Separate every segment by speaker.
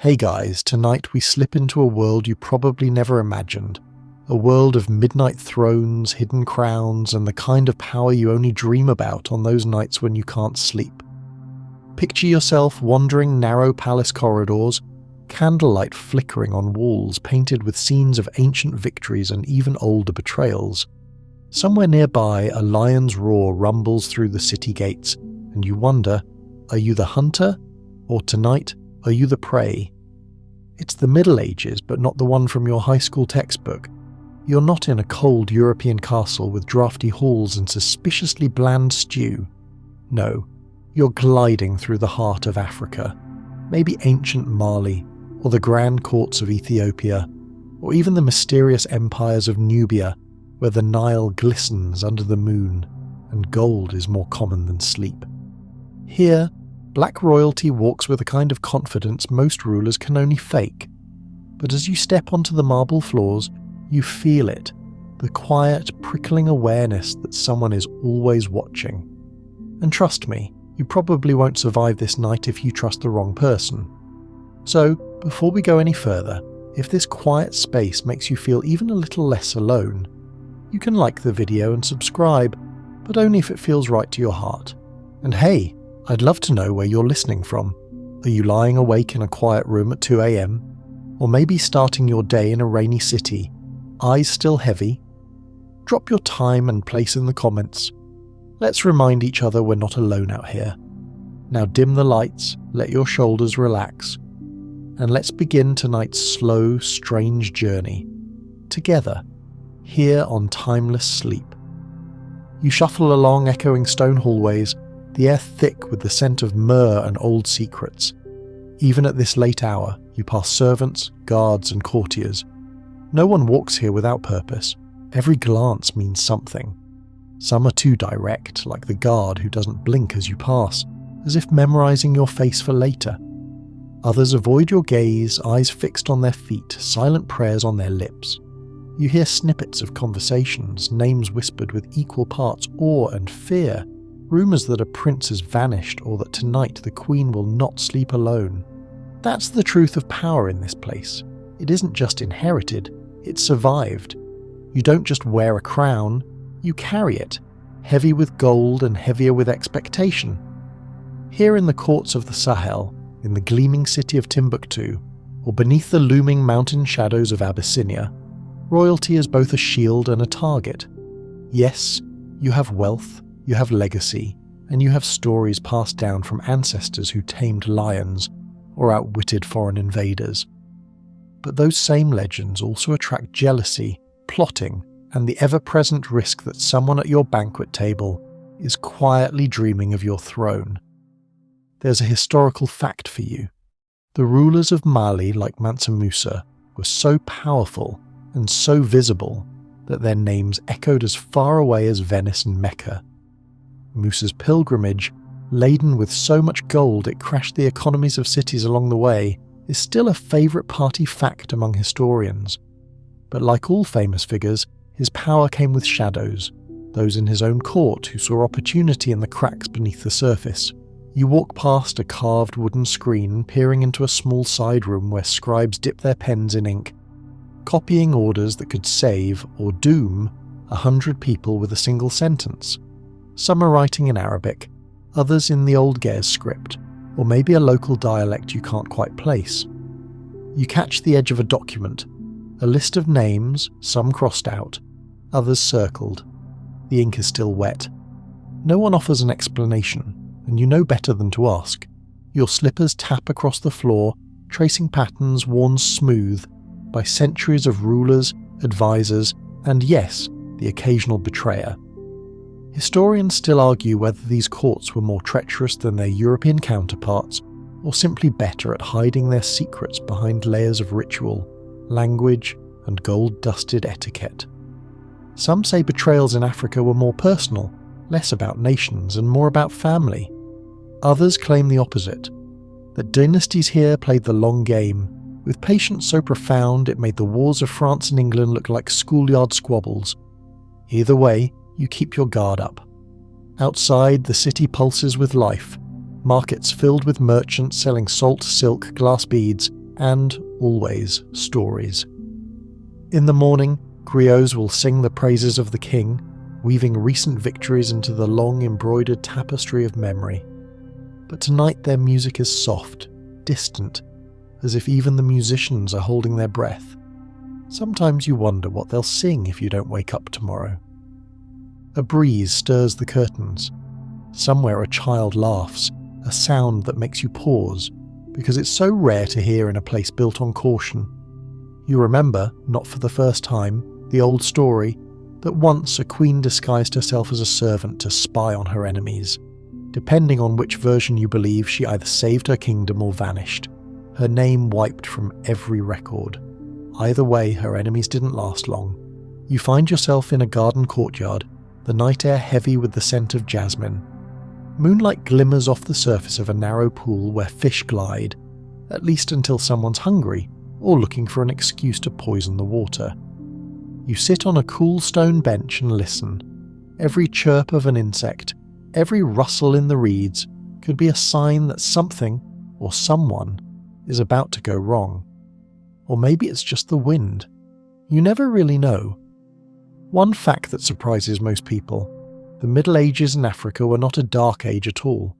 Speaker 1: Hey guys, tonight we slip into a world you probably never imagined. A world of midnight thrones, hidden crowns, and the kind of power you only dream about on those nights when you can't sleep. Picture yourself wandering narrow palace corridors, candlelight flickering on walls painted with scenes of ancient victories and even older betrayals. Somewhere nearby, a lion's roar rumbles through the city gates, and you wonder, are you the hunter? Or tonight, are you the prey? It's the Middle Ages, but not the one from your high school textbook. You're not in a cold European castle with drafty halls and suspiciously bland stew. No, you're gliding through the heart of Africa. Maybe ancient Mali, or the grand courts of Ethiopia, or even the mysterious empires of Nubia, where the Nile glistens under the moon, and gold is more common than sleep. Here, black royalty walks with a kind of confidence most rulers can only fake. But as you step onto the marble floors, you feel it, the quiet, prickling awareness that someone is always watching. And trust me, you probably won't survive this night if you trust the wrong person. So, before we go any further, if this quiet space makes you feel even a little less alone, you can like the video and subscribe, but only if it feels right to your heart. And hey, I'd love to know where you're listening from. Are you lying awake in a quiet room at 2 a.m? Or maybe starting your day in a rainy city, eyes still heavy? Drop your time and place in the comments. Let's remind each other we're not alone out here. Now dim the lights, let your shoulders relax, and let's begin tonight's slow, strange journey. Together, here on Timeless Sleep. You shuffle along echoing stone hallways, the air thick with the scent of myrrh and old secrets. Even at this late hour, you pass servants, guards, and courtiers. No one walks here without purpose. Every glance means something. Some are too direct, like the guard who doesn't blink as you pass, as if memorizing your face for later. Others avoid your gaze, eyes fixed on their feet, silent prayers on their lips. You hear snippets of conversations, names whispered with equal parts awe and fear, rumours that a prince has vanished or that tonight the queen will not sleep alone. That's the truth of power in this place. It isn't just inherited, it's survived. You don't just wear a crown, you carry it, heavy with gold and heavier with expectation. Here in the courts of the Sahel, in the gleaming city of Timbuktu, or beneath the looming mountain shadows of Abyssinia, royalty is both a shield and a target. Yes, you have wealth, you have legacy, and you have stories passed down from ancestors who tamed lions or outwitted foreign invaders. But those same legends also attract jealousy, plotting, and the ever-present risk that someone at your banquet table is quietly dreaming of your throne. There's a historical fact for you. The rulers of Mali, like Mansa Musa, were so powerful and so visible that their names echoed as far away as Venice and Mecca. Musa's pilgrimage, laden with so much gold it crashed the economies of cities along the way, is still a favourite party fact among historians. But like all famous figures, his power came with shadows, those in his own court who saw opportunity in the cracks beneath the surface. You walk past a carved wooden screen, peering into a small side room where scribes dip their pens in ink, copying orders that could save or doom 100 people with a single sentence. Some are writing in Arabic, others in the old Gers script, or maybe a local dialect you can't quite place. You catch the edge of a document, a list of names, some crossed out, others circled. The ink is still wet. No one offers an explanation, and you know better than to ask. Your slippers tap across the floor, tracing patterns worn smooth by centuries of rulers, advisors, and yes, the occasional betrayer. Historians still argue whether these courts were more treacherous than their European counterparts, or simply better at hiding their secrets behind layers of ritual, language, and gold-dusted etiquette. Some say betrayals in Africa were more personal, less about nations and more about family. Others claim the opposite, that dynasties here played the long game, with patience so profound it made the wars of France and England look like schoolyard squabbles. Either way, you keep your guard up. Outside, the city pulses with life, markets filled with merchants selling salt, silk, glass beads, and, always, stories. In the morning, griots will sing the praises of the king, weaving recent victories into the long embroidered tapestry of memory. But tonight their music is soft, distant, as if even the musicians are holding their breath. Sometimes you wonder what they'll sing if you don't wake up tomorrow. A breeze stirs the curtains. Somewhere a child laughs, a sound that makes you pause, because it's so rare to hear in a place built on caution. You remember, not for the first time, the old story that once a queen disguised herself as a servant to spy on her enemies. Depending on which version you believe, she either saved her kingdom or vanished, her name wiped from every record. Either way, her enemies didn't last long. You find yourself in a garden courtyard, the night air heavy with the scent of jasmine. Moonlight glimmers off the surface of a narrow pool where fish glide, at least until someone's hungry or looking for an excuse to poison the water. You sit on a cool stone bench and listen. Every chirp of an insect, every rustle in the reeds could be a sign that something, or someone, is about to go wrong. Or maybe it's just the wind. You never really know. One fact that surprises most people: the Middle Ages in Africa were not a dark age at all.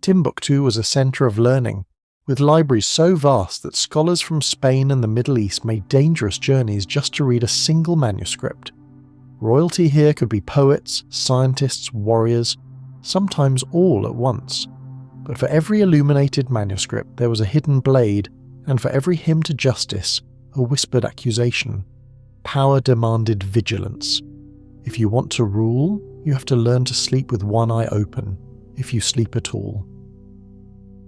Speaker 1: Timbuktu was a centre of learning, with libraries so vast that scholars from Spain and the Middle East made dangerous journeys just to read a single manuscript. Royalty here could be poets, scientists, warriors, sometimes all at once. But for every illuminated manuscript there was a hidden blade, and for every hymn to justice, a whispered accusation. Power demanded vigilance. If you want to rule, you have to learn to sleep with one eye open, if you sleep at all.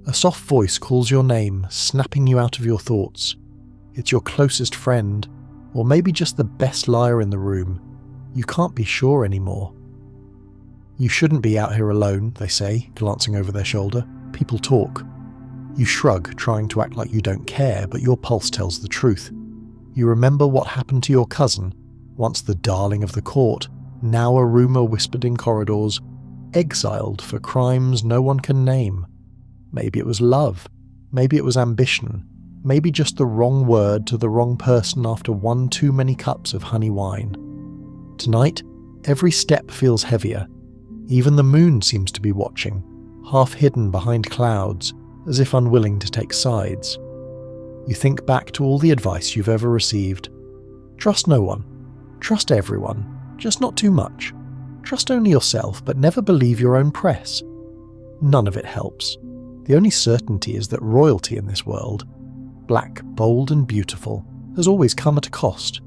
Speaker 1: A soft voice calls your name, snapping you out of your thoughts. It's your closest friend, or maybe just the best liar in the room. You can't be sure anymore. You shouldn't be out here alone, they say, glancing over their shoulder. People talk. You shrug, trying to act like you don't care, but your pulse tells the truth. You remember what happened to your cousin, once the darling of the court, now a rumour whispered in corridors, exiled for crimes no one can name. Maybe it was love, maybe it was ambition, maybe just the wrong word to the wrong person after one too many cups of honey wine. Tonight, every step feels heavier. Even the moon seems to be watching, half hidden behind clouds, as if unwilling to take sides. You think back to all the advice you've ever received. Trust no one. Trust everyone, just not too much. Trust only yourself, but never believe your own press. None of it helps. The only certainty is that royalty in this world, black, bold and beautiful, has always come at a cost.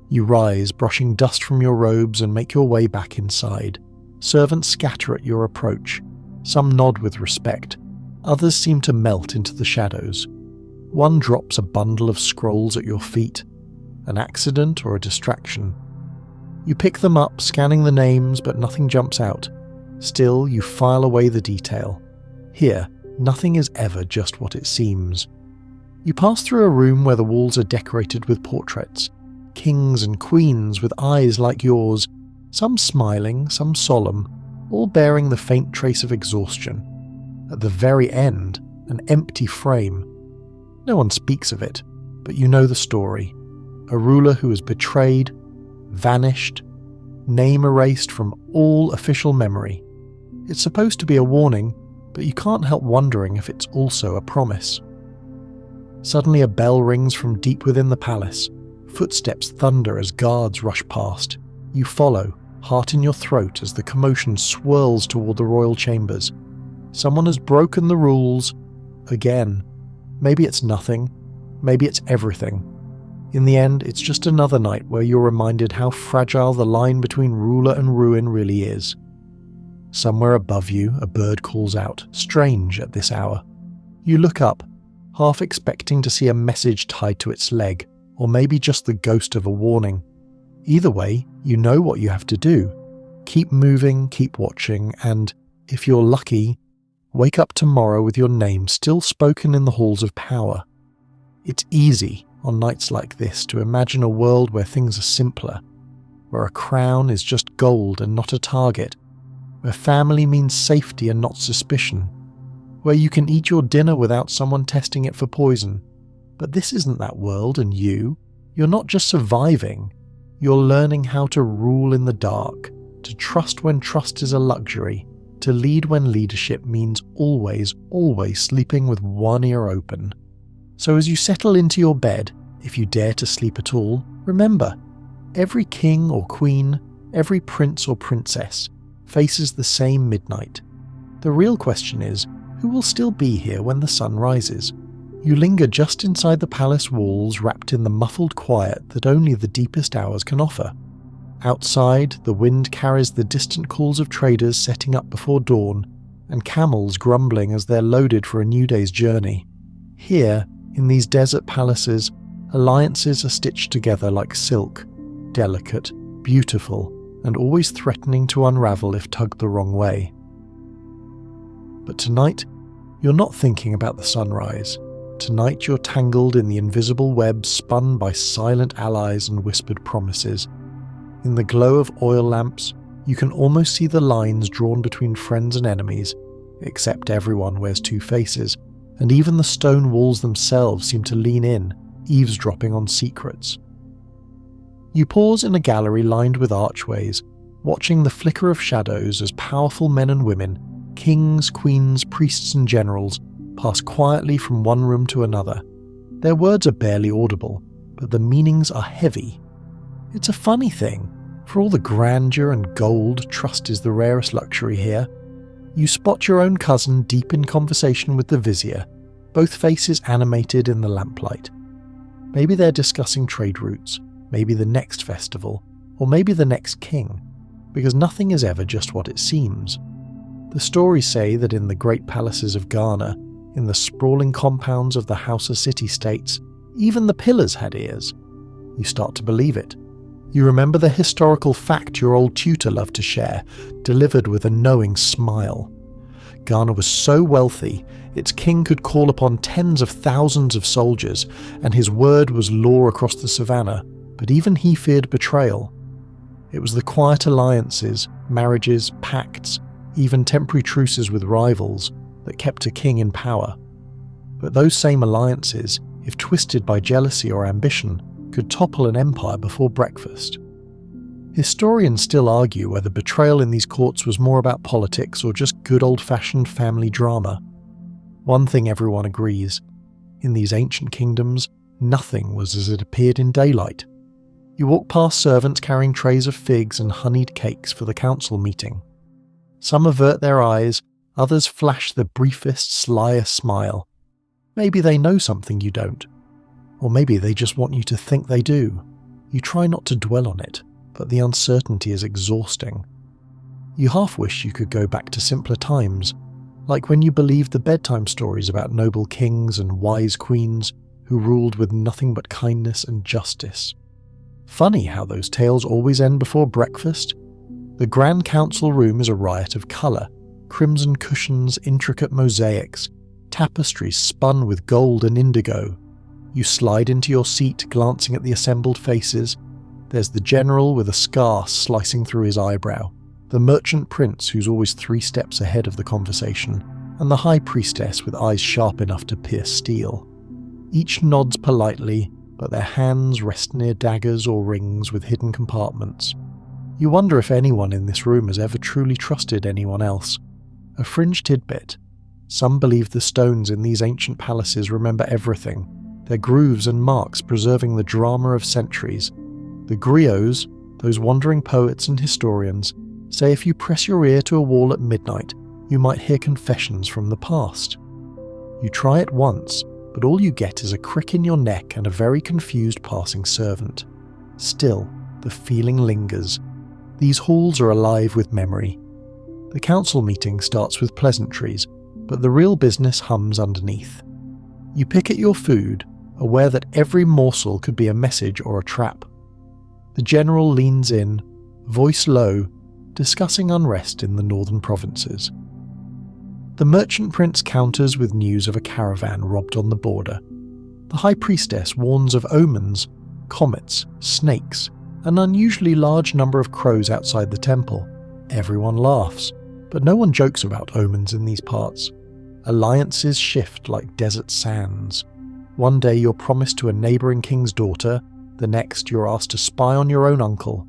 Speaker 1: You rise, brushing dust from your robes, and make your way back inside. Servants scatter at your approach. Some nod with respect. Others seem to melt into the shadows. One drops a bundle of scrolls at your feet. An accident or a distraction. You pick them up, scanning the names, but nothing jumps out. Still, you file away the detail. Here, nothing is ever just what it seems. You pass through a room where the walls are decorated with portraits. Kings and queens with eyes like yours, some smiling, some solemn, all bearing the faint trace of exhaustion. At the very end, an empty frame. No one speaks of it, but you know the story. A ruler who was betrayed, vanished, name erased from all official memory. It's supposed to be a warning, but you can't help wondering if it's also a promise. Suddenly a bell rings from deep within the palace. Footsteps thunder as guards rush past. You follow, heart in your throat as the commotion swirls toward the royal chambers. Someone has broken the rules again. Maybe it's nothing, maybe it's everything. In the end, it's just another night where you're reminded how fragile the line between ruler and ruin really is. Somewhere above you, a bird calls out, strange at this hour. You look up, half expecting to see a message tied to its leg, or maybe just the ghost of a warning. Either way, you know what you have to do. Keep moving, keep watching, and, if you're lucky, wake up tomorrow with your name still spoken in the halls of power. It's easy, on nights like this, to imagine a world where things are simpler, where a crown is just gold and not a target, where family means safety and not suspicion, where you can eat your dinner without someone testing it for poison. But this isn't that world, and you're not just surviving, you're learning how to rule in the dark, to trust when trust is a luxury, to lead when leadership means always sleeping with one ear open. So as you settle into your bed, if you dare to sleep at all, remember, every king or queen, every prince or princess faces the same midnight. The real question is, who will still be here when the sun rises? You linger just inside the palace walls, wrapped in the muffled quiet that only the deepest hours can offer. Outside, the wind carries the distant calls of traders setting up before dawn, and camels grumbling as they're loaded for a new day's journey. Here, in these desert palaces, alliances are stitched together like silk, delicate, beautiful, and always threatening to unravel if tugged the wrong way. But tonight, you're not thinking about the sunrise. Tonight you're tangled in the invisible web spun by silent allies and whispered promises. In the glow of oil lamps, you can almost see the lines drawn between friends and enemies, except everyone wears two faces, and even the stone walls themselves seem to lean in, eavesdropping on secrets. You pause in a gallery lined with archways, watching the flicker of shadows as powerful men and women, kings, queens, priests and generals, pass quietly from one room to another. Their words are barely audible, but the meanings are heavy. It's a funny thing. For all the grandeur and gold, trust is the rarest luxury here. You spot your own cousin deep in conversation with the vizier, both faces animated in the lamplight. Maybe they're discussing trade routes, maybe the next festival, or maybe the next king, because nothing is ever just what it seems. The stories say that in the great palaces of Ghana, in the sprawling compounds of the Hausa city-states, even the pillars had ears. You start to believe it. You remember the historical fact your old tutor loved to share, delivered with a knowing smile. Ghana was so wealthy, its king could call upon tens of thousands of soldiers, and his word was law across the savannah, but even he feared betrayal. It was the quiet alliances, marriages, pacts, even temporary truces with rivals, that kept a king in power. But those same alliances, if twisted by jealousy or ambition, could topple an empire before breakfast. Historians still argue whether betrayal in these courts was more about politics or just good old-fashioned family drama. One thing everyone agrees: in these ancient kingdoms, nothing was as it appeared in daylight. You walk past servants carrying trays of figs and honeyed cakes for the council meeting. Some avert their eyes, others flash the briefest, slyest smile. Maybe they know something you don't. Or maybe they just want you to think they do. You try not to dwell on it, but the uncertainty is exhausting. You half wish you could go back to simpler times, like when you believed the bedtime stories about noble kings and wise queens who ruled with nothing but kindness and justice. Funny how those tales always end before breakfast. The Grand Council room is a riot of colour. Crimson cushions, intricate mosaics, tapestries spun with gold and indigo. You slide into your seat, glancing at the assembled faces. There's the general with a scar slicing through his eyebrow, the merchant prince who's always 3 steps ahead of the conversation, and the high priestess with eyes sharp enough to pierce steel. Each nods politely, but their hands rest near daggers or rings with hidden compartments. You wonder if anyone in this room has ever truly trusted anyone else. A fringe tidbit. Some believe the stones in these ancient palaces remember everything, their grooves and marks preserving the drama of centuries. The griots, those wandering poets and historians, say if you press your ear to a wall at midnight, you might hear confessions from the past. You try it once, but all you get is a crick in your neck and a very confused passing servant. Still, the feeling lingers. These halls are alive with memory. The council meeting starts with pleasantries, but the real business hums underneath. You pick at your food, aware that every morsel could be a message or a trap. The general leans in, voice low, discussing unrest in the northern provinces. The merchant prince counters with news of a caravan robbed on the border. The high priestess warns of omens, comets, snakes, an unusually large number of crows outside the temple. Everyone laughs, but no one jokes about omens in these parts. Alliances shift like desert sands. One day you're promised to a neighbouring king's daughter, the next you're asked to spy on your own uncle.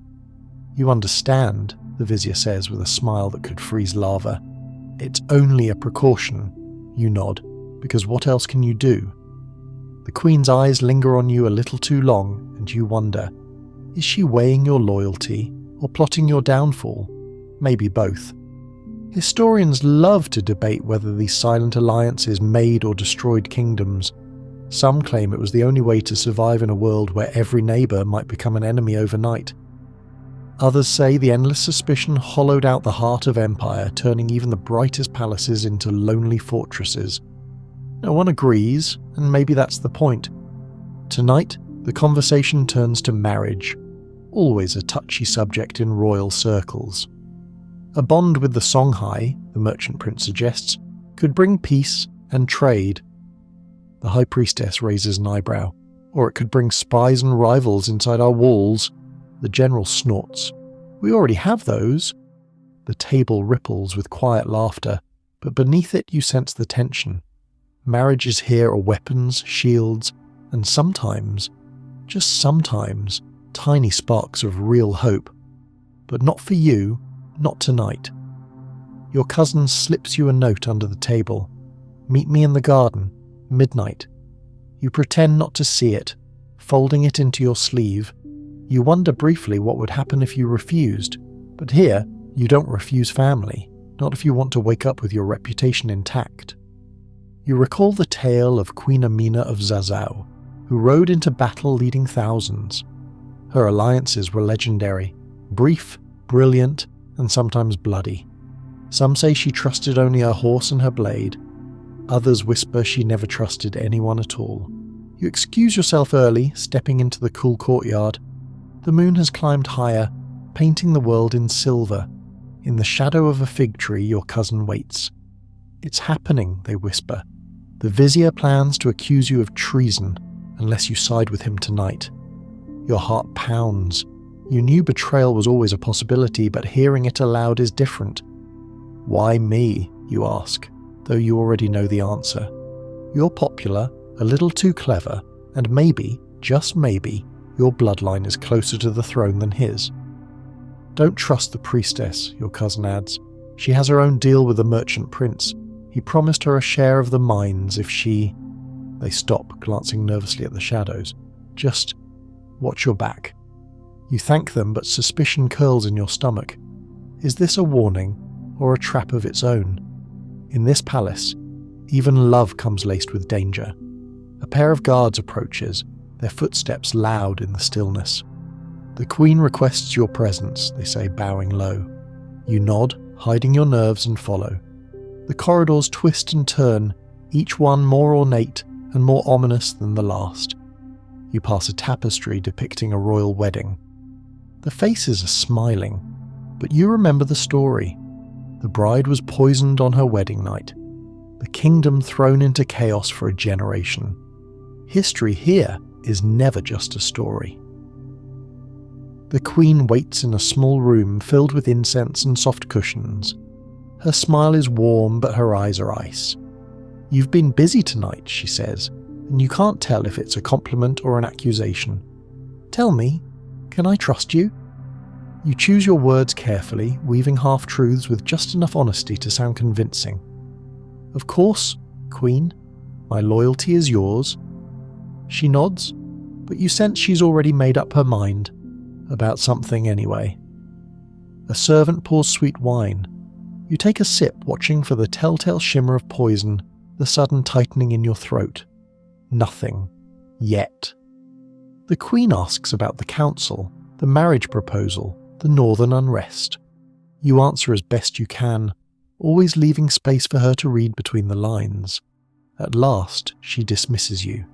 Speaker 1: You understand, the vizier says with a smile that could freeze lava. It's only a precaution, you nod, because what else can you do? The Queen's eyes linger on you a little too long, and you wonder, is she weighing your loyalty or plotting your downfall? Maybe both. Historians love to debate whether these silent alliances made or destroyed kingdoms. Some claim it was the only way to survive in a world where every neighbour might become an enemy overnight. Others say the endless suspicion hollowed out the heart of empire, turning even the brightest palaces into lonely fortresses. No one agrees, and maybe that's the point. Tonight, the conversation turns to marriage, always a touchy subject in royal circles. A bond with the Songhai, the merchant prince suggests, could bring peace and trade. The high priestess raises an eyebrow. Or it could bring spies and rivals inside our walls. The general snorts. We already have those. The table ripples with quiet laughter, but beneath it you sense the tension. Marriages here are weapons, shields, and sometimes, just sometimes, tiny sparks of real hope. But not for you, not tonight. Your cousin slips you a note under the table. Meet me in the garden, midnight. You pretend not to see it, folding it into your sleeve. You wonder briefly what would happen if you refused, but here, you don't refuse family, not if you want to wake up with your reputation intact. You recall the tale of Queen Amina of Zazau, who rode into battle leading thousands. Her alliances were legendary, brief, brilliant, and sometimes bloody. Some say she trusted only her horse and her blade. Others whisper she never trusted anyone at all. You excuse yourself early, stepping into the cool courtyard. The moon has climbed higher, painting the world in silver. In the shadow of a fig tree, your cousin waits. It's happening, they whisper. The vizier plans to accuse you of treason, unless you side with him tonight. Your heart pounds. You knew betrayal was always a possibility, but hearing it aloud is different. Why me, you ask, though you already know the answer. You're popular, a little too clever, and maybe, just maybe, your bloodline is closer to the throne than his. Don't trust the priestess, your cousin adds. She has her own deal with the merchant prince. He promised her a share of the mines if she... They stop, glancing nervously at the shadows. Just watch your back. You thank them, but suspicion curls in your stomach. Is this a warning, or a trap of its own? In this palace, even love comes laced with danger. A pair of guards approaches, their footsteps loud in the stillness. The Queen requests your presence, they say, bowing low. You nod, hiding your nerves, and follow. The corridors twist and turn, each one more ornate and more ominous than the last. You pass a tapestry depicting a royal wedding. The faces are smiling, but you remember the story. The bride was poisoned on her wedding night. The kingdom thrown into chaos for a generation. History here is never just a story. The Queen waits in a small room filled with incense and soft cushions. Her smile is warm, but her eyes are ice. You've been busy tonight, she says, and you can't tell if it's a compliment or an accusation. Tell me, can I trust you? You choose your words carefully, weaving half-truths with just enough honesty to sound convincing. Of course, Queen, my loyalty is yours. She nods, but you sense she's already made up her mind. About something anyway. A servant pours sweet wine. You take a sip, watching for the telltale shimmer of poison, the sudden tightening in your throat. Nothing. Yet. The Queen asks about the council, the marriage proposal, the northern unrest. You answer as best you can, always leaving space for her to read between the lines. At last, she dismisses you.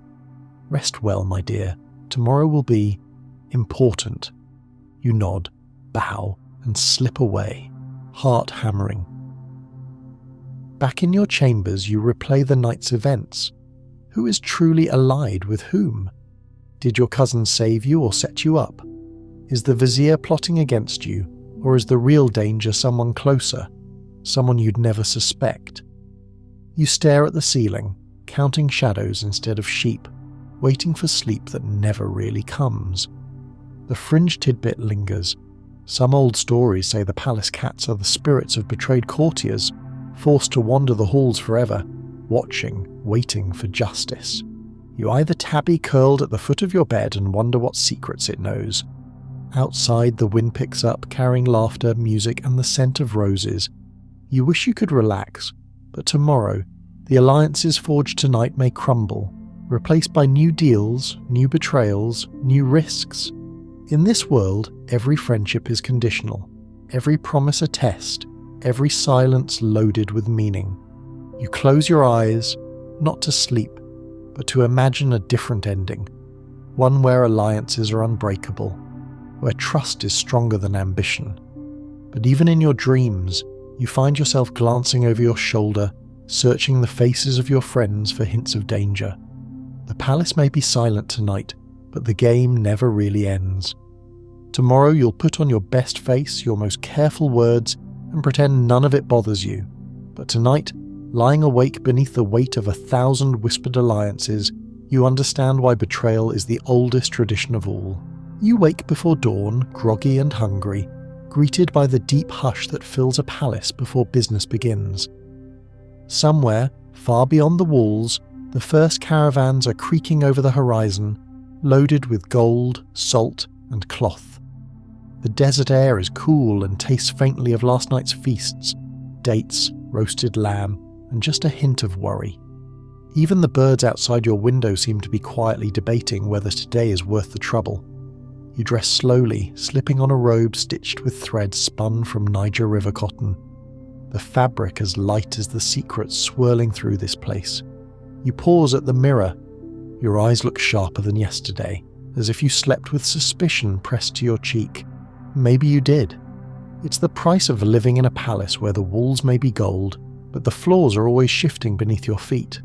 Speaker 1: Rest well, my dear. Tomorrow will be important. You nod, bow, and slip away, heart hammering. Back in your chambers, you replay the night's events. Who is truly allied with whom? Did your cousin save you or set you up? Is the vizier plotting against you, or is the real danger someone closer, someone you'd never suspect? You stare at the ceiling, counting shadows instead of sheep, waiting for sleep that never really comes. The fringe tidbit lingers. Some old stories say the palace cats are the spirits of betrayed courtiers, forced to wander the halls forever, watching, waiting for justice. You either tabby curled at the foot of your bed and wonder what secrets it knows. Outside, the wind picks up, carrying laughter, music, and the scent of roses. You wish you could relax, but tomorrow, the alliances forged tonight may crumble, replaced by new deals, new betrayals, new risks. In this world, every friendship is conditional, every promise a test, every silence loaded with meaning. You close your eyes, not to sleep, but to imagine a different ending, one where alliances are unbreakable, where trust is stronger than ambition. But even in your dreams, you find yourself glancing over your shoulder, searching the faces of your friends for hints of danger. The palace may be silent tonight, but the game never really ends. Tomorrow you'll put on your best face, your most careful words, and pretend none of it bothers you. But tonight, lying awake beneath the weight of 1,000 whispered alliances, you understand why betrayal is the oldest tradition of all. You wake before dawn, groggy and hungry, greeted by the deep hush that fills a palace before business begins. Somewhere, far beyond the walls, the first caravans are creaking over the horizon, loaded with gold, salt, and cloth. The desert air is cool and tastes faintly of last night's feasts, dates, roasted lamb, and just a hint of worry. Even the birds outside your window seem to be quietly debating whether today is worth the trouble. You dress slowly, slipping on a robe stitched with thread spun from Niger River cotton. The fabric as light as the secrets swirling through this place. You pause at the mirror. Your eyes look sharper than yesterday, as if you slept with suspicion pressed to your cheek. Maybe you did. It's the price of living in a palace where the walls may be gold, but the floors are always shifting beneath your feet.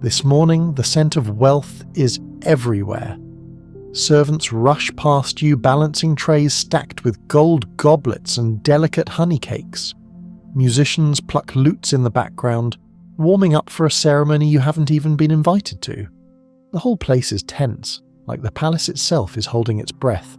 Speaker 1: This morning, the scent of wealth is everywhere. Servants rush past you, balancing trays stacked with gold goblets and delicate honey cakes. Musicians pluck lutes in the background, warming up for a ceremony you haven't even been invited to. The whole place is tense, like the palace itself is holding its breath.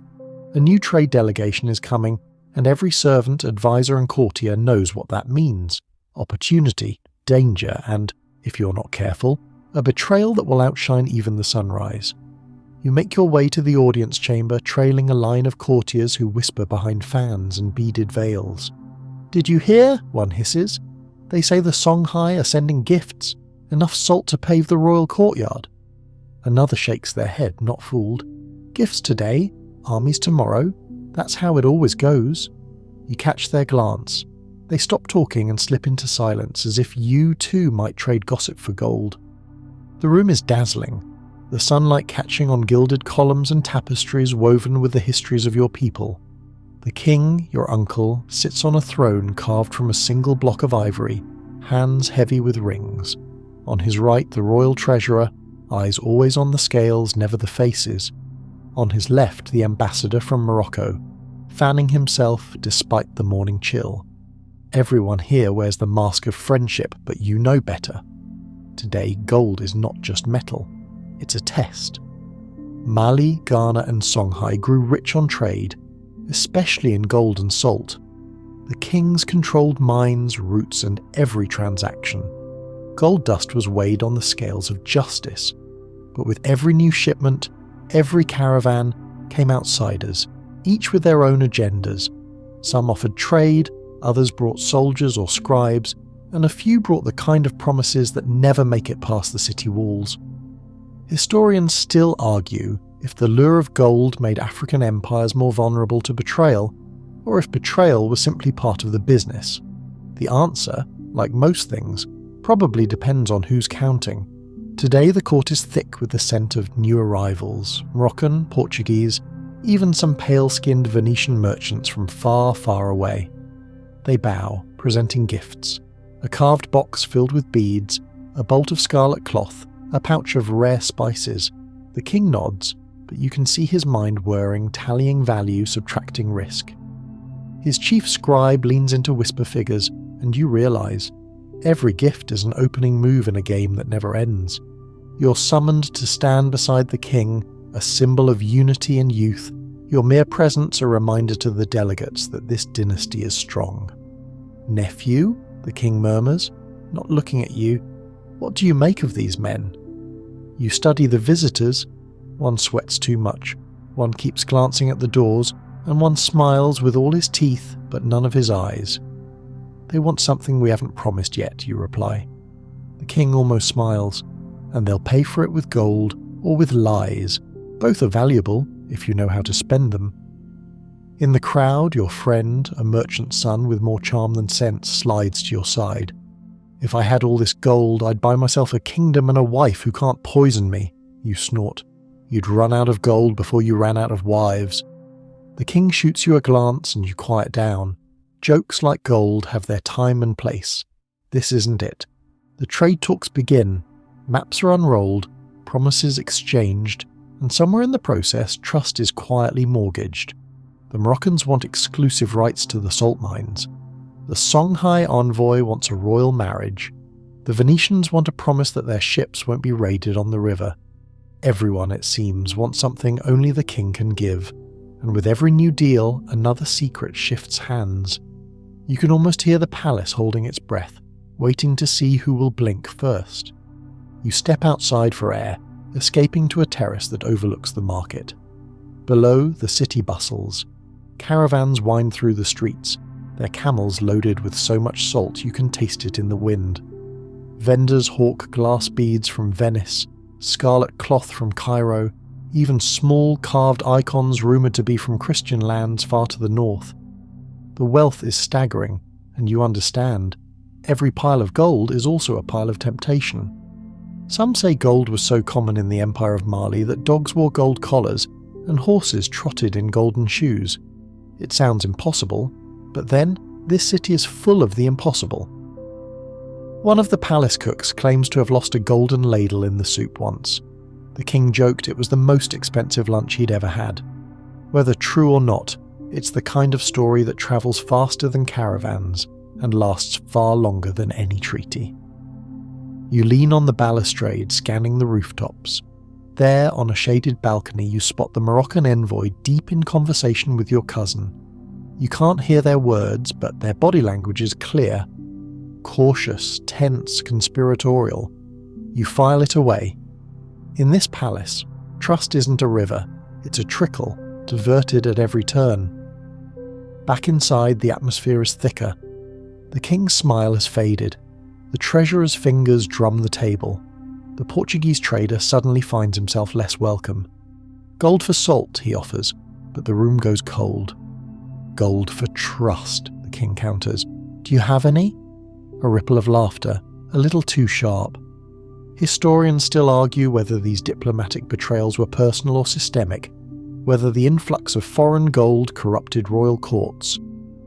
Speaker 1: A new trade delegation is coming, and every servant, advisor and courtier knows what that means. Opportunity, danger, and, if you're not careful, a betrayal that will outshine even the sunrise. You make your way to the audience chamber, trailing a line of courtiers who whisper behind fans and beaded veils. "Did you hear?" one hisses. "They say the Songhai are sending gifts, enough salt to pave the royal courtyard." Another shakes their head, not fooled. "Gifts today, armies tomorrow. That's how it always goes." You catch their glance. They stop talking and slip into silence, as if you too might trade gossip for gold. The room is dazzling, the sunlight catching on gilded columns and tapestries woven with the histories of your people. The king, your uncle, sits on a throne carved from a single block of ivory, hands heavy with rings. On his right, the royal treasurer, eyes always on the scales, never the faces. On his left, the ambassador from Morocco, fanning himself despite the morning chill. Everyone here wears the mask of friendship, but you know better. Today, gold is not just metal, it's a test. Mali, Ghana and Songhai grew rich on trade, especially in gold and salt. The kings controlled mines, routes and every transaction. Gold dust was weighed on the scales of justice, but with every new shipment, every caravan, came outsiders, each with their own agendas. Some offered trade, others brought soldiers or scribes, and a few brought the kind of promises that never make it past the city walls. Historians still argue if the lure of gold made African empires more vulnerable to betrayal, or if betrayal was simply part of the business. The answer, like most things, probably depends on who's counting. Today the court is thick with the scent of new arrivals, Moroccan, Portuguese, even some pale-skinned Venetian merchants from far, far away. They bow, presenting gifts. A carved box filled with beads, a bolt of scarlet cloth, a pouch of rare spices. The king nods, but you can see his mind whirring, tallying value, subtracting risk. His chief scribe leans into whisper figures, and you realise every gift is an opening move in a game that never ends. You're summoned to stand beside the king, a symbol of unity and youth. Your mere presence a reminder to the delegates that this dynasty is strong. "Nephew?" the king murmurs, not looking at you. "What do you make of these men?" You study the visitors. One sweats too much, one keeps glancing at the doors, and one smiles with all his teeth but none of his eyes. "They want something we haven't promised yet," you reply. The king almost smiles, "and they'll pay for it with gold or with lies. Both are valuable if you know how to spend them." In the crowd, your friend, a merchant's son with more charm than sense, slides to your side. "If I had all this gold, I'd buy myself a kingdom and a wife who can't poison me," you snort. "You'd run out of gold before you ran out of wives." The king shoots you a glance and you quiet down. Jokes like gold have their time and place. This isn't it. The trade talks begin. Maps are unrolled, promises exchanged, and somewhere in the process, trust is quietly mortgaged. The Moroccans want exclusive rights to the salt mines. The Songhai envoy wants a royal marriage. The Venetians want a promise that their ships won't be raided on the river. Everyone, it seems, wants something only the king can give, and with every new deal, another secret shifts hands. You can almost hear the palace holding its breath, waiting to see who will blink first. You step outside for air, escaping to a terrace that overlooks the market. Below, the city bustles. Caravans wind through the streets, their camels loaded with so much salt you can taste it in the wind. Vendors hawk glass beads from Venice, scarlet cloth from Cairo, even small carved icons rumoured to be from Christian lands far to the north. The wealth is staggering, and you understand. Every pile of gold is also a pile of temptation. Some say gold was so common in the Empire of Mali that dogs wore gold collars and horses trotted in golden shoes. It sounds impossible, but then this city is full of the impossible. One of the palace cooks claims to have lost a golden ladle in the soup once. The king joked it was the most expensive lunch he'd ever had. Whether true or not, it's the kind of story that travels faster than caravans and lasts far longer than any treaty. You lean on the balustrade, scanning the rooftops. There, on a shaded balcony, you spot the Moroccan envoy deep in conversation with your cousin. You can't hear their words, but their body language is clear. Cautious, tense, conspiratorial. You file it away. In this palace, trust isn't a river, it's a trickle, diverted at every turn. Back inside, the atmosphere is thicker. The king's smile has faded. The treasurer's fingers drum the table. The Portuguese trader suddenly finds himself less welcome. "Gold for salt," he offers, but the room goes cold. "Gold for trust," the king counters. "Do you have any?" A ripple of laughter, a little too sharp. Historians still argue whether these diplomatic betrayals were personal or systemic, whether the influx of foreign gold corrupted royal courts,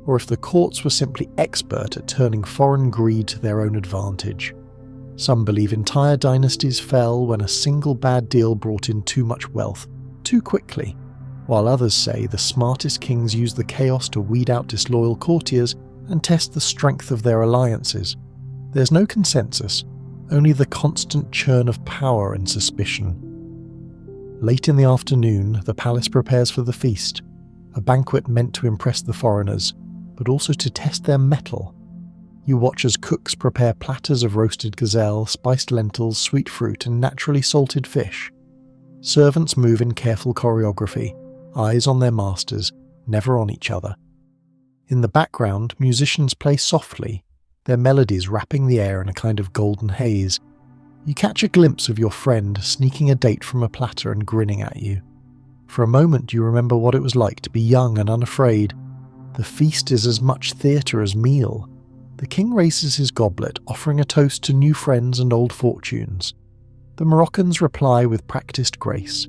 Speaker 1: or if the courts were simply expert at turning foreign greed to their own advantage. Some believe entire dynasties fell when a single bad deal brought in too much wealth, too quickly, while others say the smartest kings used the chaos to weed out disloyal courtiers and test the strength of their alliances. There's no consensus, only the constant churn of power and suspicion. Late in the afternoon, the palace prepares for the feast, a banquet meant to impress the foreigners, but also to test their mettle. You watch as cooks prepare platters of roasted gazelle, spiced lentils, sweet fruit, and naturally salted fish. Servants move in careful choreography, eyes on their masters, never on each other. In the background, musicians play softly, their melodies wrapping the air in a kind of golden haze. You catch a glimpse of your friend sneaking a date from a platter and grinning at you. For a moment you remember what it was like to be young and unafraid. The feast is as much theatre as meal. The king raises his goblet, offering a toast to new friends and old fortunes. The Moroccans reply with practiced grace.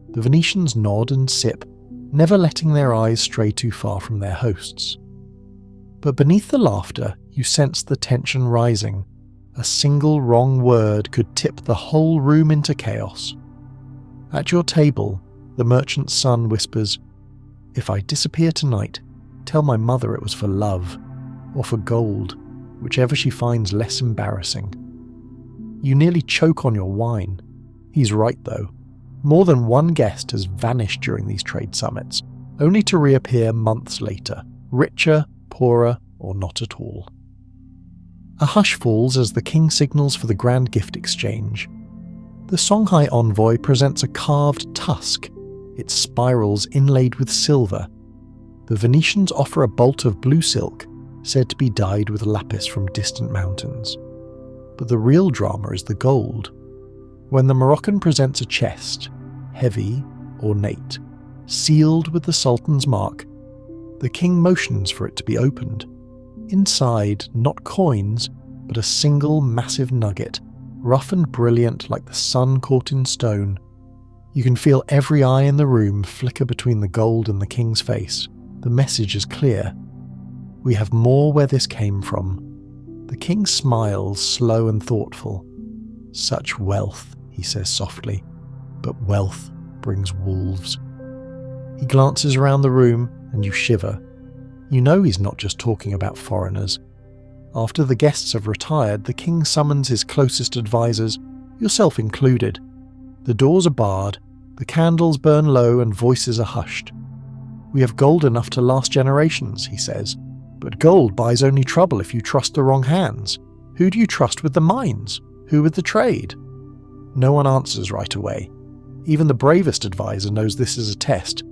Speaker 1: The Venetians nod and sip, never letting their eyes stray too far from their hosts. But beneath the laughter, you sense the tension rising. A single wrong word could tip the whole room into chaos. At your table, the merchant's son whispers, "If I disappear tonight, tell my mother it was for love, or for gold, whichever she finds less embarrassing." You nearly choke on your wine. He's right though. More than one guest has vanished during these trade summits, only to reappear months later, richer, poorer, or not at all. A hush falls as the king signals for the grand gift exchange. The Songhai envoy presents a carved tusk, its spirals inlaid with silver. The Venetians offer a bolt of blue silk, said to be dyed with lapis from distant mountains. But the real drama is the gold. When the Moroccan presents a chest, heavy, ornate, sealed with the Sultan's mark, the king motions for it to be opened. Inside, not coins, but a single massive nugget, rough and brilliant like the sun caught in stone. You can feel every eye in the room flicker between the gold and the king's face. The message is clear. We have more where this came from. The king smiles, slow and thoughtful. Such wealth, he says softly, but wealth brings wolves. He glances around the room and you shiver. You know he's not just talking about foreigners. After the guests have retired, the king summons his closest advisors, yourself included. The doors are barred, the candles burn low and voices are hushed. We have gold enough to last generations, he says, but gold buys only trouble if you trust the wrong hands. Who do you trust with the mines? Who with the trade? No one answers right away. Even the bravest advisor knows this is a test.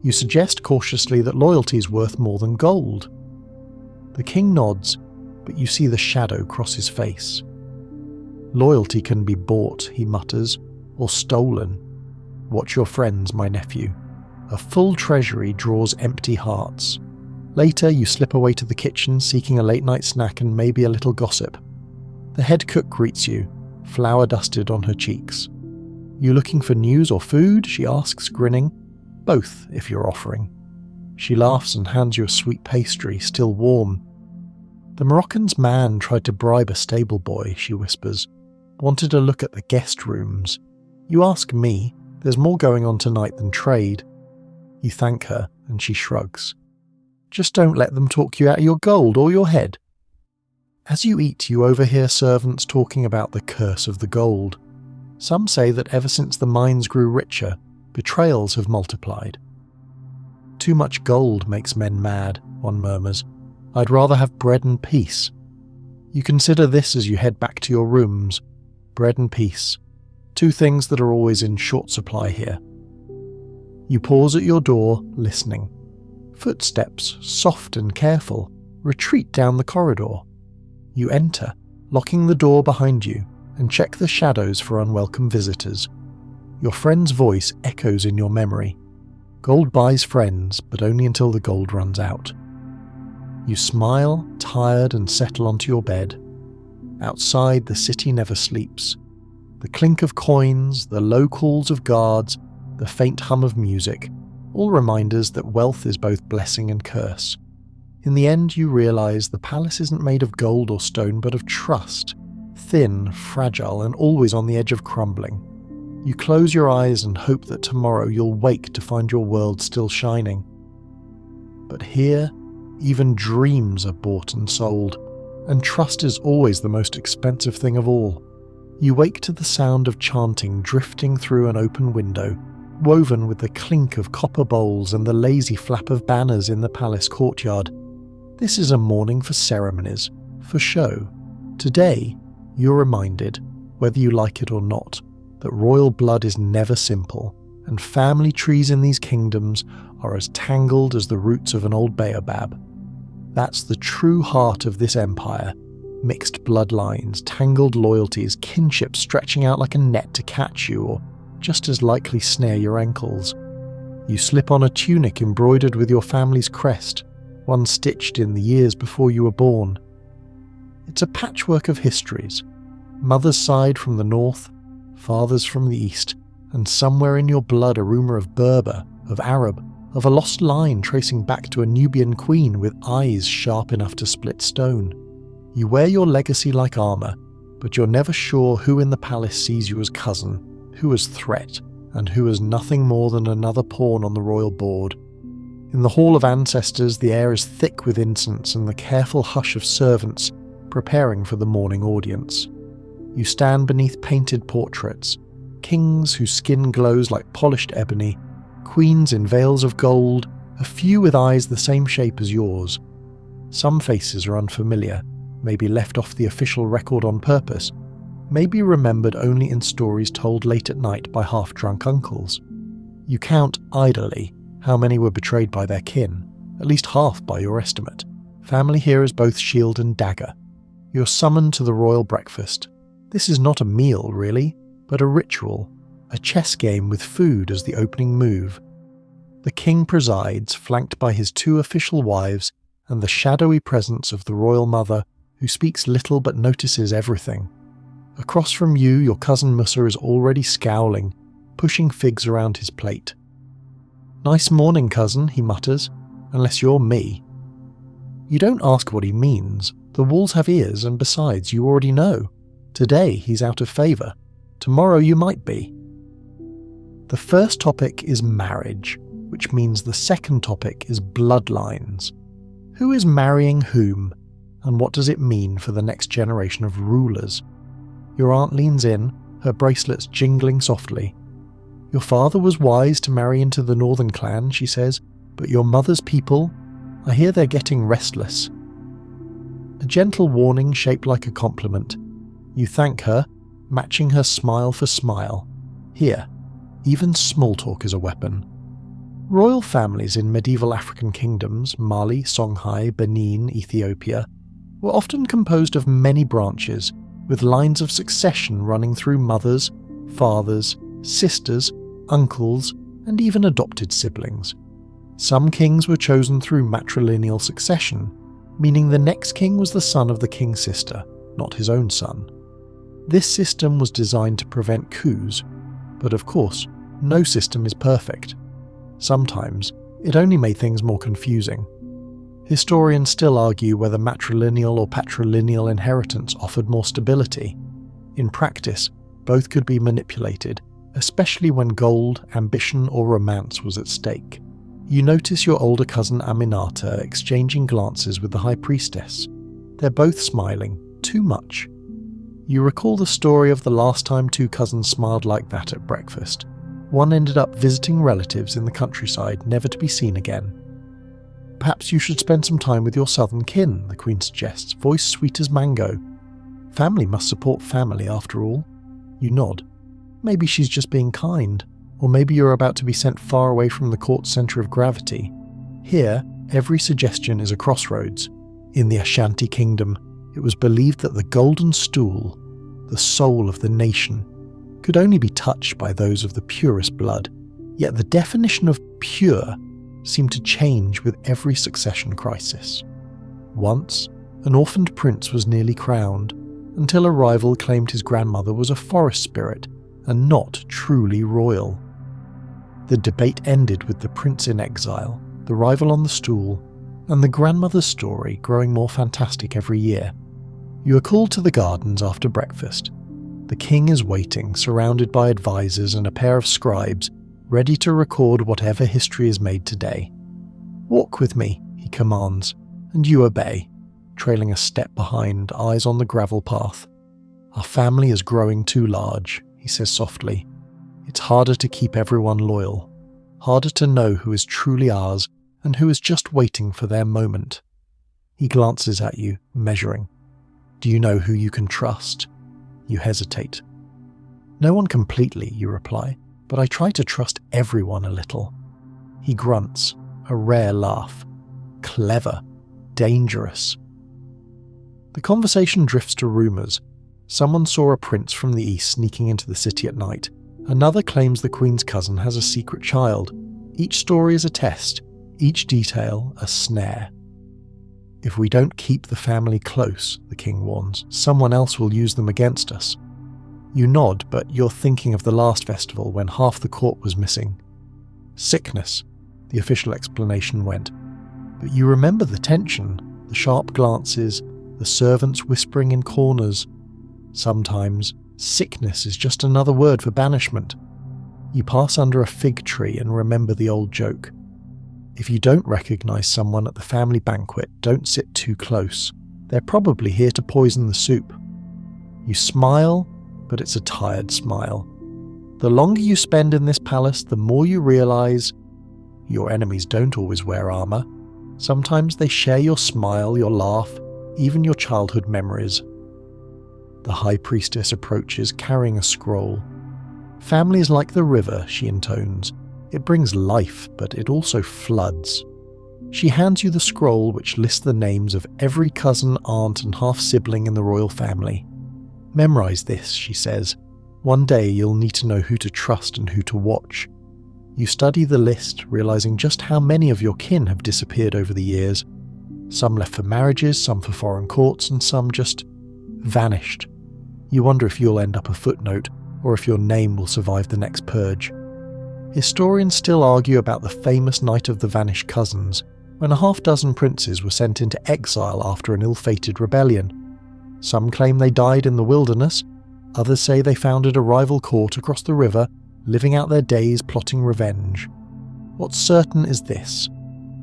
Speaker 1: You suggest cautiously that loyalty is worth more than gold. The king nods, but you see the shadow cross his face. Loyalty can be bought, he mutters, or stolen. Watch your friends, my nephew. A full treasury draws empty hearts. Later, you slip away to the kitchen, seeking a late-night snack and maybe a little gossip. The head cook greets you, flour dusted on her cheeks. You looking for news or food? She asks, grinning. Both, if you're offering. She laughs and hands you a sweet pastry, still warm. The Moroccan's man tried to bribe a stable boy, she whispers. Wanted a look at the guest rooms. You ask me, there's more going on tonight than trade. You thank her, and she shrugs. Just don't let them talk you out of your gold or your head. As you eat, you overhear servants talking about the curse of the gold. Some say that ever since the mines grew richer, betrayals have multiplied. Too much gold makes men mad, one murmurs. I'd rather have bread and peace. You consider this as you head back to your rooms. Bread and peace. Two things that are always in short supply here. You pause at your door, listening. Footsteps, soft and careful, retreat down the corridor. You enter, locking the door behind you, and check the shadows for unwelcome visitors. Your friend's voice echoes in your memory. Gold buys friends, but only until the gold runs out. You smile, tired, and settle onto your bed. Outside, the city never sleeps. The clink of coins, the low calls of guards, the faint hum of music, all reminders that wealth is both blessing and curse. In the end, you realize the palace isn't made of gold or stone, but of trust, thin, fragile, and always on the edge of crumbling. You close your eyes and hope that tomorrow you'll wake to find your world still shining. But here, even dreams are bought and sold, and trust is always the most expensive thing of all. You wake to the sound of chanting drifting through an open window, woven with the clink of copper bowls and the lazy flap of banners in the palace courtyard. This is a morning for ceremonies, for show. Today, you're reminded, whether you like it or not, that royal blood is never simple, and family trees in these kingdoms are as tangled as the roots of an old baobab. That's the true heart of this empire. Mixed bloodlines, tangled loyalties, kinship stretching out like a net to catch you or just as likely snare your ankles. You slip on a tunic embroidered with your family's crest, one stitched in the years before you were born. It's a patchwork of histories, mother's side from the north, father's from the east, and somewhere in your blood a rumour of Berber, of Arab, of a lost line tracing back to a Nubian queen with eyes sharp enough to split stone. You wear your legacy like armour, but you're never sure who in the palace sees you as cousin, who as threat, and who as nothing more than another pawn on the royal board. In the Hall of Ancestors, the air is thick with incense and the careful hush of servants preparing for the morning audience. You stand beneath painted portraits, kings whose skin glows like polished ebony, queens in veils of gold, a few with eyes the same shape as yours. Some faces are unfamiliar, maybe left off the official record on purpose, maybe remembered only in stories told late at night by half-drunk uncles. You count idly how many were betrayed by their kin, at least half by your estimate. Family here is both shield and dagger. You're summoned to the royal breakfast. This is not a meal, really, but a ritual, a chess game with food as the opening move. The king presides, flanked by his 2 official wives and the shadowy presence of the royal mother, who speaks little but notices everything. Across from you, your cousin Musa is already scowling, pushing figs around his plate. "Nice morning, cousin," he mutters, "unless you're me." You don't ask what he means. The walls have ears, and besides, you already know. Today he's out of favour. Tomorrow you might be. The first topic is marriage, which means the second topic is bloodlines. Who is marrying whom, and what does it mean for the next generation of rulers? Your aunt leans in, her bracelets jingling softly. "Your father was wise to marry into the northern clan," she says, "but your mother's people, I hear they're getting restless." A gentle warning shaped like a compliment. You thank her, matching her smile for smile. Here, even small talk is a weapon. Royal families in medieval African kingdoms, Mali, Songhai, Benin, Ethiopia, were often composed of many branches, with lines of succession running through mothers, fathers, sisters, uncles, and even adopted siblings. Some kings were chosen through matrilineal succession, meaning the next king was the son of the king's sister, not his own son. This system was designed to prevent coups, but of course, no system is perfect. Sometimes, it only made things more confusing. Historians still argue whether matrilineal or patrilineal inheritance offered more stability. In practice, both could be manipulated, especially when gold, ambition, or romance was at stake. You notice your older cousin Aminata exchanging glances with the High Priestess. They're both smiling, too much. You recall the story of the last time 2 cousins smiled like that at breakfast. One ended up visiting relatives in the countryside, never to be seen again. "Perhaps you should spend some time with your southern kin," the Queen suggests, voice sweet as mango. "Family must support family, after all." You nod. Maybe she's just being kind. Or maybe you're about to be sent far away from the court's centre of gravity. Here, every suggestion is a crossroads. In the Ashanti kingdom, it was believed that the golden stool, the soul of the nation, could only be touched by those of the purest blood. Yet the definition of pure seemed to change with every succession crisis. Once, an orphaned prince was nearly crowned, until a rival claimed his grandmother was a forest spirit and not truly royal. The debate ended with the prince in exile, the rival on the stool, and the grandmother's story growing more fantastic every year. You are called to the gardens after breakfast. The king is waiting, surrounded by advisors and a pair of scribes, ready to record whatever history is made today. "Walk with me," he commands, and you obey, trailing a step behind, eyes on the gravel path. "Our family is growing too large," he says softly. "It's harder to keep everyone loyal, harder to know who is truly ours and who is just waiting for their moment." He glances at you, measuring. "Do you know who you can trust?" You hesitate. "No one completely," you reply, "but I try to trust everyone a little." He grunts, a rare laugh. "Clever. Dangerous." The conversation drifts to rumours. Someone saw a prince from the east sneaking into the city at night. Another claims the Queen's cousin has a secret child. Each story is a test, each detail a snare. "If we don't keep the family close," the king warns, "someone else will use them against us." You nod, but you're thinking of the last festival when half the court was missing. "Sickness," the official explanation went. But you remember the tension, the sharp glances, the servants whispering in corners. Sometimes, sickness is just another word for banishment. You pass under a fig tree and remember the old joke. If you don't recognise someone at the family banquet, don't sit too close. They're probably here to poison the soup. You smile, but it's a tired smile. The longer you spend in this palace, the more you realise your enemies don't always wear armour. Sometimes they share your smile, your laugh, even your childhood memories. The High Priestess approaches, carrying a scroll. Family is like the river, she intones. It brings life, but it also floods. She hands you the scroll, which lists the names of every cousin, aunt and half-sibling in the royal family. Memorise this, she says. One day you'll need to know who to trust and who to watch. You study the list, realising just how many of your kin have disappeared over the years. Some left for marriages, some for foreign courts, and some just vanished. You wonder if you'll end up a footnote, or if your name will survive the next purge. Historians still argue about the famous Night of the Vanished Cousins, when a half-dozen princes were sent into exile after an ill-fated rebellion. Some claim they died in the wilderness, others say they founded a rival court across the river, living out their days plotting revenge. What's certain is this: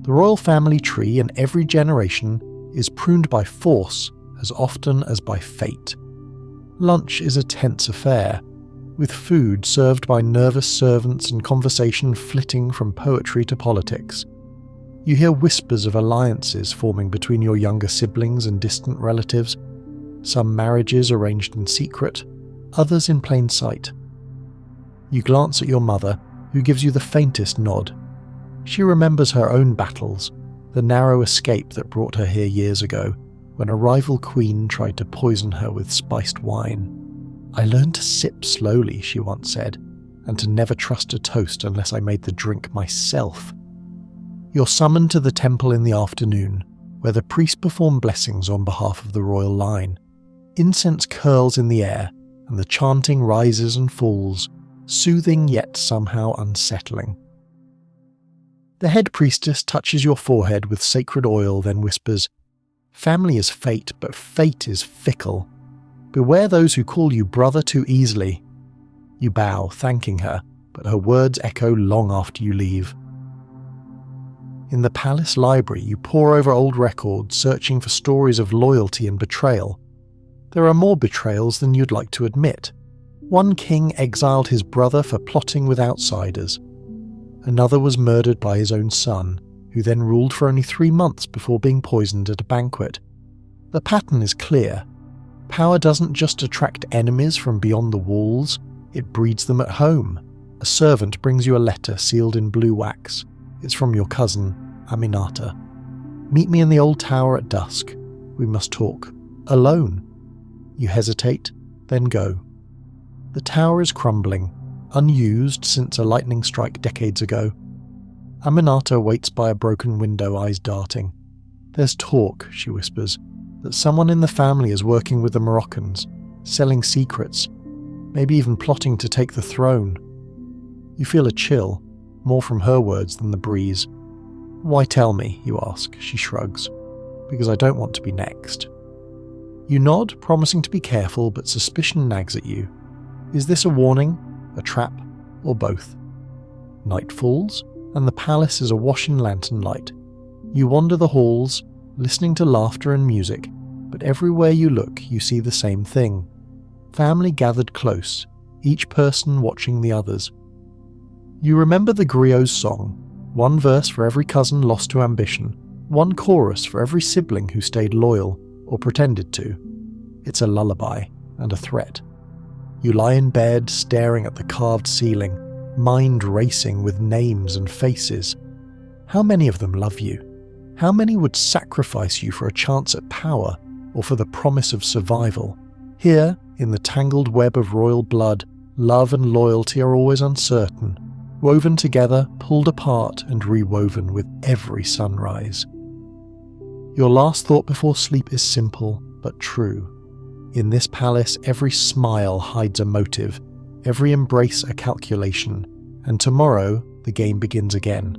Speaker 1: the royal family tree in every generation is pruned by force as often as by fate. Lunch is a tense affair, with food served by nervous servants and conversation flitting from poetry to politics. You hear whispers of alliances forming between your younger siblings and distant relatives, some marriages arranged in secret, others in plain sight. You glance at your mother, who gives you the faintest nod. She remembers her own battles, the narrow escape that brought her here years ago, when a rival queen tried to poison her with spiced wine. "I learned to sip slowly," she once said, "and to never trust a toast unless I made the drink myself." You're summoned to the temple in the afternoon, where the priests perform blessings on behalf of the royal line. Incense curls in the air, and the chanting rises and falls, soothing yet somehow unsettling. The head priestess touches your forehead with sacred oil, then whispers, "Family is fate, but fate is fickle. Beware those who call you brother too easily." You bow, thanking her, but her words echo long after you leave. In the palace library, you pore over old records, searching for stories of loyalty and betrayal. There are more betrayals than you'd like to admit. One king exiled his brother for plotting with outsiders. Another was murdered by his own son, who then ruled for only 3 months before being poisoned at a banquet. The pattern is clear. Power doesn't just attract enemies from beyond the walls, it breeds them at home. A servant brings you a letter sealed in blue wax. It's from your cousin, Aminata. "Meet me in the old tower at dusk. We must talk. Alone." You hesitate, then go. The tower is crumbling, unused since a lightning strike decades ago. Aminata waits by a broken window, eyes darting. "There's talk," she whispers, "that someone in the family is working with the Moroccans, selling secrets, maybe even plotting to take the throne." You feel a chill, more from her words than the breeze. "Why tell me?" you ask. She shrugs. "Because I don't want to be next." You nod, promising to be careful, but suspicion nags at you. Is this a warning, a trap, or both? Night falls, and the palace is awash in lantern light. You wander the halls, listening to laughter and music, but everywhere you look you see the same thing. Family gathered close, each person watching the others. You remember the griot's song, one verse for every cousin lost to ambition, one chorus for every sibling who stayed loyal, or pretended to. It's a lullaby, and a threat. You lie in bed, staring at the carved ceiling, mind racing with names and faces. How many of them love you? How many would sacrifice you for a chance at power, or for the promise of survival? Here, in the tangled web of royal blood, love and loyalty are always uncertain, woven together, pulled apart, and rewoven with every sunrise. Your last thought before sleep is simple, but true. In this palace, every smile hides a motive, every embrace a calculation, and tomorrow the game begins again.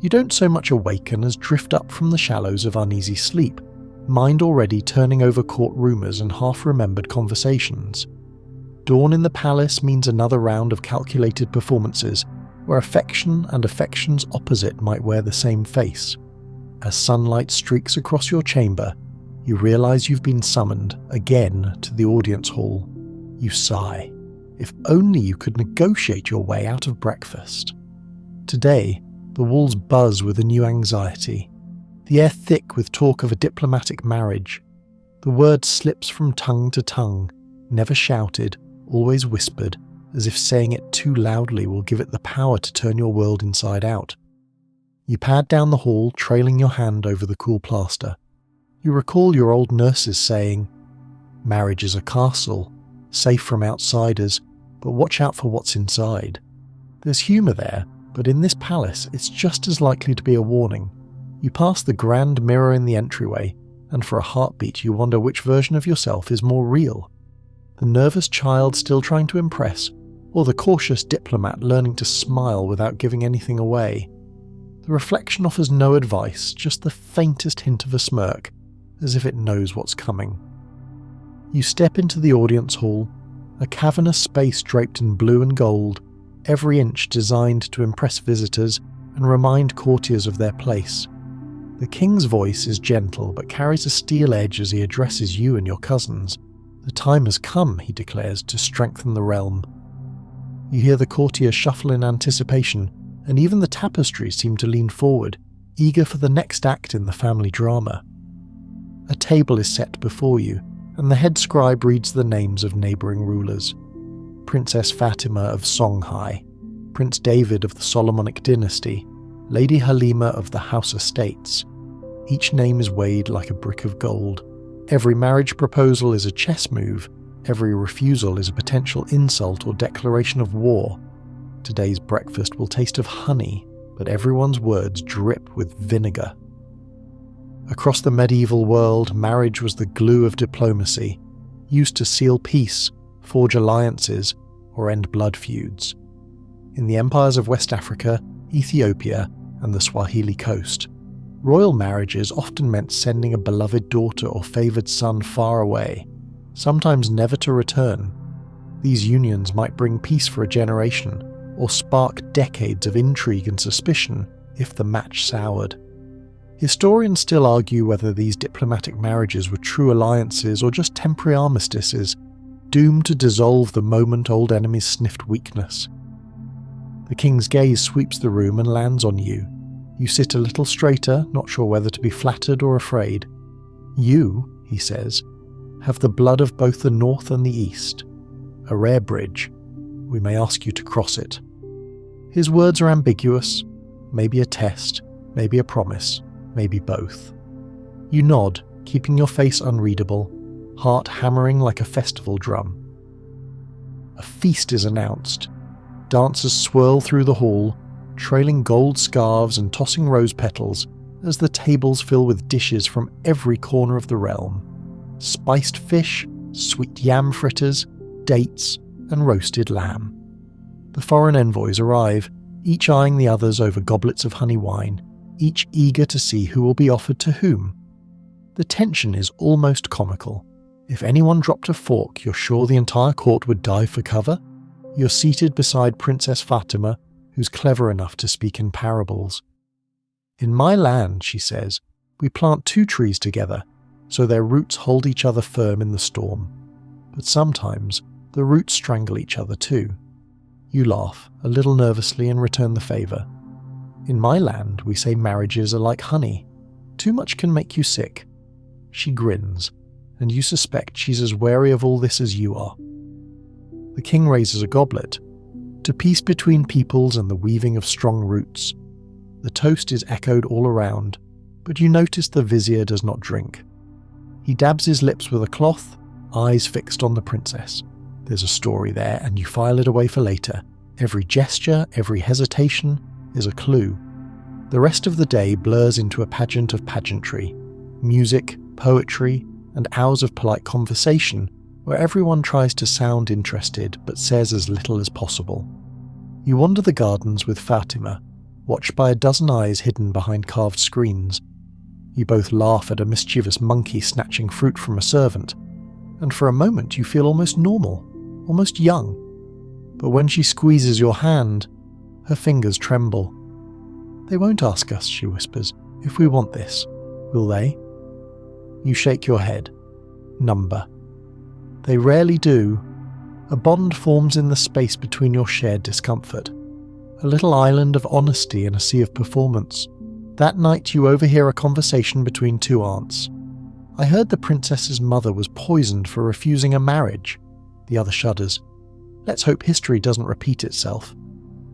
Speaker 1: You don't so much awaken as drift up from the shallows of uneasy sleep, mind already turning over court rumours and half-remembered conversations. Dawn in the palace means another round of calculated performances, where affection and affection's opposite might wear the same face. As sunlight streaks across your chamber, you realise you've been summoned again to the audience hall. You sigh. If only you could negotiate your way out of breakfast. Today, the walls buzz with a new anxiety. The air thick with talk of a diplomatic marriage. The word slips from tongue to tongue, never shouted, always whispered, as if saying it too loudly will give it the power to turn your world inside out. You pad down the hall, trailing your hand over the cool plaster. You recall your old nurses saying, "Marriage is a castle, safe from outsiders, but watch out for what's inside." There's humour there, but in this palace it's just as likely to be a warning. You pass the grand mirror in the entryway, and for a heartbeat you wonder which version of yourself is more real. The nervous child still trying to impress, or the cautious diplomat learning to smile without giving anything away. The reflection offers no advice, just the faintest hint of a smirk, as if it knows what's coming. You step into the audience hall, a cavernous space draped in blue and gold, every inch designed to impress visitors and remind courtiers of their place. The king's voice is gentle but carries a steel edge as he addresses you and your cousins. The time has come, he declares, to strengthen the realm. You hear the courtiers shuffle in anticipation, and even the tapestries seem to lean forward, eager for the next act in the family drama. A table is set before you, and the head scribe reads the names of neighbouring rulers. Princess Fatima of Songhai, Prince David of the Solomonic dynasty, Lady Halima of the House Estates. Each name is weighed like a brick of gold. Every marriage proposal is a chess move. Every refusal is a potential insult or declaration of war. Today's breakfast will taste of honey, but everyone's words drip with vinegar. Across the medieval world, marriage was the glue of diplomacy, used to seal peace, forge alliances, or end blood feuds. In the empires of West Africa, Ethiopia, and the Swahili coast, royal marriages often meant sending a beloved daughter or favoured son far away, sometimes never to return. These unions might bring peace for a generation, or spark decades of intrigue and suspicion if the match soured. Historians still argue whether these diplomatic marriages were true alliances or just temporary armistices, doomed to dissolve the moment old enemies sniffed weakness. The king's gaze sweeps the room and lands on you. You sit a little straighter, not sure whether to be flattered or afraid. You, he says, have the blood of both the north and the east. A rare bridge. We may ask you to cross it. His words are ambiguous, maybe a test, maybe a promise, maybe both. You nod, keeping your face unreadable, heart hammering like a festival drum. A feast is announced. Dancers swirl through the hall, trailing gold scarves and tossing rose petals as the tables fill with dishes from every corner of the realm. Spiced fish, sweet yam fritters, dates, and roasted lamb. The foreign envoys arrive, each eyeing the others over goblets of honey wine, each eager to see who will be offered to whom. The tension is almost comical. If anyone dropped a fork, you're sure the entire court would dive for cover? You're seated beside Princess Fatima, who's clever enough to speak in parables. In my land, she says, we plant 2 trees together, so their roots hold each other firm in the storm. But sometimes, the roots strangle each other too. You laugh, a little nervously, and return the favour. In my land, we say marriages are like honey. Too much can make you sick. She grins, and you suspect she's as wary of all this as you are. The king raises a goblet. To peace between peoples and the weaving of strong roots. The toast is echoed all around, but you notice the vizier does not drink. He dabs his lips with a cloth, eyes fixed on the princess. There's a story there, and you file it away for later. Every gesture, every hesitation is a clue. The rest of the day blurs into a pageant of pageantry. Music, poetry, and hours of polite conversation where everyone tries to sound interested but says as little as possible. You wander the gardens with Fatima, watched by a dozen eyes hidden behind carved screens. You both laugh at a mischievous monkey snatching fruit from a servant, and for a moment you feel almost normal, almost young. But when she squeezes your hand, her fingers tremble. "They won't ask us," she whispers, "if we want this, will they?" You shake your head. Number. They rarely do. A bond forms in the space between your shared discomfort. A little island of honesty in a sea of performance. That night you overhear a conversation between two aunts. "I heard the princess's mother was poisoned for refusing a marriage." The other shudders. "Let's hope history doesn't repeat itself."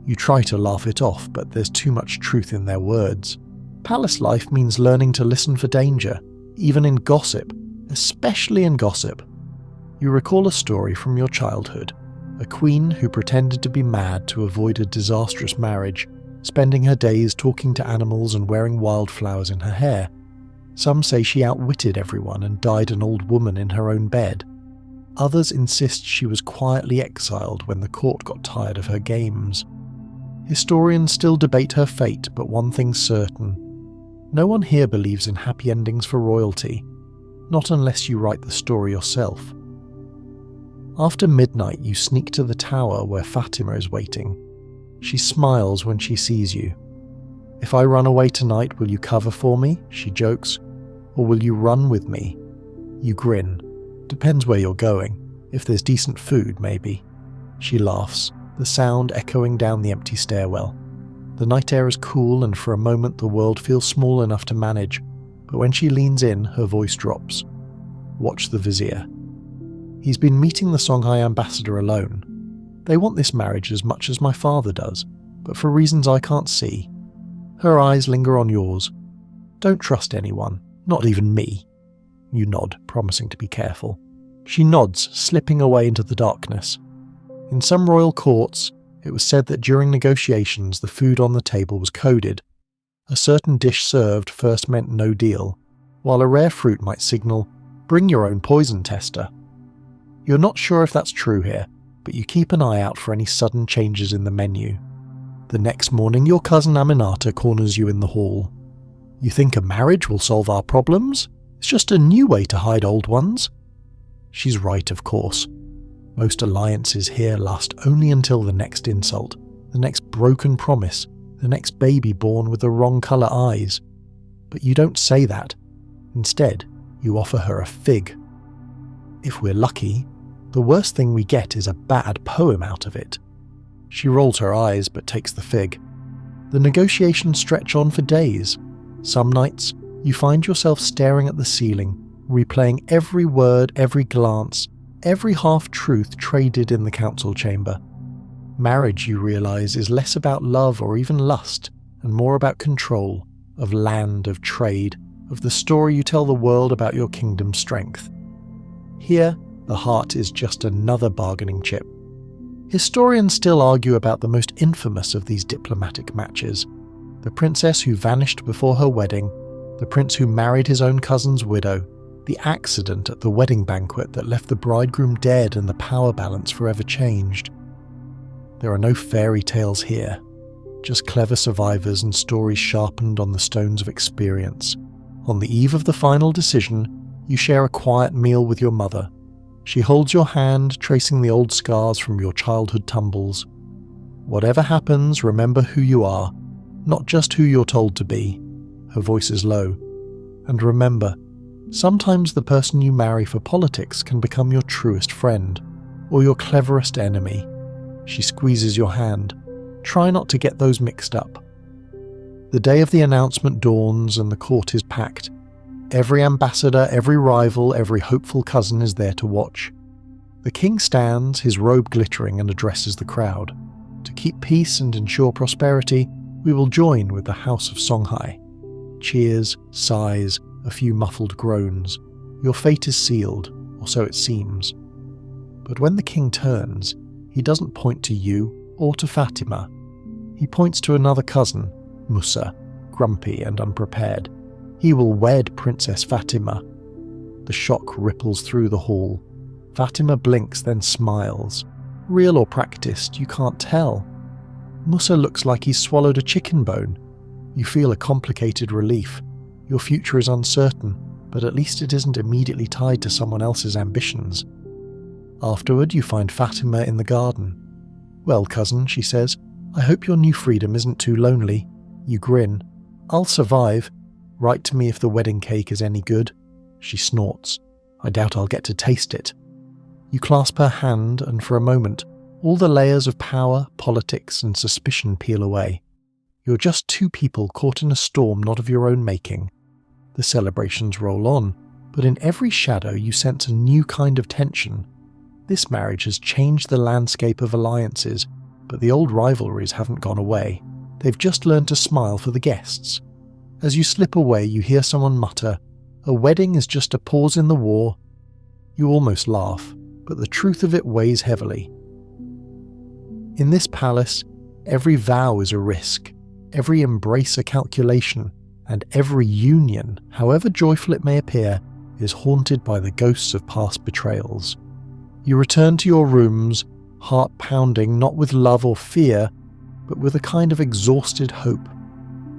Speaker 1: You try to laugh it off, but there's too much truth in their words. Palace life means learning to listen for danger, even in gossip, especially in gossip. You recall a story from your childhood. A queen who pretended to be mad to avoid a disastrous marriage, spending her days talking to animals and wearing wildflowers in her hair. Some say she outwitted everyone and died an old woman in her own bed. Others insist she was quietly exiled when the court got tired of her games. Historians still debate her fate, but one thing's certain. No one here believes in happy endings for royalty, not unless you write the story yourself. After midnight, you sneak to the tower where Fatima is waiting. She smiles when she sees you. "If I run away tonight, will you cover for me?" she jokes. "Or will you run with me?" You grin. "Depends where you're going. If there's decent food, maybe." She laughs, the sound echoing down the empty stairwell. The night air is cool, and for a moment the world feels small enough to manage, but when she leans in, her voice drops. "Watch the vizier. He's been meeting the Songhai ambassador alone. They want this marriage as much as my father does, but for reasons I can't see." Her eyes linger on yours. "Don't trust anyone, not even me." You nod, promising to be careful. She nods, slipping away into the darkness. In some royal courts, it was said that during negotiations the food on the table was coded. A certain dish served first meant no deal, while a rare fruit might signal, "Bring your own poison tester." You're not sure if that's true here, but you keep an eye out for any sudden changes in the menu. The next morning, your cousin Aminata corners you in the hall. "You think a marriage will solve our problems? It's just a new way to hide old ones." She's right, of course. Most alliances here last only until the next insult, the next broken promise, the next baby born with the wrong colour eyes. But you don't say that. Instead, you offer her a fig. If we're lucky, the worst thing we get is a bad poem out of it. She rolls her eyes but takes the fig. The negotiations stretch on for days. Some nights, you find yourself staring at the ceiling, replaying every word, every glance, every half-truth traded in the council chamber. Marriage, you realise, is less about love or even lust, and more about control, of land, of trade, of the story you tell the world about your kingdom's strength. Here, the heart is just another bargaining chip. Historians still argue about the most infamous of these diplomatic matches. The princess who vanished before her wedding, the prince who married his own cousin's widow, the accident at the wedding banquet that left the bridegroom dead and the power balance forever changed. There are no fairy tales here, just clever survivors and stories sharpened on the stones of experience. On the eve of the final decision, you share a quiet meal with your mother. She holds your hand, tracing the old scars from your childhood tumbles. "Whatever happens, remember who you are, not just who you're told to be." Her voice is low. "And remember, sometimes the person you marry for politics can become your truest friend, or your cleverest enemy." She squeezes your hand. Try not to get those mixed up. The day of the announcement dawns and the court is packed. Every ambassador, every rival, every hopeful cousin is there to watch. The king stands, his robe glittering, and addresses the crowd. "To keep peace and ensure prosperity, we will join with the House of Songhai." Cheers, sighs, a few muffled groans. Your fate is sealed, or so it seems. But when the king turns, he doesn't point to you or to Fatima. He points to another cousin, Musa, grumpy and unprepared. He will wed Princess Fatima. The shock ripples through the hall. Fatima blinks, then smiles. Real or practiced, you can't tell. Musa looks like he's swallowed a chicken bone. You feel a complicated relief. Your future is uncertain, but at least it isn't immediately tied to someone else's ambitions. Afterward, you find Fatima in the garden. "Well, cousin," she says, "I hope your new freedom isn't too lonely." You grin. "I'll survive. Write to me if the wedding cake is any good." She snorts. "I doubt I'll get to taste it." You clasp her hand, and for a moment, all the layers of power, politics, and suspicion peel away. You're just two people caught in a storm not of your own making. The celebrations roll on, but in every shadow you sense a new kind of tension. This marriage has changed the landscape of alliances, but the old rivalries haven't gone away. They've just learned to smile for the guests. As you slip away, you hear someone mutter, "A wedding is just a pause in the war." You almost laugh, but the truth of it weighs heavily. In this palace, every vow is a risk, every embrace a calculation, and every union, however joyful it may appear, is haunted by the ghosts of past betrayals. You return to your rooms, heart pounding not with love or fear, but with a kind of exhausted hope.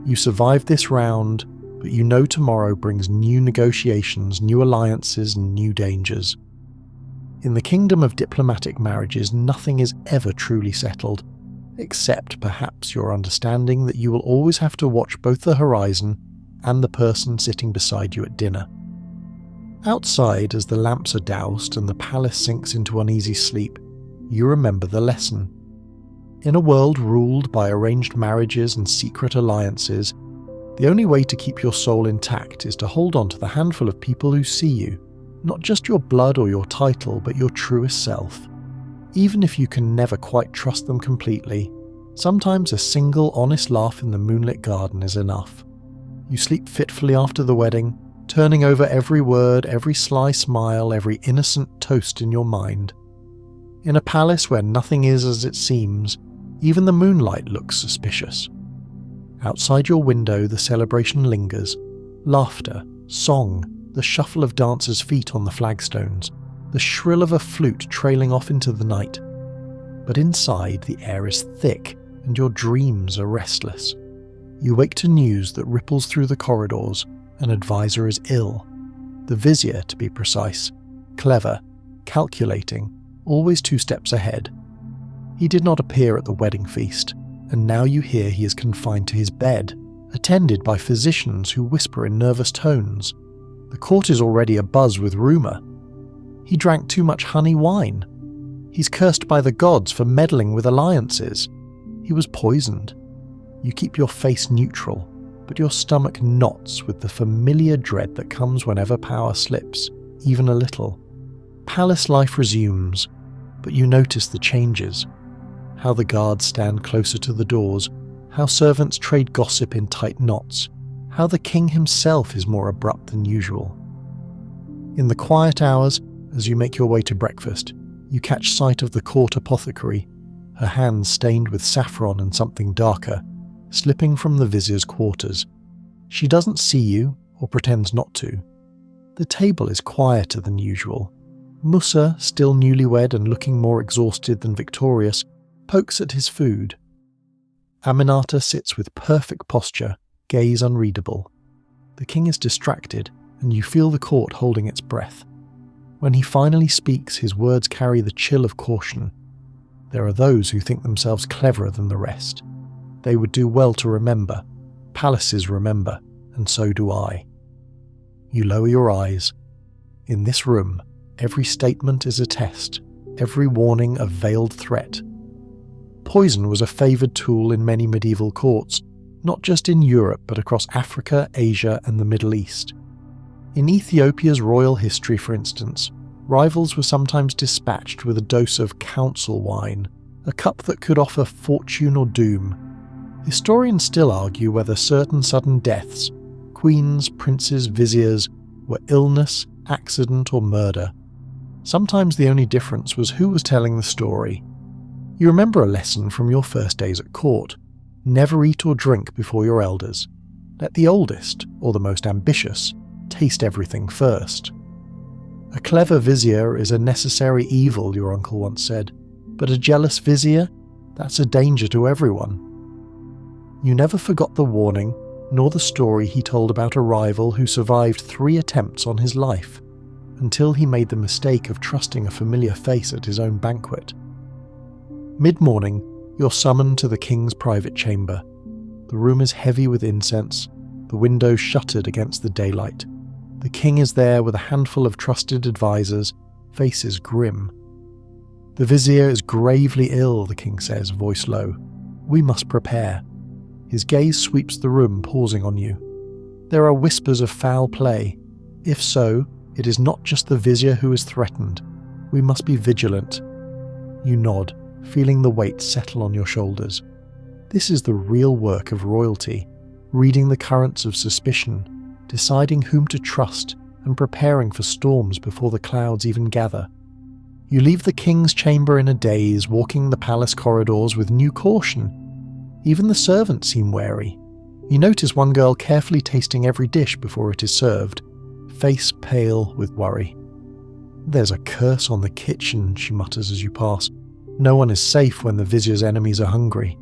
Speaker 1: You survived this round, but you know tomorrow brings new negotiations, new alliances, and new dangers. In the kingdom of diplomatic marriages, nothing is ever truly settled, except perhaps your understanding that you will always have to watch both the horizon and the person sitting beside you at dinner. Outside, as the lamps are doused and the palace sinks into uneasy sleep, you remember the lesson. In a world ruled by arranged marriages and secret alliances, the only way to keep your soul intact is to hold on to the handful of people who see you, not just your blood or your title, but your truest self. Even if you can never quite trust them completely, sometimes a single honest laugh in the moonlit garden is enough. You sleep fitfully after the wedding, turning over every word, every sly smile, every innocent toast in your mind. In a palace where nothing is as it seems, even the moonlight looks suspicious. Outside your window, the celebration lingers. Laughter, song, the shuffle of dancers' feet on the flagstones, the shrill of a flute trailing off into the night. But inside, the air is thick, and your dreams are restless. You wake to news that ripples through the corridors. An advisor is ill. The vizier, to be precise. Clever, calculating, always 2 steps ahead. He did not appear at the wedding feast, and now you hear he is confined to his bed, attended by physicians who whisper in nervous tones. The court is already abuzz with rumour. He drank too much honey wine. He's cursed by the gods for meddling with alliances. He was poisoned. You keep your face neutral, but your stomach knots with the familiar dread that comes whenever power slips, even a little. Palace life resumes, but you notice the changes. How the guards stand closer to the doors, how servants trade gossip in tight knots, how the king himself is more abrupt than usual. In the quiet hours, as you make your way to breakfast, you catch sight of the court apothecary, her hands stained with saffron and something darker, slipping from the vizier's quarters. She doesn't see you, or pretends not to. The table is quieter than usual. Musa, still newlywed and looking more exhausted than victorious, pokes at his food. Aminata sits with perfect posture, gaze unreadable. The king is distracted, and you feel the court holding its breath. When he finally speaks, his words carry the chill of caution. There are those who think themselves cleverer than the rest. They would do well to remember. Palaces remember, and so do I. You lower your eyes. In this room, every statement is a test, every warning a veiled threat. Poison was a favoured tool in many medieval courts, not just in Europe but across Africa, Asia and the Middle East. In Ethiopia's royal history, for instance, rivals were sometimes dispatched with a dose of council wine, a cup that could offer fortune or doom. Historians still argue whether certain sudden deaths, queens, princes, viziers, were illness, accident or murder. Sometimes the only difference was who was telling the story. You remember a lesson from your first days at court. Never eat or drink before your elders. Let the oldest, or the most ambitious, taste everything first. A clever vizier is a necessary evil, your uncle once said, but a jealous vizier? That's a danger to everyone. You never forgot the warning, nor the story he told about a rival who survived 3 attempts on his life, until he made the mistake of trusting a familiar face at his own banquet. Mid-morning, you're summoned to the king's private chamber. The room is heavy with incense, the windows shuttered against the daylight. The king is there with a handful of trusted advisors, faces grim. "The vizier is gravely ill," the king says, voice low. "We must prepare." His gaze sweeps the room, pausing on you. There are whispers of foul play. If so, it is not just the vizier who is threatened. We must be vigilant. You nod, feeling the weight settle on your shoulders. This is the real work of royalty, reading the currents of suspicion, deciding whom to trust, and preparing for storms before the clouds even gather. You leave the king's chamber in a daze, walking the palace corridors with new caution. Even the servants seem wary. You notice one girl carefully tasting every dish before it is served, face pale with worry. "There's a curse on the kitchen," she mutters as you pass. "No one is safe when the vizier's enemies are hungry."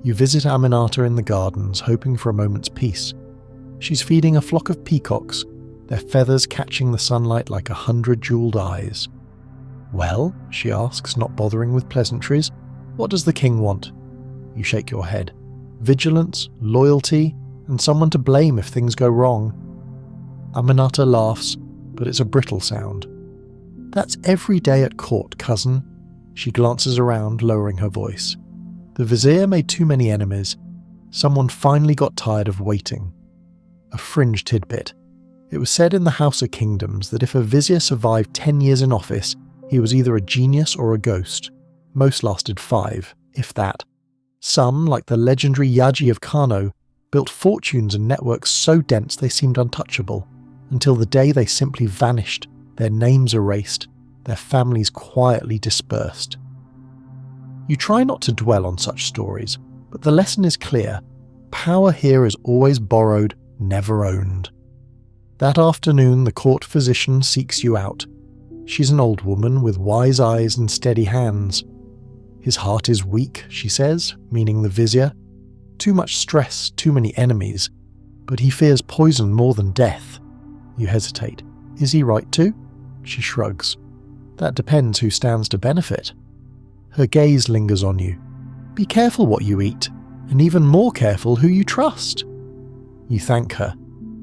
Speaker 1: You visit Aminata in the gardens, hoping for a moment's peace. She's feeding a flock of peacocks, their feathers catching the sunlight like 100 jeweled eyes. "Well," she asks, not bothering with pleasantries, "what does the king want?" You shake your head. Vigilance, loyalty, and someone to blame if things go wrong. Aminata laughs, but it's a brittle sound. "That's every day at court, cousin." She glances around, lowering her voice. "The vizier made too many enemies. Someone finally got tired of waiting." A fringe tidbit. It was said in the House of Kingdoms that if a vizier survived 10 years in office, he was either a genius or a ghost. Most lasted 5, if that. Some, like the legendary Yaji of Kano, built fortunes and networks so dense they seemed untouchable, until the day they simply vanished, their names erased, their families quietly dispersed. You try not to dwell on such stories, but the lesson is clear. Power here is always borrowed, never owned. That afternoon, the court physician seeks you out. She's an old woman with wise eyes and steady hands. "His heart is weak," she says, meaning the vizier. "Too much stress, too many enemies. But he fears poison more than death." You hesitate. "Is he right to?" She shrugs. "That depends who stands to benefit." Her gaze lingers on you. "Be careful what you eat, and even more careful who you trust." You thank her,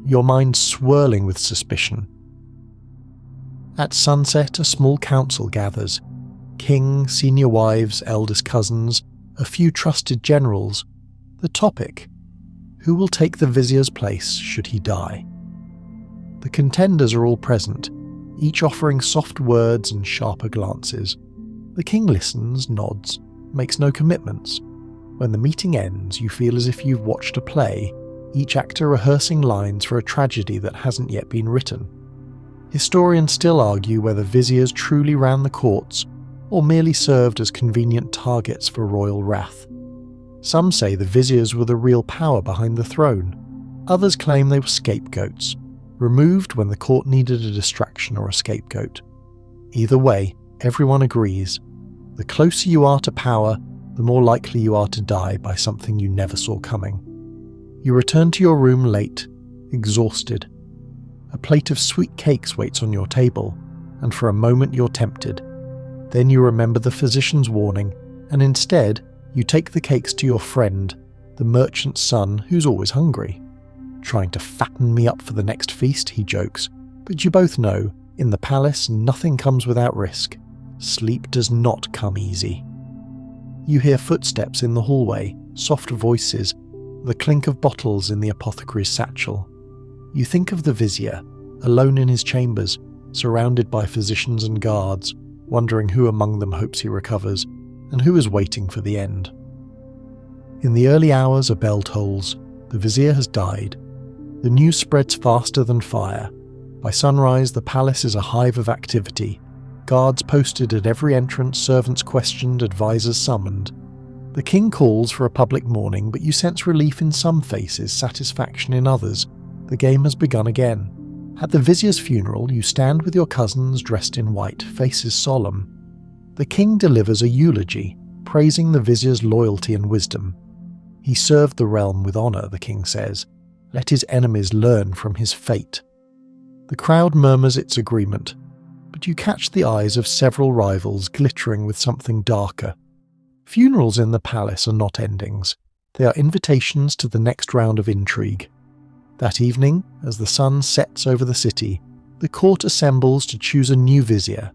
Speaker 1: your mind swirling with suspicion. At sunset, a small council gathers. King, senior wives, eldest cousins, a few trusted generals. The topic: who will take the vizier's place should he die? The contenders are all present, each offering soft words and sharper glances. The king listens, nods, makes no commitments. When the meeting ends, you feel as if you've watched a play, each actor rehearsing lines for a tragedy that hasn't yet been written. Historians still argue whether viziers truly ran the courts or merely served as convenient targets for royal wrath. Some say the viziers were the real power behind the throne. Others claim they were scapegoats, removed when the court needed a distraction or a scapegoat. Either way, everyone agrees. The closer you are to power, the more likely you are to die by something you never saw coming. You return to your room late, exhausted. A plate of sweet cakes waits on your table, and for a moment you're tempted. Then you remember the physician's warning, and instead, you take the cakes to your friend, the merchant's son who's always hungry. "Trying to fatten me up for the next feast," he jokes, but you both know, in the palace nothing comes without risk. Sleep does not come easy. You hear footsteps in the hallway, soft voices, the clink of bottles in the apothecary's satchel. You think of the vizier, alone in his chambers, surrounded by physicians and guards, wondering who among them hopes he recovers, and who is waiting for the end. In the early hours, a bell tolls. The vizier has died. The news spreads faster than fire. By sunrise, the palace is a hive of activity. Guards posted at every entrance, servants questioned, advisors summoned. The king calls for a public mourning, but you sense relief in some faces, satisfaction in others. The game has begun again. At the vizier's funeral, you stand with your cousins dressed in white, faces solemn. The king delivers a eulogy, praising the vizier's loyalty and wisdom. "He served the realm with honour," the king says. "Let his enemies learn from his fate." The crowd murmurs its agreement, but you catch the eyes of several rivals glittering with something darker. Funerals in the palace are not endings. They are invitations to the next round of intrigue. That evening, as the sun sets over the city, the court assembles to choose a new vizier.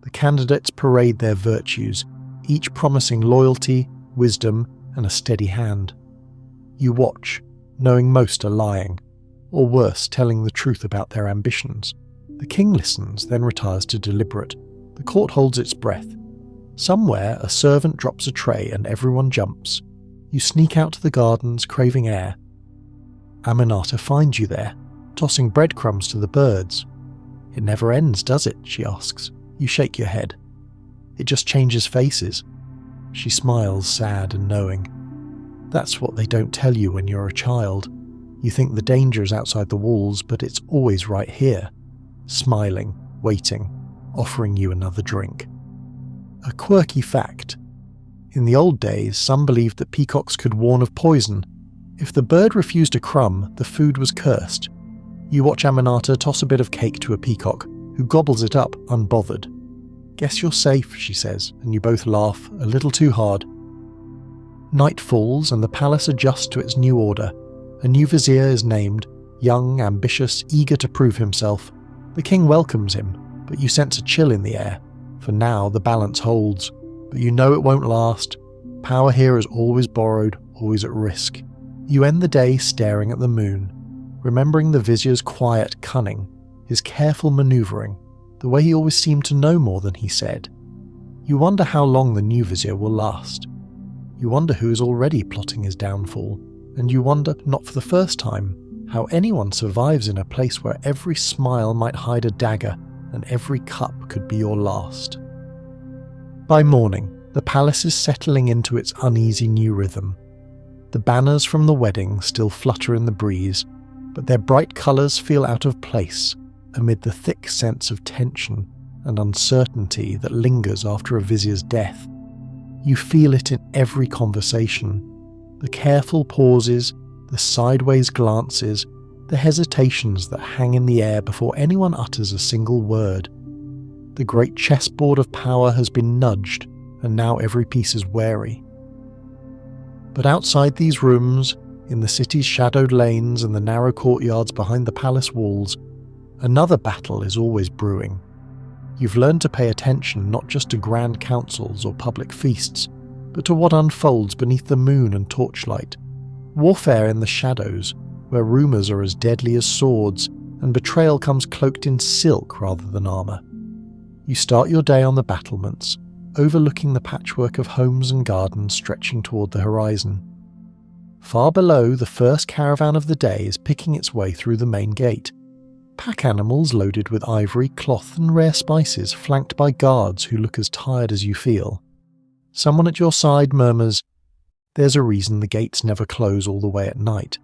Speaker 1: The candidates parade their virtues, each promising loyalty, wisdom, and a steady hand. You watch, knowing most are lying, or worse, telling the truth about their ambitions. The king listens, then retires to deliberate. The court holds its breath. Somewhere, a servant drops a tray and everyone jumps. You sneak out to the gardens, craving air. Aminata finds you there, tossing breadcrumbs to the birds. "It never ends, does it?" she asks. You shake your head. "It just changes faces." She smiles, sad and knowing. That's what they don't tell you when you're a child. You think the danger is outside the walls, but it's always right here. Smiling, waiting, offering you another drink. A quirky fact. In the old days, some believed that peacocks could warn of poison. If the bird refused a crumb, the food was cursed. You watch Aminata toss a bit of cake to a peacock, who gobbles it up, unbothered. "Guess you're safe," she says, and you both laugh, a little too hard. Night falls and the palace adjusts to its new order. A new vizier is named, young, ambitious, eager to prove himself. The king welcomes him, but you sense a chill in the air. For now, the balance holds, but you know it won't last. Power here is always borrowed, always at risk. You end the day staring at the moon, remembering the vizier's quiet cunning, his careful manoeuvring, the way he always seemed to know more than he said. You wonder how long the new vizier will last. You wonder who is already plotting his downfall, and you wonder, not for the first time, how anyone survives in a place where every smile might hide a dagger and every cup could be your last. By morning, the palace is settling into its uneasy new rhythm. The banners from the wedding still flutter in the breeze, but their bright colours feel out of place amid the thick sense of tension and uncertainty that lingers after a vizier's death. You feel it in every conversation. The careful pauses, the sideways glances, the hesitations that hang in the air before anyone utters a single word. The great chessboard of power has been nudged, and now every piece is wary. But outside these rooms, in the city's shadowed lanes and the narrow courtyards behind the palace walls, another battle is always brewing. You've learned to pay attention not just to grand councils or public feasts, but to what unfolds beneath the moon and torchlight. Warfare in the shadows, where rumours are as deadly as swords, and betrayal comes cloaked in silk rather than armour. You start your day on the battlements, overlooking the patchwork of homes and gardens stretching toward the horizon. Far below, the first caravan of the day is picking its way through the main gate. Pack animals loaded with ivory, cloth and rare spices, flanked by guards who look as tired as you feel. Someone at your side murmurs, "There's a reason the gates never close all the way at night.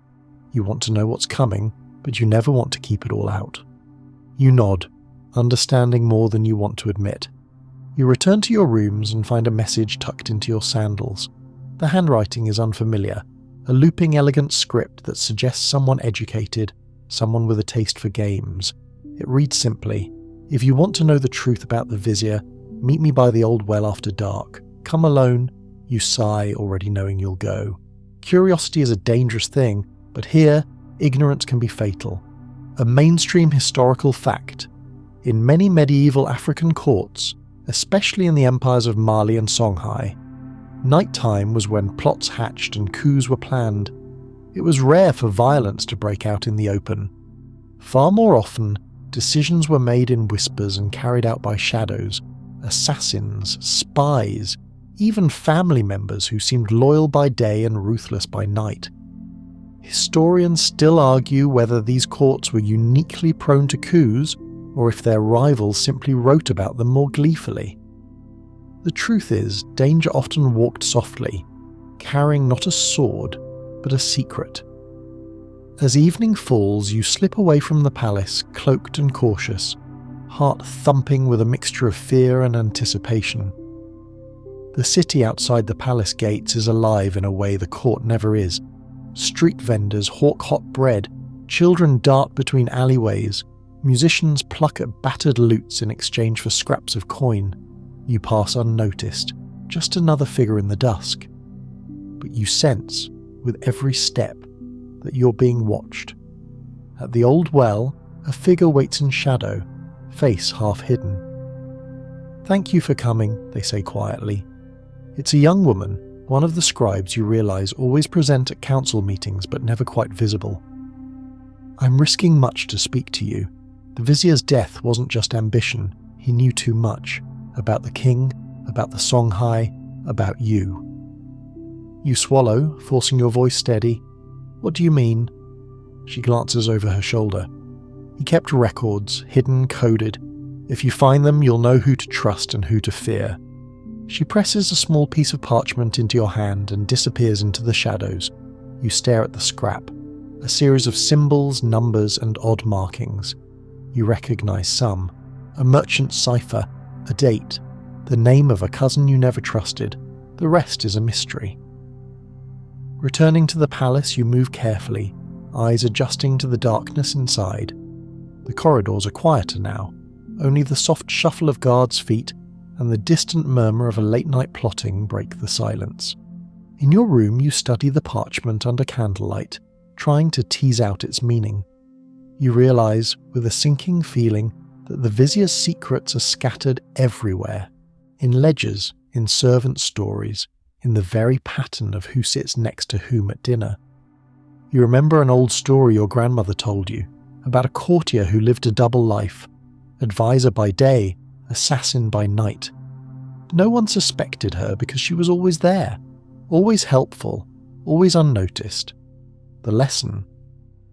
Speaker 1: You want to know what's coming, but you never want to keep it all out." You nod, understanding more than you want to admit. You return to your rooms and find a message tucked into your sandals. The handwriting is unfamiliar, a looping elegant script that suggests someone educated, someone with a taste for games. It reads simply, "If you want to know the truth about the vizier, meet me by the old well after dark. Come alone." You sigh, already knowing you'll go. Curiosity is a dangerous thing, but here, ignorance can be fatal. A mainstream historical fact. In many medieval African courts, especially in the empires of Mali and Songhai, nighttime was when plots hatched and coups were planned. It was rare for violence to break out in the open. Far more often, decisions were made in whispers and carried out by shadows, assassins, spies, even family members who seemed loyal by day and ruthless by night. Historians still argue whether these courts were uniquely prone to coups, or if their rivals simply wrote about them more gleefully. The truth is, danger often walked softly, carrying not a sword, but a secret. As evening falls, you slip away from the palace, cloaked and cautious, heart thumping with a mixture of fear and anticipation. The city outside the palace gates is alive in a way the court never is. Street vendors hawk hot bread, children dart between alleyways, musicians pluck at battered lutes in exchange for scraps of coin. You pass unnoticed, just another figure in the dusk. But you sense, with every step, that you're being watched. At the old well, a figure waits in shadow, face half hidden. "Thank you for coming," they say quietly. It's a young woman, one of the scribes you realise always present at council meetings but never quite visible. "I'm risking much to speak to you. The vizier's death wasn't just ambition, he knew too much. About the king, about the Songhai, about you." You swallow, forcing your voice steady. "What do you mean?" She glances over her shoulder. "He kept records, hidden, coded. If you find them, you'll know who to trust and who to fear." She presses a small piece of parchment into your hand and disappears into the shadows. You stare at the scrap, a series of symbols, numbers, and odd markings. You recognize some. A merchant's cipher, a date, the name of a cousin you never trusted. The rest is a mystery. Returning to the palace, you move carefully, eyes adjusting to the darkness inside. The corridors are quieter now, only the soft shuffle of guards' feet and the distant murmur of a late-night plotting break the silence. In your room, you study the parchment under candlelight, trying to tease out its meaning. You realise, with a sinking feeling, that the vizier's secrets are scattered everywhere, in ledgers, in servant stories, in the very pattern of who sits next to whom at dinner. You remember an old story your grandmother told you, about a courtier who lived a double life, advisor by day, assassin by night. No one suspected her because she was always there, always helpful, always unnoticed. The lesson?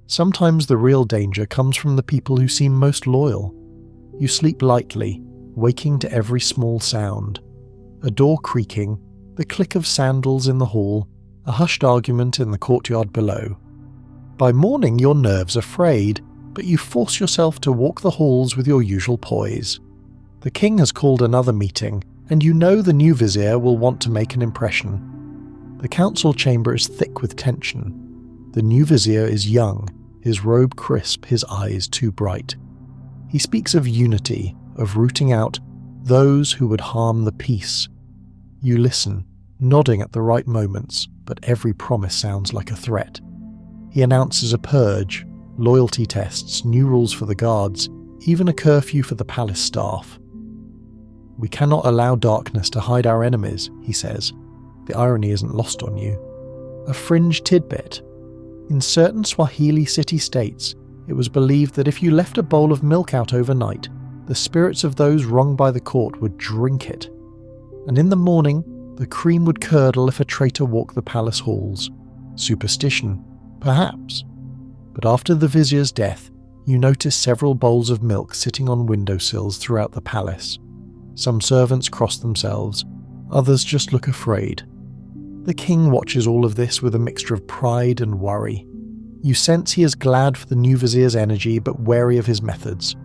Speaker 1: Sometimes the real danger comes from the people who seem most loyal. You sleep lightly, waking to every small sound. A door creaking, the click of sandals in the hall, a hushed argument in the courtyard below. By morning your nerves are frayed, but you force yourself to walk the halls with your usual poise. The king has called another meeting, and you know the new vizier will want to make an impression. The council chamber is thick with tension. The new vizier is young, his robe crisp, his eyes too bright. He speaks of unity, of rooting out those who would harm the peace. You listen, nodding at the right moments, but every promise sounds like a threat. He announces a purge, loyalty tests, new rules for the guards, even a curfew for the palace staff. "We cannot allow darkness to hide our enemies," he says. The irony isn't lost on you. A fringe tidbit. In certain Swahili city-states, it was believed that if you left a bowl of milk out overnight, the spirits of those wronged by the court would drink it. And in the morning, the cream would curdle if a traitor walked the palace halls. Superstition, perhaps. But after the vizier's death, you notice several bowls of milk sitting on windowsills throughout the palace. Some servants cross themselves, others just look afraid. The king watches all of this with a mixture of pride and worry. You sense he is glad for the new vizier's energy but wary of his methods.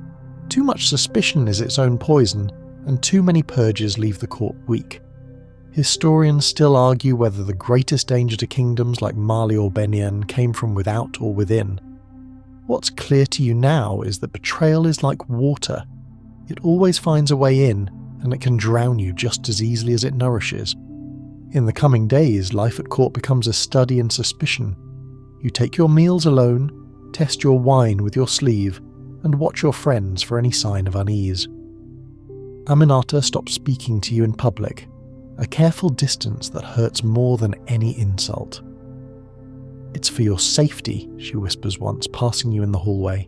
Speaker 1: Too much suspicion is its own poison, and too many purges leave the court weak. Historians still argue whether the greatest danger to kingdoms like Mali or Benin came from without or within. What's clear to you now is that betrayal is like water. It always finds a way in, and it can drown you just as easily as it nourishes. In the coming days, life at court becomes a study in suspicion. You take your meals alone, test your wine with your sleeve, and watch your friends for any sign of unease. Aminata stops speaking to you in public, a careful distance that hurts more than any insult. "It's for your safety," she whispers once, passing you in the hallway.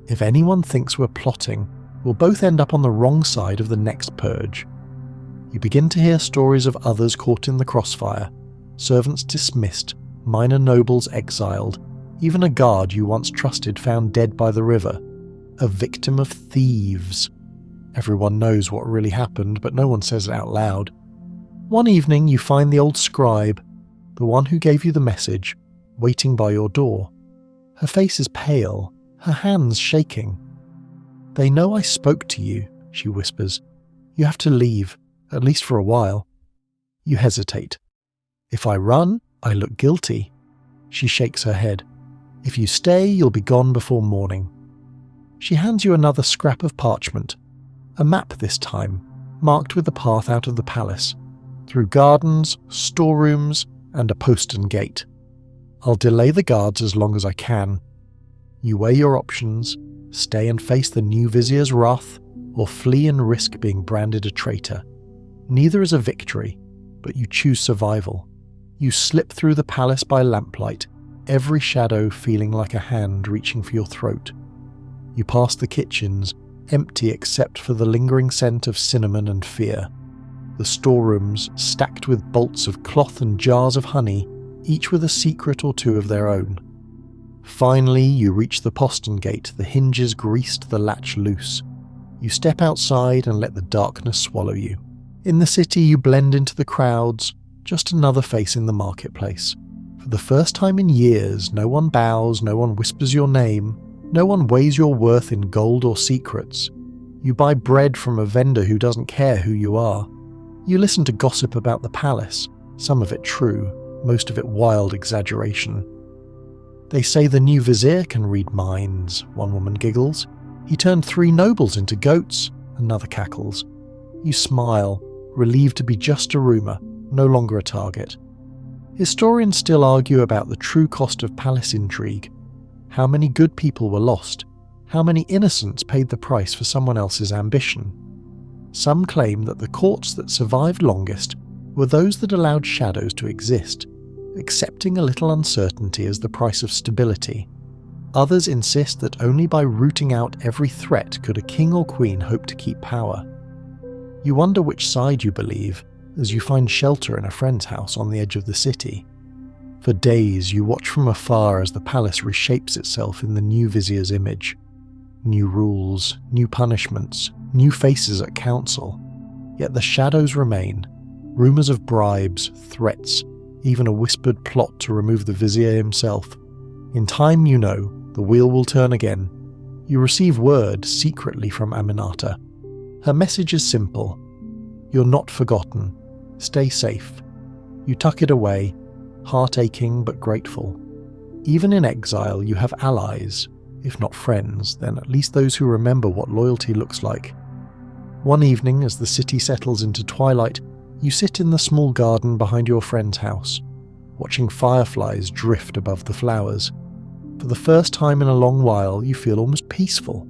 Speaker 1: "If anyone thinks we're plotting, we'll both end up on the wrong side of the next purge." You begin to hear stories of others caught in the crossfire, servants dismissed, minor nobles exiled, even a guard you once trusted found dead by the river, a victim of thieves. Everyone knows what really happened, but no one says it out loud. One evening you find the old scribe, the one who gave you the message, waiting by your door. Her face is pale, her hands shaking. "They know I spoke to you," she whispers. "You have to leave, at least for a while." You hesitate. "If I run, I look guilty." She shakes her head. "If you stay, you'll be gone before morning." She hands you another scrap of parchment, a map this time, marked with the path out of the palace, through gardens, storerooms, and a postern gate. "I'll delay the guards as long as I can." You weigh your options, stay and face the new vizier's wrath, or flee and risk being branded a traitor. Neither is a victory, but you choose survival. You slip through the palace by lamplight, every shadow feeling like a hand reaching for your throat. You pass the kitchens, empty except for the lingering scent of cinnamon and fear. The storerooms, stacked with bolts of cloth and jars of honey, each with a secret or two of their own. Finally, you reach the postern gate, the hinges greased, the latch loose. You step outside and let the darkness swallow you. In the city, you blend into the crowds, just another face in the marketplace. For the first time in years, no one bows, no one whispers your name, no one weighs your worth in gold or secrets. You buy bread from a vendor who doesn't care who you are. You listen to gossip about the palace, some of it true, most of it wild exaggeration. They say the new vizier can read minds, one woman giggles. He turned 3 nobles into goats, another cackles. You smile, relieved to be just a rumour, no longer a target. Historians still argue about the true cost of palace intrigue. How many good people were lost? How many innocents paid the price for someone else's ambition? Some claim that the courts that survived longest were those that allowed shadows to exist, accepting a little uncertainty as the price of stability. Others insist that only by rooting out every threat could a king or queen hope to keep power. You wonder which side you believe as you find shelter in a friend's house on the edge of the city. For days you watch from afar as the palace reshapes itself in the new vizier's image. New rules, new punishments, new faces at council. Yet the shadows remain. Rumours of bribes, threats, even a whispered plot to remove the vizier himself. In time, you know, the wheel will turn again. You receive word secretly from Aminata. Her message is simple. You're not forgotten. Stay safe. You tuck it away, heart aching but grateful. Even in exile, you have allies. If not friends, then at least those who remember what loyalty looks like. One evening, as the city settles into twilight, you sit in the small garden behind your friend's house, watching fireflies drift above the flowers. For the first time in a long while, you feel almost peaceful.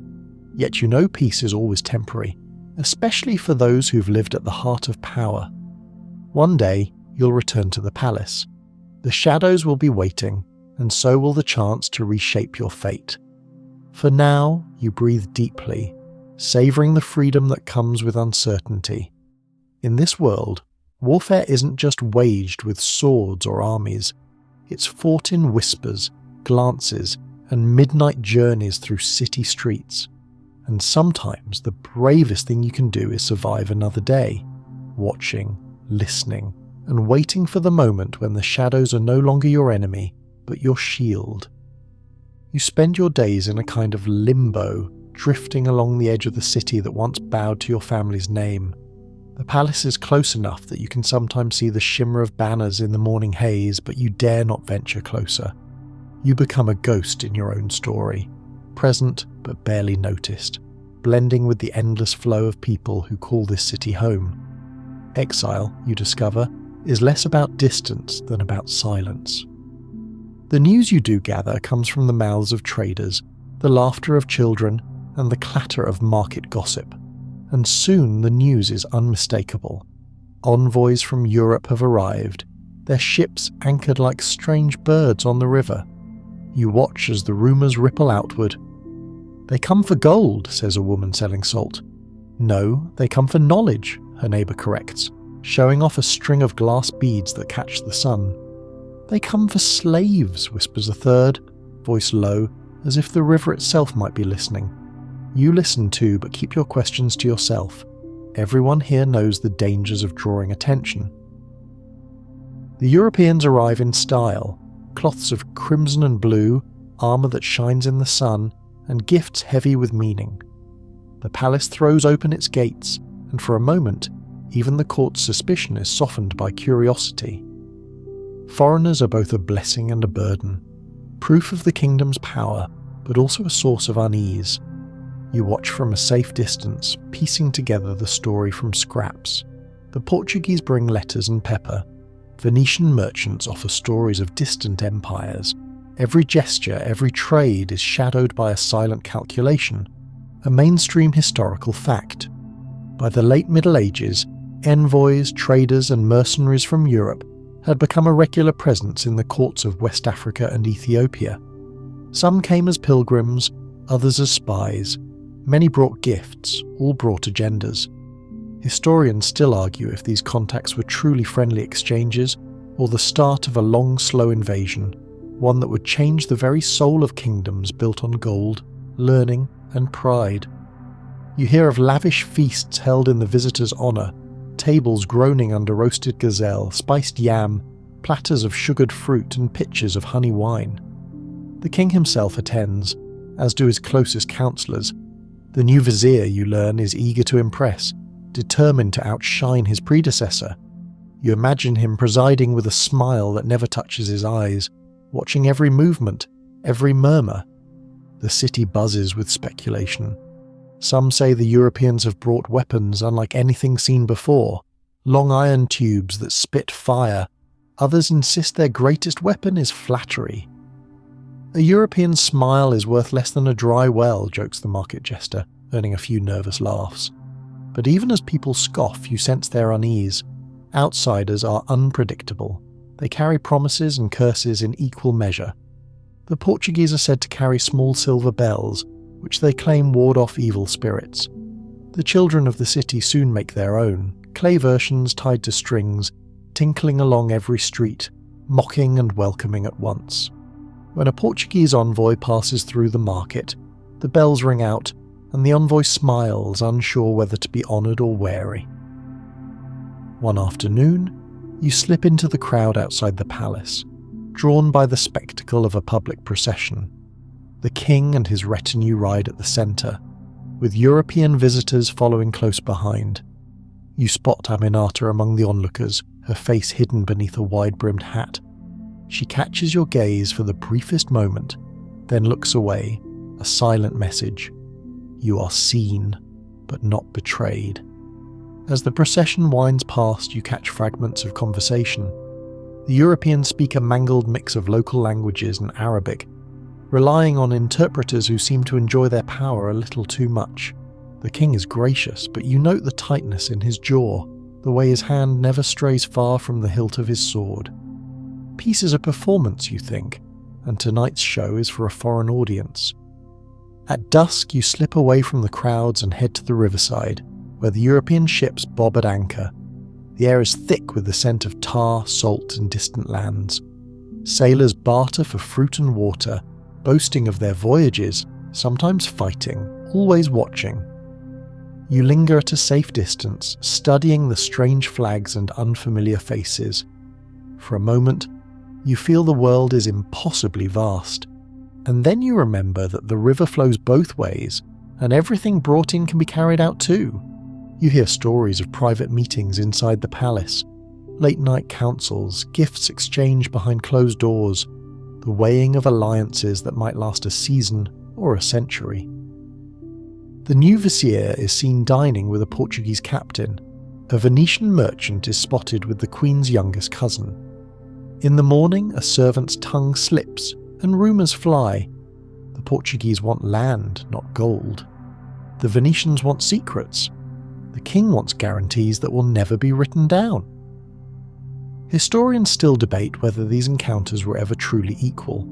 Speaker 1: Yet you know peace is always temporary, especially for those who've lived at the heart of power. One day, you'll return to the palace. The shadows will be waiting, and so will the chance to reshape your fate. For now, you breathe deeply, savouring the freedom that comes with uncertainty. In this world, warfare isn't just waged with swords or armies. It's fought in whispers, glances, and midnight journeys through city streets. And sometimes the bravest thing you can do is survive another day, watching, listening, and waiting for the moment when the shadows are no longer your enemy, but your shield. You spend your days in a kind of limbo, drifting along the edge of the city that once bowed to your family's name. The palace is close enough that you can sometimes see the shimmer of banners in the morning haze, but you dare not venture closer. You become a ghost in your own story, present but barely noticed, blending with the endless flow of people who call this city home. Exile, you discover, is less about distance than about silence. The news you do gather comes from the mouths of traders, the laughter of children, and the clatter of market gossip. And soon the news is unmistakable. Envoys from Europe have arrived, their ships anchored like strange birds on the river. You watch as the rumours ripple outward. "They come for gold," says a woman selling salt. "No, they come for knowledge," her neighbour corrects, showing off a string of glass beads that catch the sun. "They come for slaves," whispers a third, voice low, as if the river itself might be listening. You listen too, but keep your questions to yourself. Everyone here knows the dangers of drawing attention. The Europeans arrive in style, cloths of crimson and blue, armour that shines in the sun, and gifts heavy with meaning. The palace throws open its gates, and for a moment, even the court's suspicion is softened by curiosity. Foreigners are both a blessing and a burden, proof of the kingdom's power, but also a source of unease. You watch from a safe distance, piecing together the story from scraps. The Portuguese bring letters and pepper. Venetian merchants offer stories of distant empires. Every gesture, every trade is shadowed by a silent calculation. a mainstream historical fact. By the late Middle Ages, envoys, traders and mercenaries from Europe had become a regular presence in the courts of West Africa and Ethiopia. Some came as pilgrims, others as spies. Many brought gifts, all brought agendas. Historians still argue if these contacts were truly friendly exchanges or the start of a long, slow invasion, one that would change the very soul of kingdoms built on gold, learning and pride. You hear of lavish feasts held in the visitor's honour, tables groaning under roasted gazelle, spiced yam, platters of sugared fruit and pitchers of honey wine. The king himself attends, as do his closest counsellors. The new vizier, you learn, is eager to impress, determined to outshine his predecessor. You imagine him presiding with a smile that never touches his eyes, watching every movement, every murmur. The city buzzes with speculation. Some say the Europeans have brought weapons unlike anything seen before, long iron tubes that spit fire. Others insist their greatest weapon is flattery. A European smile is worth less than a dry well, jokes the market jester, earning a few nervous laughs. But even as people scoff, you sense their unease. Outsiders are unpredictable. They carry promises and curses in equal measure. The Portuguese are said to carry small silver bells, which they claim ward off evil spirits. The children of the city soon make their own, clay versions tied to strings, tinkling along every street, mocking and welcoming at once. When a Portuguese envoy passes through the market, the bells ring out, and the envoy smiles, unsure whether to be honoured or wary. One afternoon, you slip into the crowd outside the palace, drawn by the spectacle of a public procession. The king and his retinue ride at the centre, with European visitors following close behind. You spot Aminata among the onlookers, her face hidden beneath a wide-brimmed hat. She catches your gaze for the briefest moment, then looks away, a silent message. You are seen, but not betrayed. As the procession winds past, you catch fragments of conversation. The Europeans speak a mangled mix of local languages and Arabic, relying on interpreters who seem to enjoy their power a little too much. The king is gracious, but you note the tightness in his jaw, the way his hand never strays far from the hilt of his sword. Peace is a performance, you think, and tonight's show is for a foreign audience. At dusk, you slip away from the crowds and head to the riverside, where the European ships bob at anchor. The air is thick with the scent of tar, salt, and distant lands. Sailors barter for fruit and water, boasting of their voyages, sometimes fighting, always watching. You linger at a safe distance, studying the strange flags and unfamiliar faces. For a moment, you feel the world is impossibly vast, and then you remember that the river flows both ways, and everything brought in can be carried out too. You hear stories of private meetings inside the palace, late-night councils, gifts exchanged behind closed doors, the weighing of alliances that might last a season or a century. The new vizier is seen dining with a Portuguese captain. A Venetian merchant is spotted with the queen's youngest cousin. In the morning, a servant's tongue slips and rumours fly. The Portuguese want land, not gold. The Venetians want secrets. The king wants guarantees that will never be written down. Historians still debate whether these encounters were ever truly equal.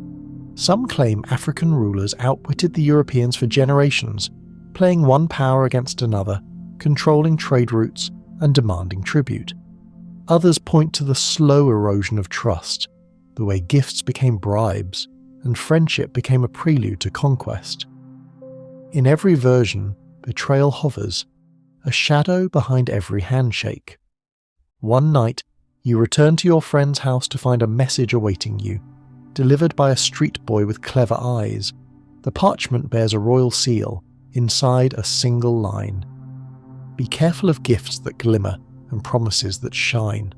Speaker 1: Some claim African rulers outwitted the Europeans for generations, playing one power against another, controlling trade routes and demanding tribute. Others point to the slow erosion of trust, the way gifts became bribes and friendship became a prelude to conquest. In every version, betrayal hovers, a shadow behind every handshake. One night, you return to your friend's house to find a message awaiting you, delivered by a street boy with clever eyes. The parchment bears a royal seal, inside a single line. Be careful of gifts that glimmer and promises that shine.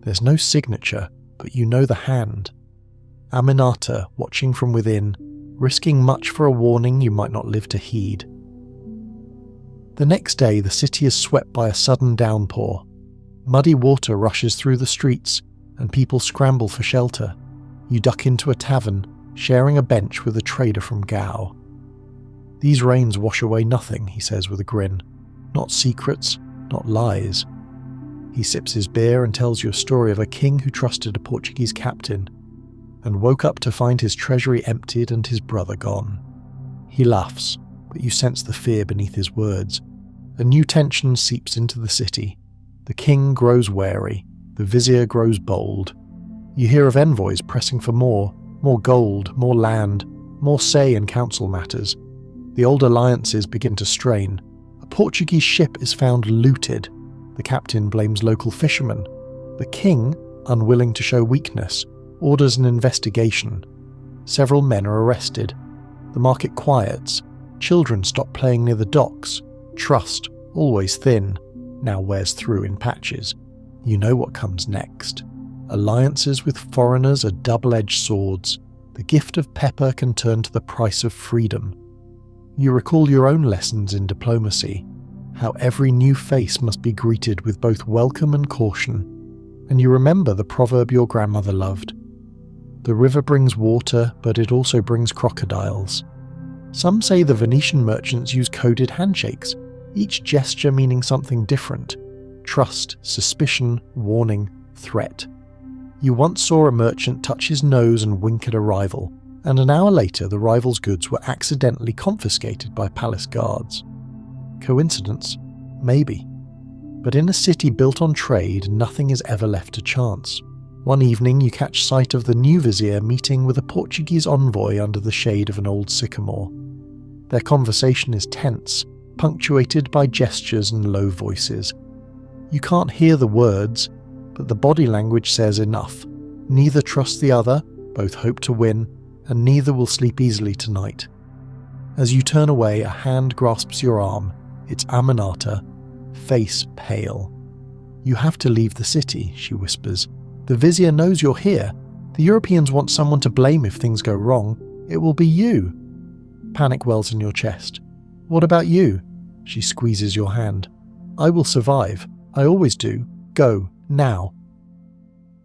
Speaker 1: There's no signature, but you know the hand. Aminata, watching from within, risking much for a warning you might not live to heed. The next day, the city is swept by a sudden downpour. Muddy water rushes through the streets, and people scramble for shelter. You duck into a tavern, sharing a bench with a trader from Gao. "These rains wash away nothing," he says with a grin. "Not secrets, not lies." He sips his beer and tells you a story of a king who trusted a Portuguese captain and woke up to find his treasury emptied and his brother gone. He laughs, but you sense the fear beneath his words. A new tension seeps into the city. The king grows wary, the vizier grows bold. You hear of envoys pressing for more gold, more land, more say in council matters. The old alliances begin to strain. A Portuguese ship is found looted. The captain blames local fishermen. The king, unwilling to show weakness, orders an investigation. Several men are arrested. The market quiets. Children stop playing near the docks. Trust, always thin, now wears through in patches. You know what comes next. Alliances with foreigners are double-edged swords. The gift of pepper can turn to the price of freedom. You recall your own lessons in diplomacy, how every new face must be greeted with both welcome and caution. And you remember the proverb your grandmother loved. The river brings water, but it also brings crocodiles. Some say the Venetian merchants use coded handshakes, each gesture meaning something different. Trust, suspicion, warning, threat. You once saw a merchant touch his nose and wink at a rival, and an hour later the rival's goods were accidentally confiscated by palace guards. Coincidence? Maybe. But in a city built on trade, nothing is ever left to chance. One evening you catch sight of the new vizier meeting with a Portuguese envoy under the shade of an old sycamore. Their conversation is tense, punctuated by gestures and low voices. You can't hear the words, but the body language says enough. Neither trust the other, both hope to win, and neither will sleep easily tonight. As you turn away, a hand grasps your arm. It's Aminata, face pale. "You have to leave the city," she whispers. "The vizier knows you're here. The Europeans want someone to blame if things go wrong. It will be you." Panic wells in your chest. "What about you?" She squeezes your hand. "I will survive. I always do. Go, now."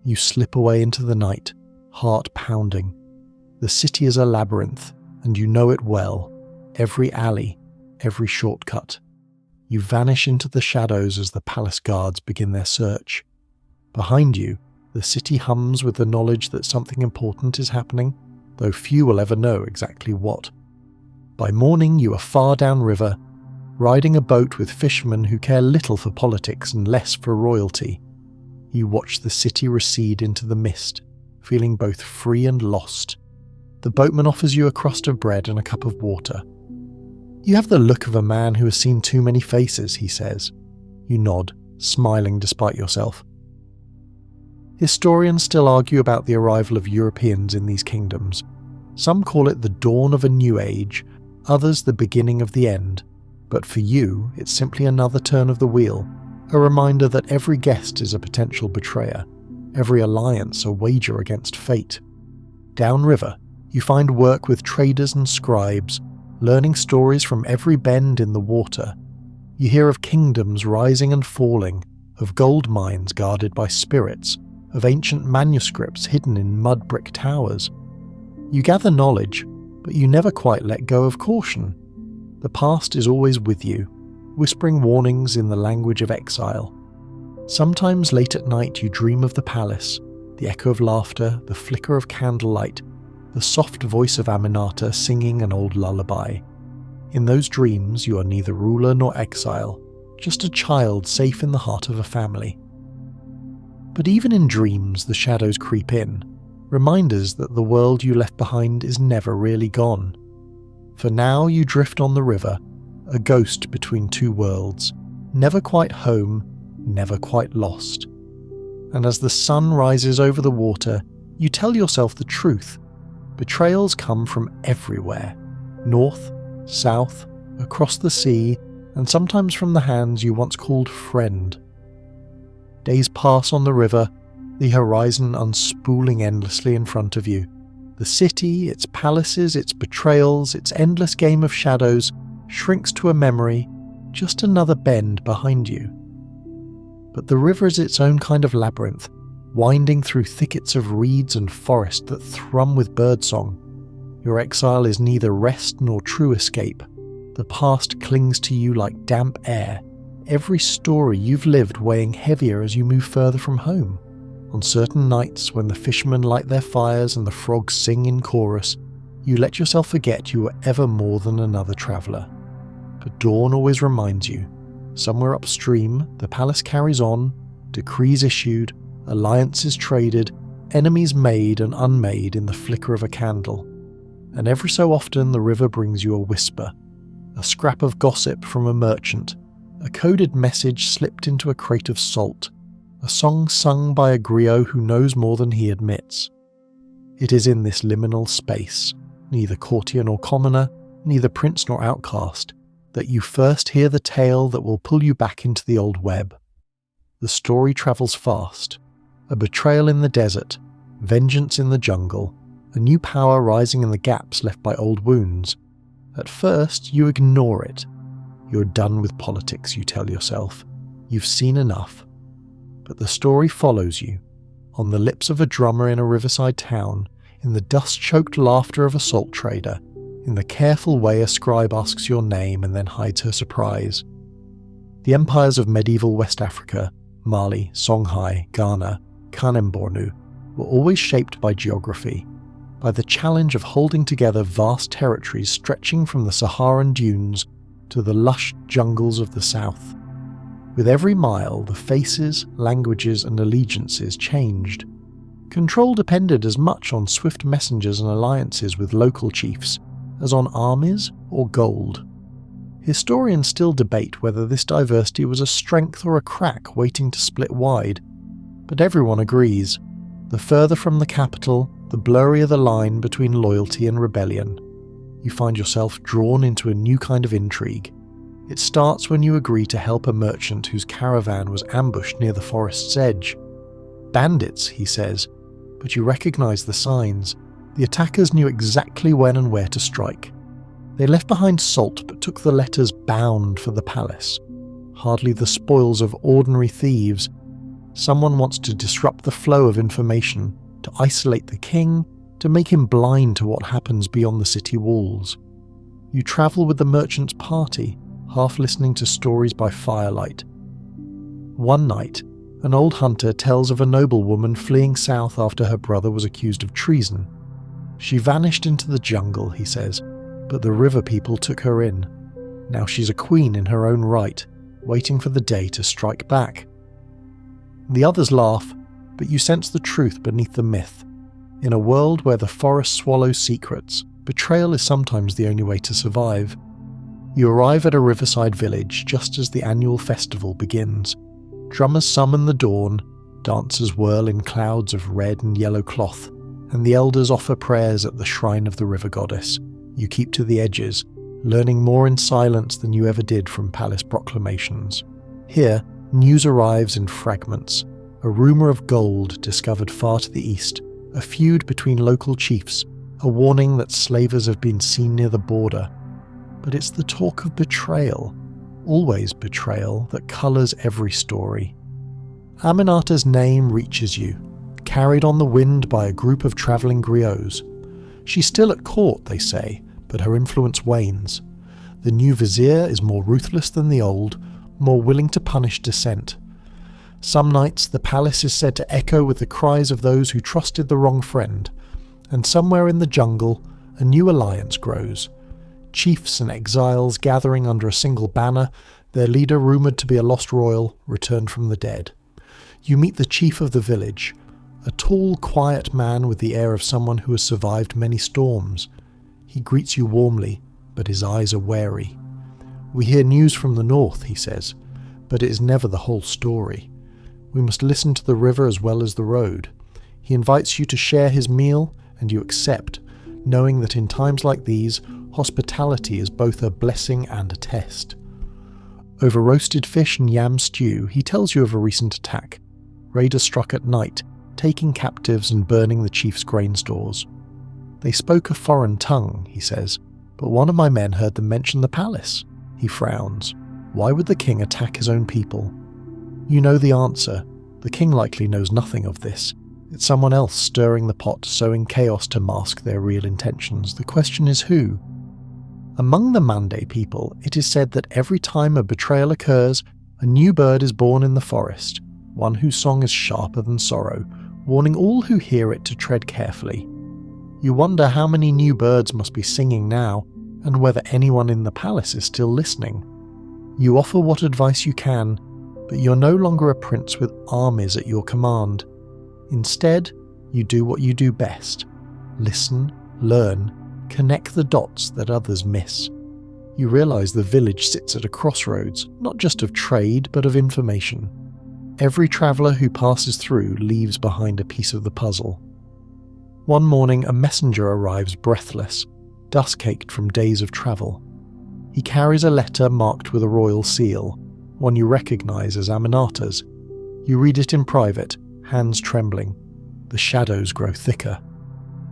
Speaker 1: You slip away into the night, heart pounding. The city is a labyrinth, and you know it well. Every alley, every shortcut. You vanish into the shadows as the palace guards begin their search. Behind you, the city hums with the knowledge that something important is happening, though few will ever know exactly what. By morning you are far downriver, riding a boat with fishermen who care little for politics and less for royalty. You watch the city recede into the mist, feeling both free and lost. The boatman offers you a crust of bread and a cup of water. "You have the look of a man who has seen too many faces," he says. You nod, smiling despite yourself. Historians still argue about the arrival of Europeans in these kingdoms. Some call it the dawn of a new age, others the beginning of the end. But for you, it's simply another turn of the wheel, a reminder that every guest is a potential betrayer, every alliance a wager against fate. Downriver, you find work with traders and scribes, learning stories from every bend in the water. You hear of kingdoms rising and falling, of gold mines guarded by spirits, of ancient manuscripts hidden in mud brick towers. You gather knowledge, but you never quite let go of caution. The past is always with you, whispering warnings in the language of exile. Sometimes late at night you dream of the palace, the echo of laughter, the flicker of candlelight, the soft voice of Aminata singing an old lullaby. In those dreams you are neither ruler nor exile, just a child safe in the heart of a family. But even in dreams the shadows creep in, reminders that the world you left behind is never really gone. For now you drift on the river, a ghost between two worlds, never quite home, never quite lost. And as the sun rises over the water, you tell yourself the truth. Betrayals come from everywhere, north, south, across the sea, and sometimes from the hands you once called friend. Days pass on the river, the horizon unspooling endlessly in front of you. The city, its palaces, its betrayals, its endless game of shadows shrinks to a memory, just another bend behind you. But the river is its own kind of labyrinth, winding through thickets of reeds and forest that thrum with birdsong. Your exile is neither rest nor true escape, The past clings to you like damp air, every story you've lived weighing heavier as you move further from home. On certain nights, when the fishermen light their fires and the frogs sing in chorus, you let yourself forget you were ever more than another traveller. But dawn always reminds you. Somewhere upstream, the palace carries on, decrees issued, alliances traded, enemies made and unmade in the flicker of a candle. And every so often the river brings you a whisper, a scrap of gossip from a merchant, a coded message slipped into a crate of salt, a song sung by a griot who knows more than he admits. It is in this liminal space, neither courtier nor commoner, neither prince nor outcast, that you first hear the tale that will pull you back into the old web. The story travels fast. A betrayal in the desert, vengeance in the jungle, a new power rising in the gaps left by old wounds. At first, you ignore it. You're done with politics, you tell yourself. You've seen enough. But the story follows you, on the lips of a drummer in a riverside town, in the dust-choked laughter of a salt trader, in the careful way a scribe asks your name and then hides her surprise. The empires of medieval West Africa, Mali, Songhai, Ghana, Kanem-Bornu, were always shaped by geography, by the challenge of holding together vast territories stretching from the Saharan dunes to the lush jungles of the south. With every mile, the faces, languages and allegiances changed. Control depended as much on swift messengers and alliances with local chiefs as on armies or gold. Historians still debate whether this diversity was a strength or a crack waiting to split wide, but everyone agrees. The further from the capital, the blurrier the line between loyalty and rebellion. You find yourself drawn into a new kind of intrigue. It starts when you agree to help a merchant whose caravan was ambushed near the forest's edge. Bandits, he says, but you recognize the signs. The attackers knew exactly when and where to strike. They left behind salt but took the letters bound for the palace. Hardly the spoils of ordinary thieves. Someone wants to disrupt the flow of information, to isolate the king, to make him blind to what happens beyond the city walls. You travel with the merchant's party, half listening to stories by firelight. One night, an old hunter tells of a noblewoman fleeing south after her brother was accused of treason. She vanished into the jungle, he says, but the river people took her in. Now she's a queen in her own right, waiting for the day to strike back. The others laugh, but you sense the truth beneath the myth. In a world where the forest swallows secrets, betrayal is sometimes the only way to survive. You arrive at a riverside village just as the annual festival begins. Drummers summon the dawn, dancers whirl in clouds of red and yellow cloth, and the elders offer prayers at the shrine of the river goddess. You keep to the edges, learning more in silence than you ever did from palace proclamations. Here, news arrives in fragments. A rumour of gold discovered far to the east, a feud between local chiefs, a warning that slavers have been seen near the border. But it's the talk of betrayal, always betrayal, that colours every story. Aminata's name reaches you, carried on the wind by a group of travelling griots. She's still at court, they say, but her influence wanes. The new vizier is more ruthless than the old, more willing to punish dissent. Some nights the palace is said to echo with the cries of those who trusted the wrong friend, and somewhere in the jungle a new alliance grows. Chiefs and exiles gathering under a single banner, their leader rumoured to be a lost royal, returned from the dead. You meet the chief of the village, a tall, quiet man with the air of someone who has survived many storms. He greets you warmly, but his eyes are wary. We hear news from the north, he says, but it is never the whole story. We must listen to the river as well as the road. He invites you to share his meal, and you accept, knowing that in times like these, hospitality is both a blessing and a test. Over roasted fish and yam stew, he tells you of a recent attack. Raiders struck at night, taking captives and burning the chief's grain stores. They spoke a foreign tongue, he says, but one of my men heard them mention the palace. He frowns. Why would the king attack his own people? You know the answer. The king likely knows nothing of this. It's someone else stirring the pot, sowing chaos to mask their real intentions. The question is who? Among the Mande people, it is said that every time a betrayal occurs, a new bird is born in the forest, one whose song is sharper than sorrow, warning all who hear it to tread carefully. You wonder how many new birds must be singing now, and whether anyone in the palace is still listening. You offer what advice you can, but you're no longer a prince with armies at your command. Instead, you do what you do best: listen, learn, connect the dots that others miss. You realise the village sits at a crossroads, not just of trade, but of information. Every traveller who passes through leaves behind a piece of the puzzle. One morning, a messenger arrives breathless, dust-caked from days of travel. He carries a letter marked with a royal seal, one you recognise as Aminata's. You read it in private, hands trembling. The shadows grow thicker.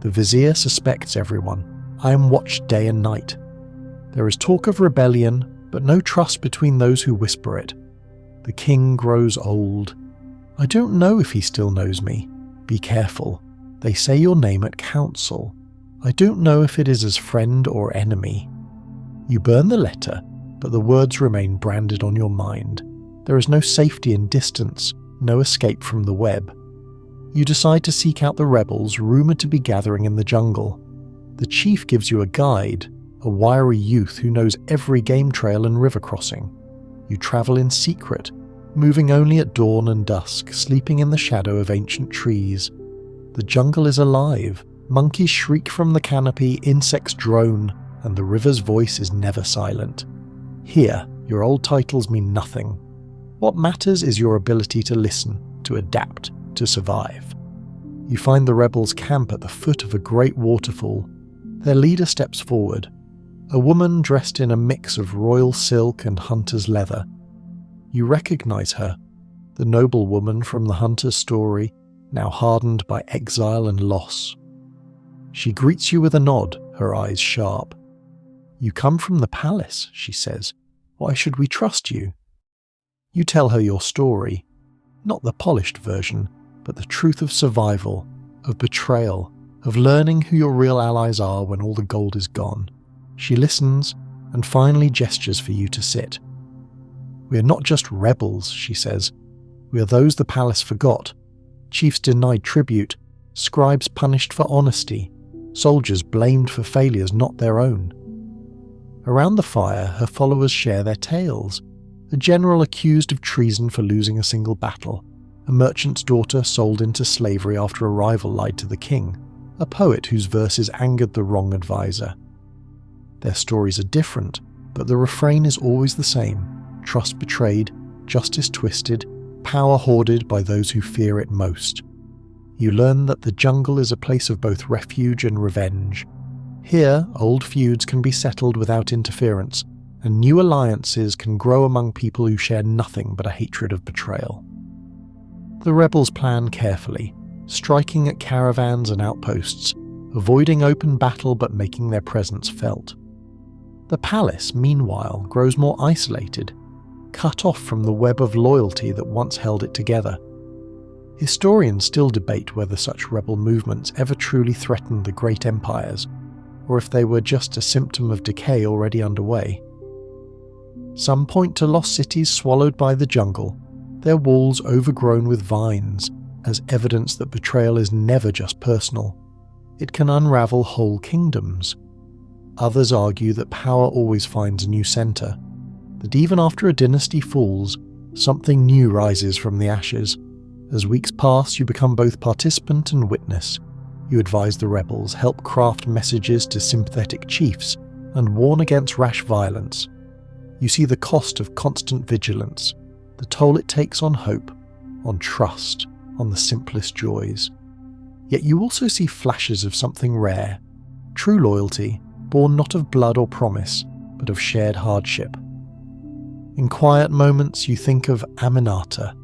Speaker 1: The vizier suspects everyone. I am watched day and night. There is talk of rebellion, but no trust between those who whisper it. The king grows old. I don't know if he still knows me. Be careful. They say your name at council. I don't know if it is as friend or enemy. You burn the letter, but the words remain branded on your mind. There is no safety in distance, no escape from the web. You decide to seek out the rebels rumoured to be gathering in the jungle. The chief gives you a guide, a wiry youth who knows every game trail and river crossing. You travel in secret, moving only at dawn and dusk, sleeping in the shadow of ancient trees. The jungle is alive. Monkeys shriek from the canopy, insects drone, and the river's voice is never silent. Here, your old titles mean nothing. What matters is your ability to listen, to adapt, to survive. You find the rebels camp at the foot of a great waterfall. Their leader steps forward, a woman dressed in a mix of royal silk and hunter's leather. You recognize her, the noble woman from the hunter's story, now hardened by exile and loss. She greets you with a nod, her eyes sharp. You come from the palace, she says. Why should we trust you? You tell her your story, not the polished version, but the truth of survival, of betrayal, of learning who your real allies are when all the gold is gone. She listens and finally gestures for you to sit. We are not just rebels, she says. We are those the palace forgot. Chiefs denied tribute, scribes punished for honesty, soldiers blamed for failures not their own. Around the fire, her followers share their tales. A general accused of treason for losing a single battle, a merchant's daughter sold into slavery after a rival lied to the king, a poet whose verses angered the wrong advisor. Their stories are different, but the refrain is always the same: trust betrayed, justice twisted, power hoarded by those who fear it most. You learn that the jungle is a place of both refuge and revenge. Here, old feuds can be settled without interference, and new alliances can grow among people who share nothing but a hatred of betrayal. The rebels plan carefully, striking at caravans and outposts, avoiding open battle but making their presence felt. The palace, meanwhile, grows more isolated, cut off from the web of loyalty that once held it together. Historians still debate whether such rebel movements ever truly threatened the great empires, or if they were just a symptom of decay already underway. Some point to lost cities swallowed by the jungle, their walls overgrown with vines, as evidence that betrayal is never just personal. It can unravel whole kingdoms. Others argue that power always finds a new centre, that even after a dynasty falls, something new rises from the ashes. As weeks pass, you become both participant and witness. You advise the rebels, help craft messages to sympathetic chiefs, and warn against rash violence. You see the cost of constant vigilance, the toll it takes on hope, on trust, on the simplest joys. Yet you also see flashes of something rare, true loyalty, born not of blood or promise, but of shared hardship. In quiet moments you think of Aminata.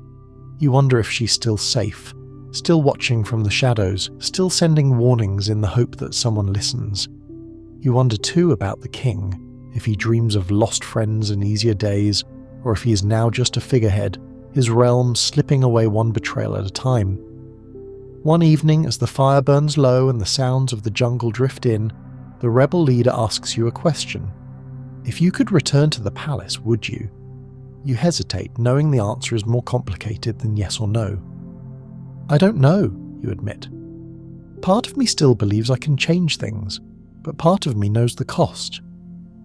Speaker 1: You wonder if she's still safe, still watching from the shadows, still sending warnings in the hope that someone listens. You wonder too about the king, if he dreams of lost friends and easier days, or if he is now just a figurehead, his realm slipping away one betrayal at a time. One evening, as the fire burns low and the sounds of the jungle drift in, the rebel leader asks you a question, If you could return to the palace, would you? You hesitate, knowing the answer is more complicated than yes or no. I don't know, you admit. Part of me still believes I can change things, but part of me knows the cost.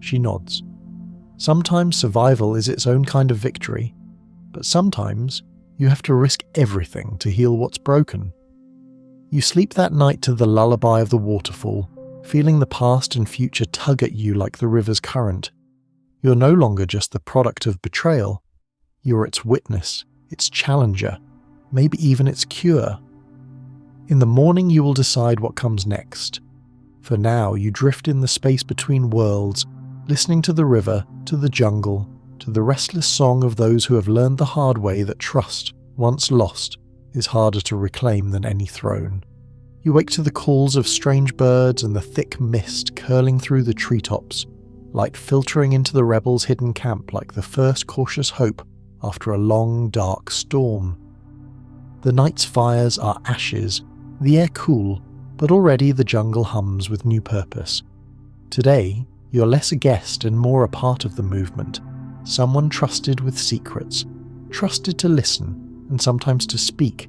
Speaker 1: She nods. Sometimes survival is its own kind of victory, but sometimes you have to risk everything to heal what's broken. You sleep that night to the lullaby of the waterfall, feeling the past and future tug at you like the river's current. You're no longer just the product of betrayal. You're its witness, its challenger, maybe even its cure. In the morning you will decide what comes next. For now, you drift in the space between worlds, listening to the river, to the jungle, to the restless song of those who have learned the hard way that trust, once lost, is harder to reclaim than any throne. You wake to the calls of strange birds and the thick mist curling through the treetops, light filtering into the rebels' hidden camp like the first cautious hope after a long, dark storm. The night's fires are ashes, the air cool, but already the jungle hums with new purpose. Today, you're less a guest and more a part of the movement, someone trusted with secrets, trusted to listen and sometimes to speak.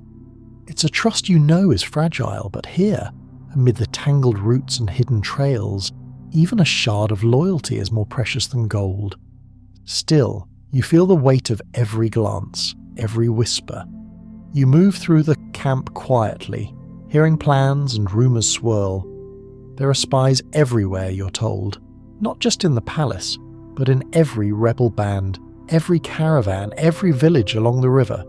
Speaker 1: It's a trust you know is fragile, but here, amid the tangled roots and hidden trails, even a shard of loyalty is more precious than gold. Still, you feel the weight of every glance, every whisper. You move through the camp quietly, hearing plans and rumors swirl. There are spies everywhere, you're told, not just in the palace, but in every rebel band, every caravan, every village along the river.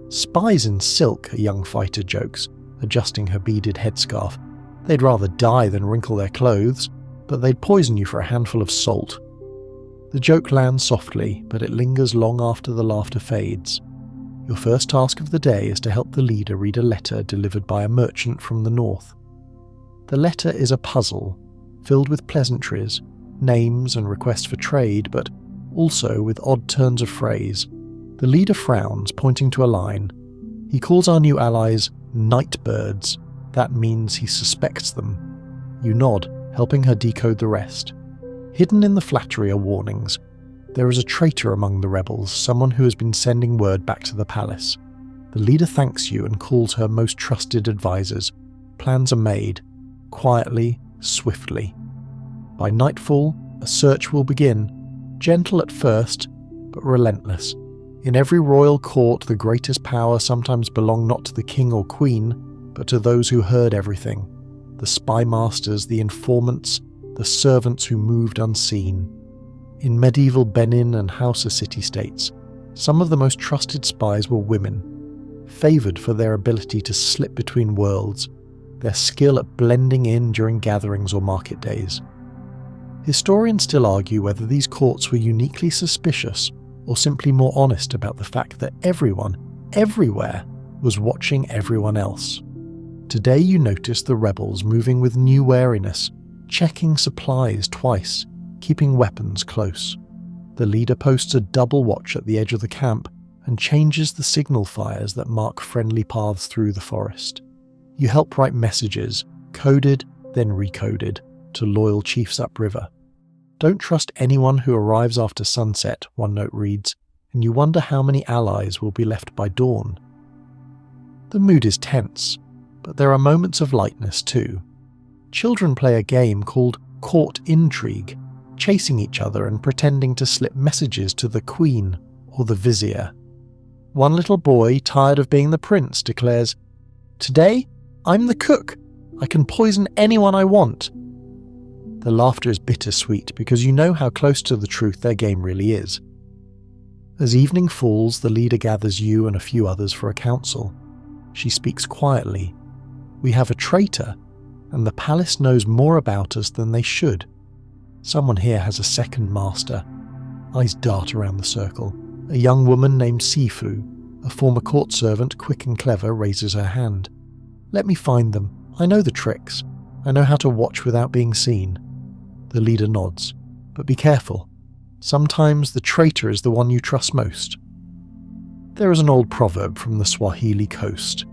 Speaker 1: Spies in silk, a young fighter jokes, adjusting her beaded headscarf. They'd rather die than wrinkle their clothes, but they'd poison you for a handful of salt. The joke lands softly, but it lingers long after the laughter fades. Your first task of the day is to help the leader read a letter delivered by a merchant from the north. The letter is a puzzle, filled with pleasantries, names and requests for trade, but also with odd turns of phrase. The leader frowns, pointing to a line. He calls our new allies nightbirds. That means he suspects them. You nod, helping her decode the rest. Hidden in the flattery are warnings. There is a traitor among the rebels, someone who has been sending word back to the palace. The leader thanks you and calls her most trusted advisors. Plans are made, quietly, swiftly. By nightfall, a search will begin, gentle at first, but relentless. In every royal court, the greatest power sometimes belonged not to the king or queen, but to those who heard everything. The spy masters, the informants, the servants who moved unseen. In medieval Benin and Hausa city-states, some of the most trusted spies were women, favoured for their ability to slip between worlds, their skill at blending in during gatherings or market days. Historians still argue whether these courts were uniquely suspicious or simply more honest about the fact that everyone, everywhere, was watching everyone else. Today you notice the rebels moving with new wariness, checking supplies twice, keeping weapons close. The leader posts a double watch at the edge of the camp and changes the signal fires that mark friendly paths through the forest. You help write messages, coded, then recoded, to loyal chiefs upriver. Don't trust anyone who arrives after sunset, one note reads, and you wonder how many allies will be left by dawn. The mood is tense, but there are moments of lightness too. Children play a game called court intrigue, chasing each other and pretending to slip messages to the queen or the vizier. One little boy, tired of being the prince, declares, "Today, I'm the cook. I can poison anyone I want." The laughter is bittersweet because you know how close to the truth their game really is. As evening falls, the leader gathers you and a few others for a council. She speaks quietly. "We have a traitor, and the palace knows more about us than they should. Someone here has a second master." Eyes dart around the circle. A young woman named Sifu, a former court servant, quick and clever, raises her hand. "Let me find them. I know the tricks. I know how to watch without being seen." The leader nods. "But be careful. Sometimes the traitor is the one you trust most." There is an old proverb from the Swahili coast.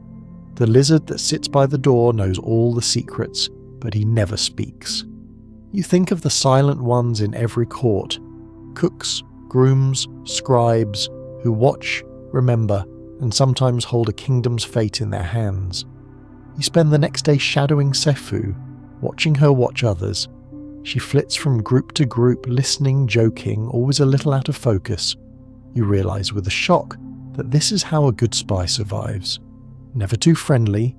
Speaker 1: The lizard that sits by the door knows all the secrets, but he never speaks. You think of the silent ones in every court, Cooks, grooms, scribes, who watch, remember, and sometimes hold a kingdom's fate in their hands. You spend the next day shadowing Sefu, watching her watch others. She flits from group to group, listening, joking, always a little out of focus. You realise with a shock that this is how a good spy survives. Never too friendly,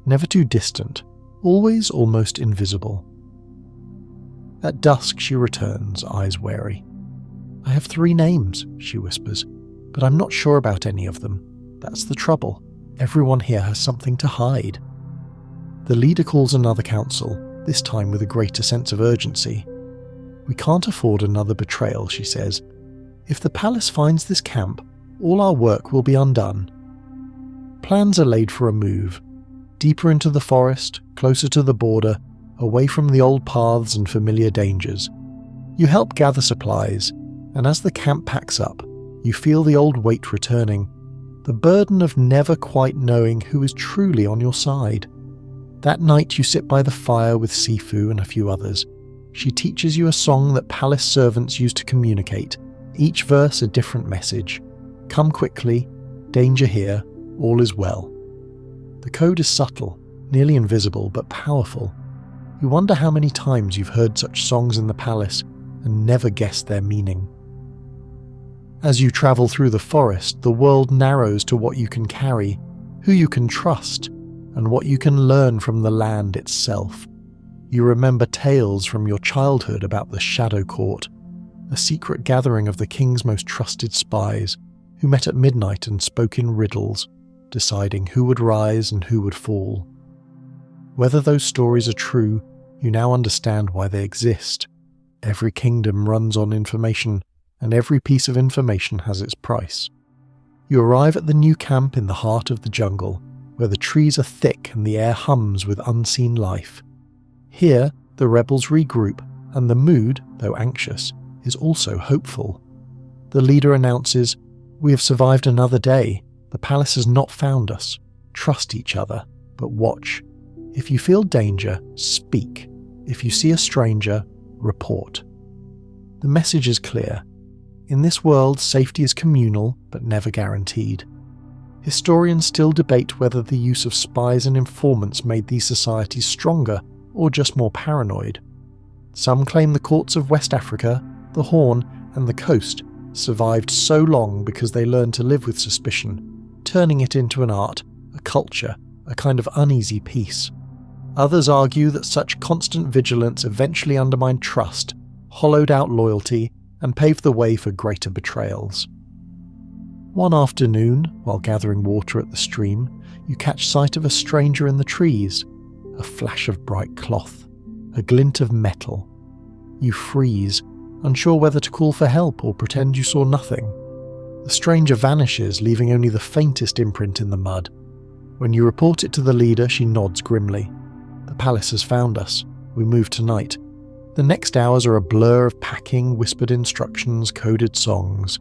Speaker 1: never too distant, always almost invisible. At dusk she returns, eyes wary. "I have 3 names," she whispers, "but I'm not sure about any of them. That's the trouble. Everyone here has something to hide." The leader calls another council, this time with a greater sense of urgency. "We can't afford another betrayal," she says. "If the palace finds this camp, all our work will be undone." Plans are laid for a move, deeper into the forest, closer to the border, away from the old paths and familiar dangers. You help gather supplies, and as the camp packs up, you feel the old weight returning, the burden of never quite knowing who is truly on your side. That night you sit by the fire with Sifu and a few others. She teaches you a song that palace servants use to communicate, each verse a different message. Come quickly, danger here, all is well. The code is subtle, nearly invisible, but powerful. You wonder how many times you've heard such songs in the palace and never guessed their meaning. As you travel through the forest, the world narrows to what you can carry, who you can trust, and what you can learn from the land itself. You remember tales from your childhood about the Shadow Court, a secret gathering of the king's most trusted spies, who met at midnight and spoke in riddles, deciding who would rise and who would fall. Whether those stories are true, you now understand why they exist. Every kingdom runs on information, and every piece of information has its price. You arrive at the new camp in the heart of the jungle, where the trees are thick and the air hums with unseen life. Here, the rebels regroup, and the mood, though anxious, is also hopeful. The leader announces, "We have survived another day. The palace has not found us. Trust each other, but watch. If you feel danger, speak. If you see a stranger, report." The message is clear. In this world, safety is communal, but never guaranteed. Historians still debate whether the use of spies and informants made these societies stronger or just more paranoid. Some claim the courts of West Africa, the Horn, and the coast survived so long because they learned to live with suspicion, turning it into an art, a culture, a kind of uneasy peace. Others argue that such constant vigilance eventually undermined trust, hollowed out loyalty, and paved the way for greater betrayals. One afternoon, while gathering water at the stream, you catch sight of a stranger in the trees, a flash of bright cloth, a glint of metal. You freeze, unsure whether to call for help or pretend you saw nothing. The stranger vanishes, leaving only the faintest imprint in the mud. When you report it to the leader, she nods grimly. "The palace has found us. We move tonight." The next hours are a blur of packing, whispered instructions, coded songs.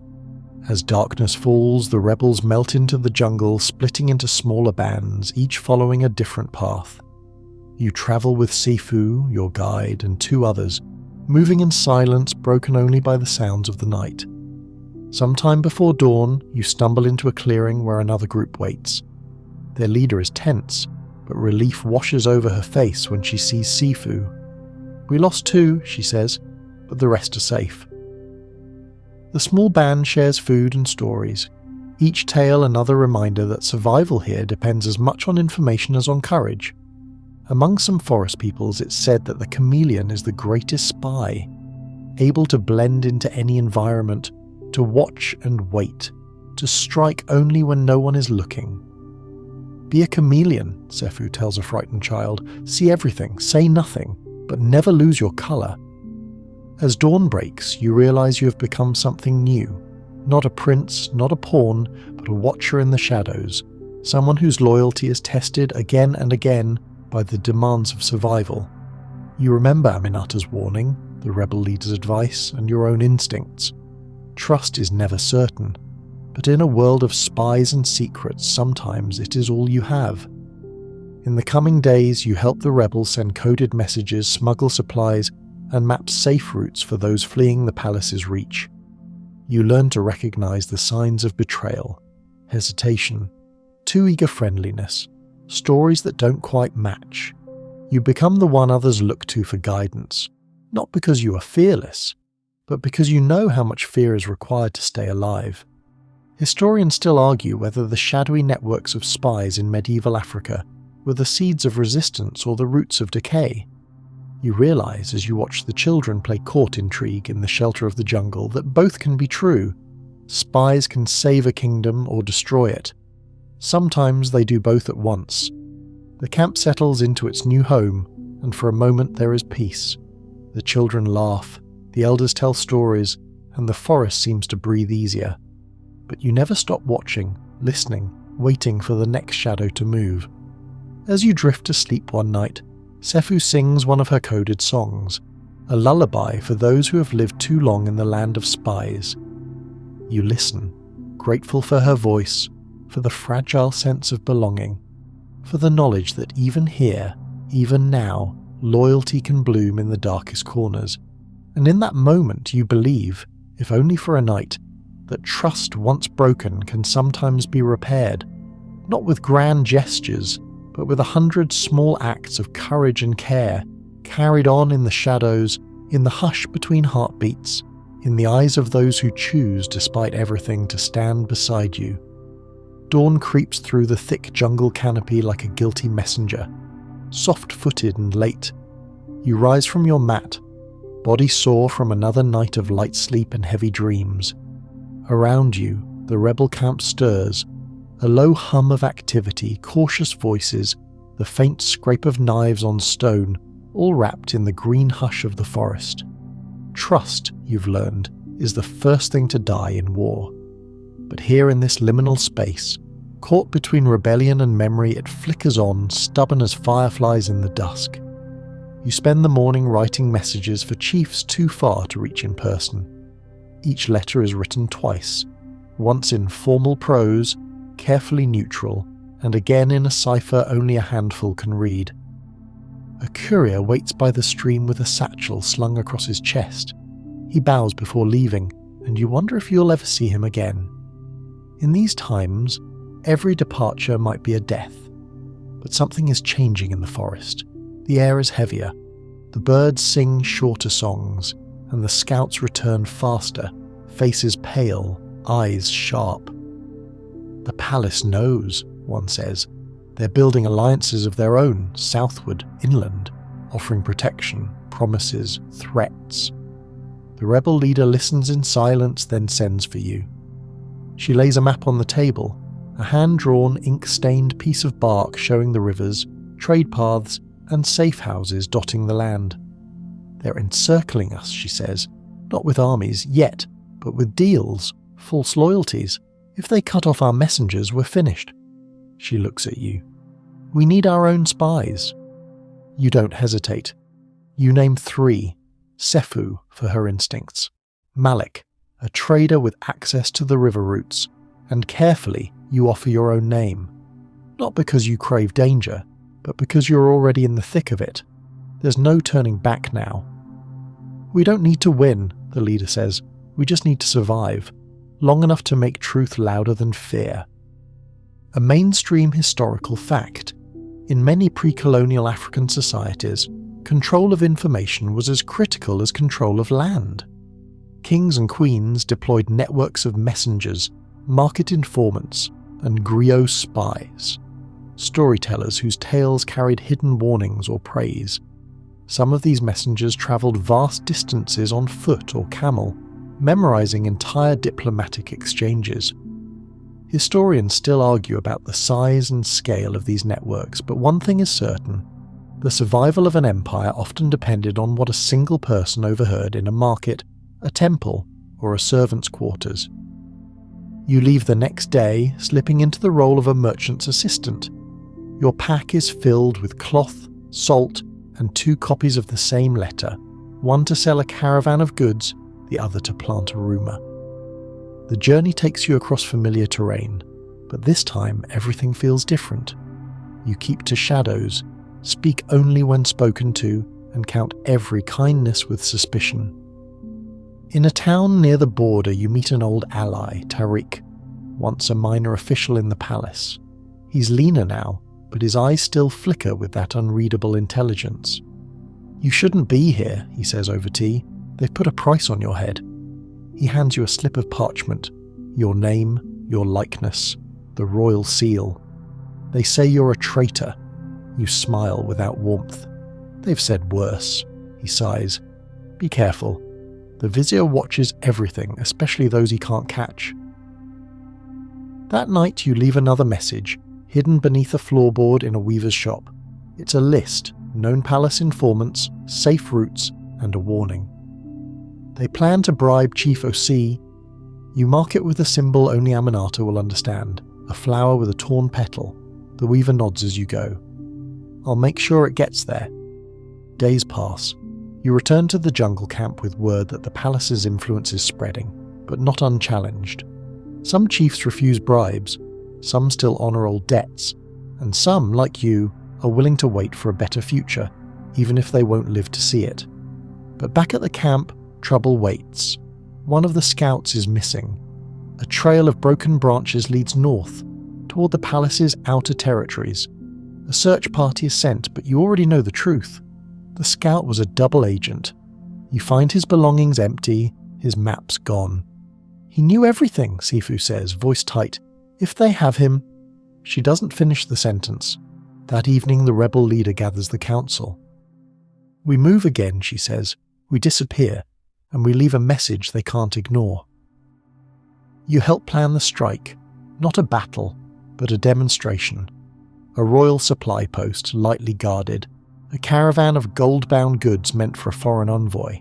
Speaker 1: As darkness falls, the rebels melt into the jungle, splitting into smaller bands, each following a different path. You travel with Sifu, your guide, and 2 others, moving in silence broken only by the sounds of the night. Sometime before dawn, you stumble into a clearing where another group waits. Their leader is tense, but relief washes over her face when she sees Sifu. "We lost 2, she says, "but the rest are safe." The small band shares food and stories, each tale another reminder that survival here depends as much on information as on courage. Among some forest peoples, it's said that the chameleon is the greatest spy, able to blend into any environment, to watch and wait, to strike only when no one is looking. "Be a chameleon," Sefu tells a frightened child. "See everything, say nothing, but never lose your colour." As dawn breaks, you realise you have become something new. Not a prince, not a pawn, but a watcher in the shadows. Someone whose loyalty is tested again and again by the demands of survival. You remember Aminata's warning, the rebel leader's advice, and your own instincts. Trust is never certain, but in a world of spies and secrets, sometimes it is all you have. In the coming days, you help the rebels send coded messages, smuggle supplies, and map safe routes for those fleeing the palace's reach. You learn to recognize the signs of betrayal, hesitation, too eager friendliness, stories that don't quite match. You become the one others look to for guidance, not because you are fearless, but because you know how much fear is required to stay alive. Historians still argue whether the shadowy networks of spies in medieval Africa were the seeds of resistance or the roots of decay. You realize as you watch the children play court intrigue in the shelter of the jungle that both can be true. Spies can save a kingdom or destroy it. Sometimes they do both at once. The camp settles into its new home, and for a moment there is peace. The children laugh, the elders tell stories, and the forest seems to breathe easier. But you never stop watching, listening, waiting for the next shadow to move. As you drift to sleep one night, Sefu sings one of her coded songs, a lullaby for those who have lived too long in the land of spies. You listen, grateful for her voice, for the fragile sense of belonging, for the knowledge that even here, even now, loyalty can bloom in the darkest corners. And in that moment you believe, if only for a night, that trust once broken can sometimes be repaired, not with grand gestures, but with 100 small acts of courage and care, carried on in the shadows, in the hush between heartbeats, in the eyes of those who choose, despite everything, to stand beside you. Dawn creeps through the thick jungle canopy like a guilty messenger. Soft-footed and late, you rise from your mat, body sore from another night of light sleep and heavy dreams. Around you, the rebel camp stirs, a low hum of activity, cautious voices, the faint scrape of knives on stone, all wrapped in the green hush of the forest. Trust, you've learned, is the first thing to die in war. But here in this liminal space, caught between rebellion and memory, it flickers on, stubborn as fireflies in the dusk. You spend the morning writing messages for chiefs too far to reach in person. Each letter is written twice, once in formal prose, carefully neutral, and again in a cipher only a handful can read. A courier waits by the stream with a satchel slung across his chest. He bows before leaving, and you wonder if you'll ever see him again. In these times, every departure might be a death. But something is changing in the forest. The air is heavier. The birds sing shorter songs, and the scouts return faster, faces pale, eyes sharp. The palace knows, one says. They're building alliances of their own, southward, inland, offering protection, promises, threats. The rebel leader listens in silence, then sends for you. She lays a map on the table, a hand-drawn, ink-stained piece of bark showing the rivers, trade paths, and safe houses dotting the land. They're encircling us, she says, not with armies yet, but with deals, false loyalties. If they cut off our messengers, we're finished. She looks at you. We need our own spies. You don't hesitate. You name 3, Sefu for her instincts, Malik, a trader with access to the river routes, and carefully you offer your own name. Not because you crave danger, but because you're already in the thick of it. There's no turning back now. We don't need to win, the leader says. We just need to survive, long enough to make truth louder than fear. A mainstream historical fact. In many pre-colonial African societies, control of information was as critical as control of land. Kings and queens deployed networks of messengers, market informants, and griot spies, storytellers whose tales carried hidden warnings or praise. Some of these messengers travelled vast distances on foot or camel, memorizing entire diplomatic exchanges. Historians still argue about the size and scale of these networks, but one thing is certain. The survival of an empire often depended on what a single person overheard in a market, a temple, or a servant's quarters. You leave the next day, slipping into the role of a merchant's assistant. Your pack is filled with cloth, salt, and 2 copies of the same letter, one to sell a caravan of goods, the other to plant a rumour. The journey takes you across familiar terrain, but this time everything feels different. You keep to shadows, speak only when spoken to, and count every kindness with suspicion. In a town near the border, you meet an old ally, Tariq, once a minor official in the palace. He's leaner now, but his eyes still flicker with that unreadable intelligence. "You shouldn't be here," he says over tea. "They've put a price on your head." He hands you a slip of parchment, your name, your likeness, the royal seal. They say you're a traitor. You smile without warmth. "They've said worse," he sighs. "Be careful. The vizier watches everything, especially those he can't catch." That night you leave another message, hidden beneath a floorboard in a weaver's shop. It's a list, known palace informants, safe routes, and a warning. They plan to bribe Chief O.C. You mark it with a symbol only Aminata will understand, a flower with a torn petal. The weaver nods as you go. "I'll make sure it gets there." Days pass. You return to the jungle camp with word that the palace's influence is spreading, but not unchallenged. Some chiefs refuse bribes, some still honour old debts, and some, like you, are willing to wait for a better future, even if they won't live to see it. But back at the camp, trouble waits. One of the scouts is missing. A trail of broken branches leads north, toward the palace's outer territories. A search party is sent, but you already know the truth. The scout was a double agent. You find his belongings empty, his maps gone. "He knew everything," Sifu says, voice tight. "If they have him..." She doesn't finish the sentence. That evening the rebel leader gathers the council. "We move again," she says. "We disappear, and we leave a message they can't ignore." You help plan the strike, not a battle, but a demonstration. A royal supply post, lightly guarded, a caravan of gold-bound goods meant for a foreign envoy.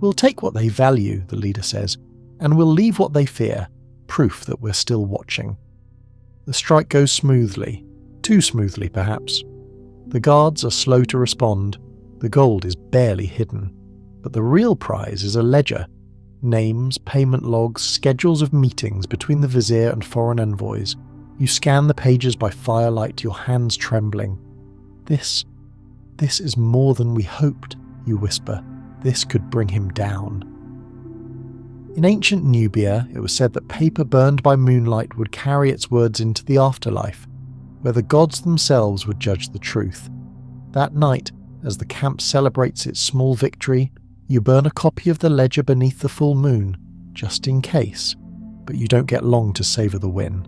Speaker 1: "We'll take what they value," the leader says, "and we'll leave what they fear, proof that we're still watching." The strike goes smoothly, too smoothly perhaps. The guards are slow to respond, the gold is barely hidden. But the real prize is a ledger. Names, payment logs, schedules of meetings between the vizier and foreign envoys. You scan the pages by firelight, your hands trembling. This is more than we hoped," you whisper. "This could bring him down." In ancient Nubia, it was said that paper burned by moonlight would carry its words into the afterlife, where the gods themselves would judge the truth. That night, as the camp celebrates its small victory, you burn a copy of the ledger beneath the full moon, just in case, but you don't get long to savour the win.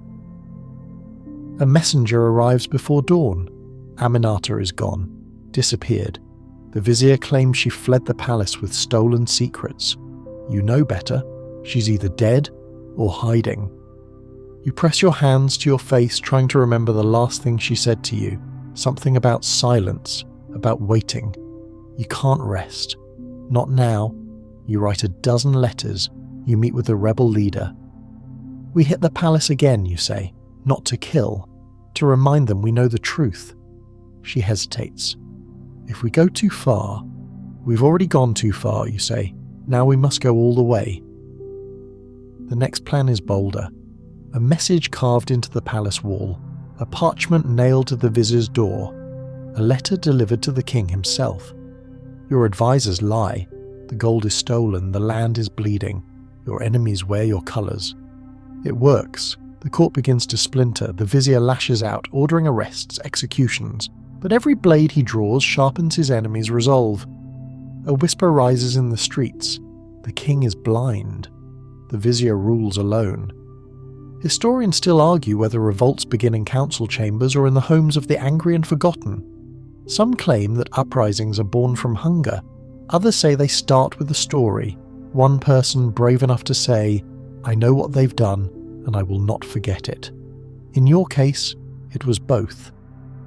Speaker 1: A messenger arrives before dawn. Aminata is gone, disappeared. The vizier claims she fled the palace with stolen secrets. You know better. She's either dead or hiding. You press your hands to your face, trying to remember the last thing she said to you. Something about silence, about waiting. You can't rest. Not now. You write a dozen letters. You meet with the rebel leader. "We hit the palace again," you say. "Not to kill. To remind them we know the truth." She hesitates. "If we go too far..." "We've already gone too far," you say. "Now we must go all the way." The next plan is bolder. A message carved into the palace wall. A parchment nailed to the vizier's door. A letter delivered to the king himself. Your advisors lie. The gold is stolen, the land is bleeding. Your enemies wear your colours. It works. The court begins to splinter. The vizier lashes out, ordering arrests, executions. But every blade he draws sharpens his enemy's resolve. A whisper rises in the streets. The king is blind. The vizier rules alone. Historians still argue whether revolts begin in council chambers or in the homes of the angry and forgotten. Some claim that uprisings are born from hunger. Others say they start with a story. One person brave enough to say, "I know what they've done, and I will not forget it." In your case, it was both.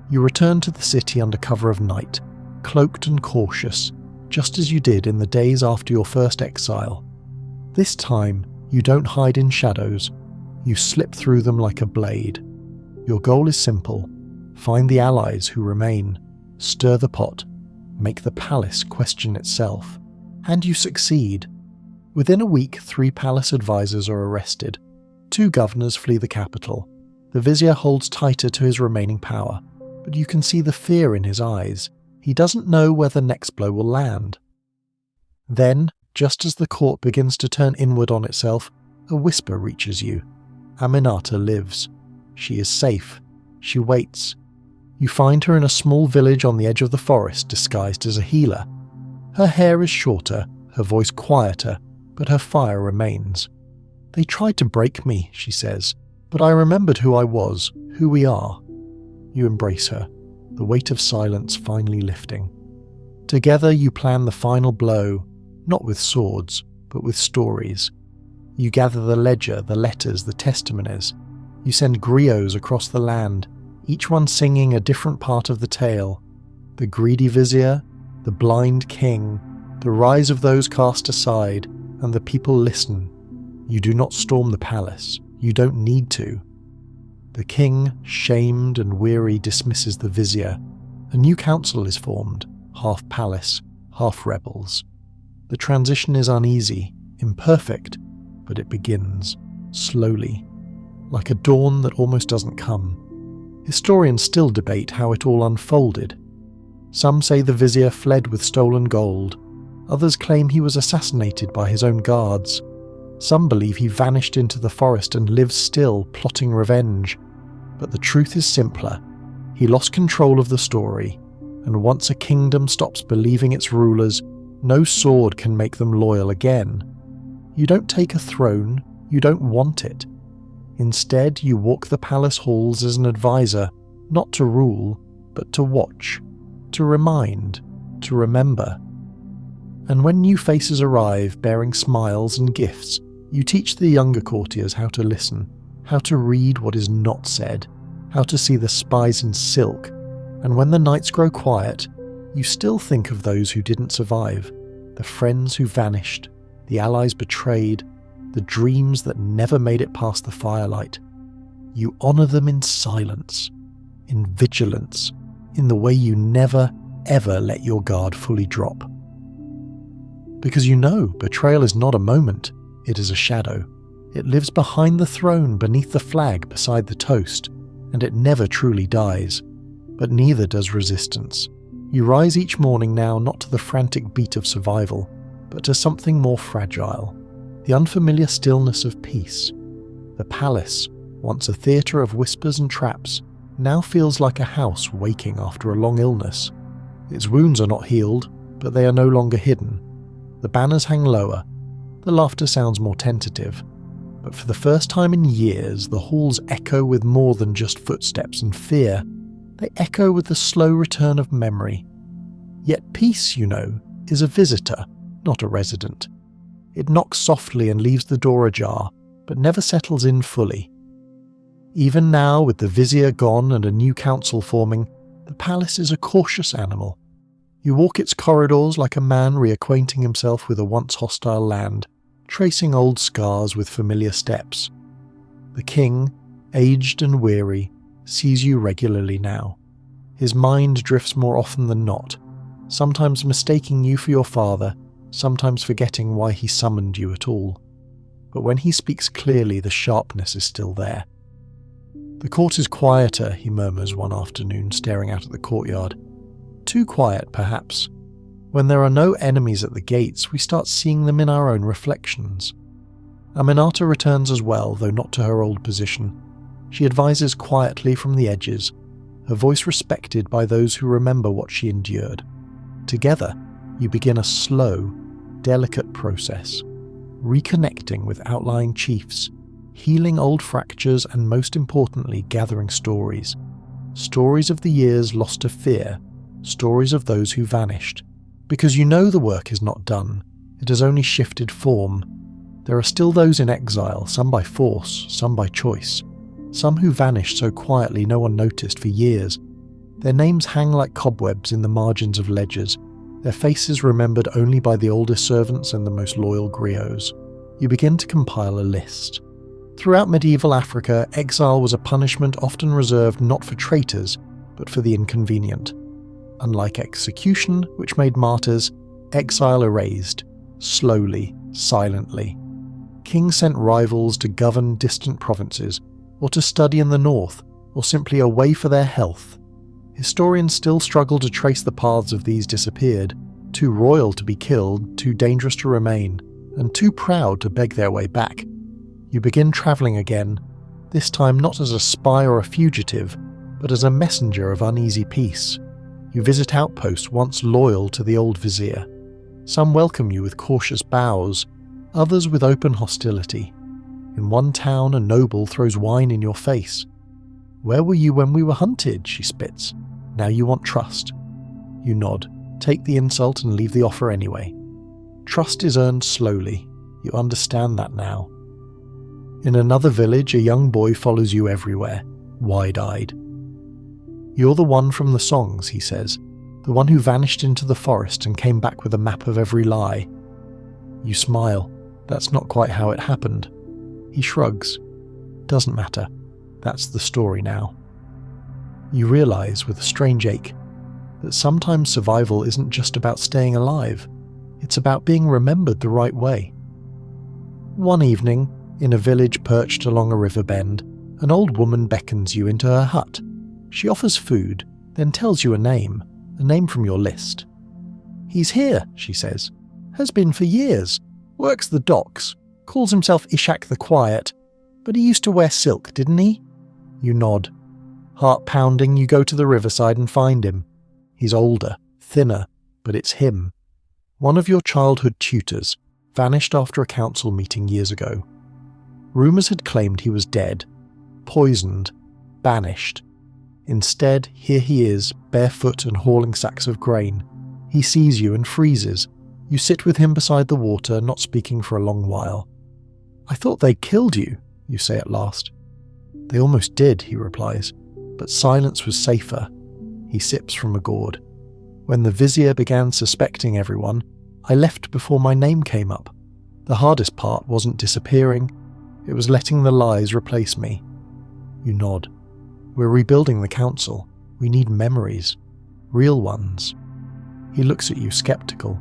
Speaker 1: You return to the city under cover of night, cloaked and cautious, just as you did in the days after your first exile. This time, you don't hide in shadows. You slip through them like a blade. Your goal is simple. Find the allies who remain. Stir the pot. Make the palace question itself. And you succeed. Within a week, 3 palace advisors are arrested. 2 governors flee the capital. The vizier holds tighter to his remaining power, but you can see the fear in his eyes. He doesn't know where the next blow will land. Then, Just as the court begins to turn inward on itself, a whisper reaches you. Aminata lives. She is safe. She waits. You find her in a small village on the edge of the forest, disguised as a healer. Her hair is shorter, her voice quieter, but her fire remains. "They tried to break me," she says, "but I remembered who I was, who we are." You embrace her, the weight of silence finally lifting. Together you plan the final blow, not with swords, but with stories. You gather the ledger, the letters, the testimonies. You send griots across the land, each one singing a different part of the tale. The greedy vizier, the blind king, the rise of those cast aside, and the people listen. You do not storm the palace. You don't need to. The king, shamed and weary, dismisses the vizier. A new council is formed, half palace, half rebels. The transition is uneasy, imperfect, but it begins, slowly, like a dawn that almost doesn't come. Historians still debate how it all unfolded. Some say the vizier fled with stolen gold. Others claim he was assassinated by his own guards. Some believe he vanished into the forest and lives still, plotting revenge. But the truth is simpler. He lost control of the story, and once a kingdom stops believing its rulers, no sword can make them loyal again. You don't take a throne, you don't want it. Instead, you walk the palace halls as an advisor, not to rule, but to watch, to remind, to remember. And when new faces arrive bearing smiles and gifts, you teach the younger courtiers how to listen, how to read what is not said, how to see the spies in silk, and when the nights grow quiet, you still think of those who didn't survive, the friends who vanished, the allies betrayed, the dreams that never made it past the firelight. You honour them in silence, in vigilance, in the way you never, ever let your guard fully drop. Because you know betrayal is not a moment, it is a shadow. It lives behind the throne, beneath the flag, beside the toast, and it never truly dies. But neither does resistance. You rise each morning now not to the frantic beat of survival, but to something more fragile, the unfamiliar stillness of peace. The palace, once a theatre of whispers and traps, now feels like a house waking after a long illness. Its wounds are not healed, but they are no longer hidden. The banners hang lower, the laughter sounds more tentative, but for the first time in years the halls echo with more than just footsteps and fear. They echo with the slow return of memory. Yet peace, you know, is a visitor, not a resident. It knocks softly and leaves the door ajar, but never settles in fully. Even now, with the vizier gone and a new council forming, the palace is a cautious animal. You walk its corridors like a man reacquainting himself with a once hostile land, tracing old scars with familiar steps. The king, aged and weary, sees you regularly now. His mind drifts more often than not, sometimes mistaking you for your father, sometimes forgetting why he summoned you at all. But when he speaks clearly, the sharpness is still there. "The court is quieter," he murmurs one afternoon, staring out at the courtyard. Too quiet, perhaps. When there are no enemies at the gates, we start seeing them in our own reflections. Aminata returns as well, though not to her old position. She advises quietly from the edges, her voice respected by those who remember what she endured. Together, you begin a slow, delicate process, reconnecting with outlying chiefs, healing old fractures, and most importantly, gathering stories. Stories of the years lost to fear, stories of those who vanished. Because you know the work is not done, it has only shifted form. There are still those in exile, some by force, some by choice. Some who vanished so quietly no one noticed for years. Their names hang like cobwebs in the margins of ledgers, their faces remembered only by the oldest servants and the most loyal griots. You begin to compile a list. Throughout medieval Africa, exile was a punishment often reserved not for traitors, but for the inconvenient. Unlike execution, which made martyrs, exile erased, slowly, silently. Kings sent rivals to govern distant provinces, or to study in the north, or simply away for their health. Historians still struggle to trace the paths of these disappeared, too royal to be killed, too dangerous to remain, and too proud to beg their way back. You begin travelling again, this time not as a spy or a fugitive, but as a messenger of uneasy peace. You visit outposts once loyal to the old vizier. Some welcome you with cautious bows, others with open hostility. In one town, a noble throws wine in your face. "Where were you when we were hunted?" she spits. "Now you want trust." You nod, take the insult and leave the offer anyway. Trust is earned slowly. You understand that now. In another village, a young boy follows you everywhere, wide-eyed. "You're the one from the songs," he says, "the one who vanished into the forest and came back with a map of every lie." You smile. That's not quite how it happened. He shrugs. Doesn't matter. That's the story now. You realise, with a strange ache, that sometimes survival isn't just about staying alive. It's about being remembered the right way. One evening, in a village perched along a river bend, an old woman beckons you into her hut. She offers food, then tells you a name from your list. "He's here," she says. "Has been for years. Works the docks. Calls himself Ishak the Quiet. But he used to wear silk, didn't he?" You nod. Heart pounding, you go to the riverside and find him. He's older, thinner, but it's him. One of your childhood tutors, vanished after a council meeting years ago. Rumours had claimed he was dead, poisoned, banished. Instead, here he is, barefoot and hauling sacks of grain. He sees you and freezes. You sit with him beside the water, not speaking for a long while. "I thought they killed you," you say at last. "They almost did," he replies, "but silence was safer." He sips from a gourd. "When the vizier began suspecting everyone, I left before my name came up. The hardest part wasn't disappearing, it was letting the lies replace me." You nod. "We're rebuilding the council. We need memories. Real ones." He looks at you skeptical.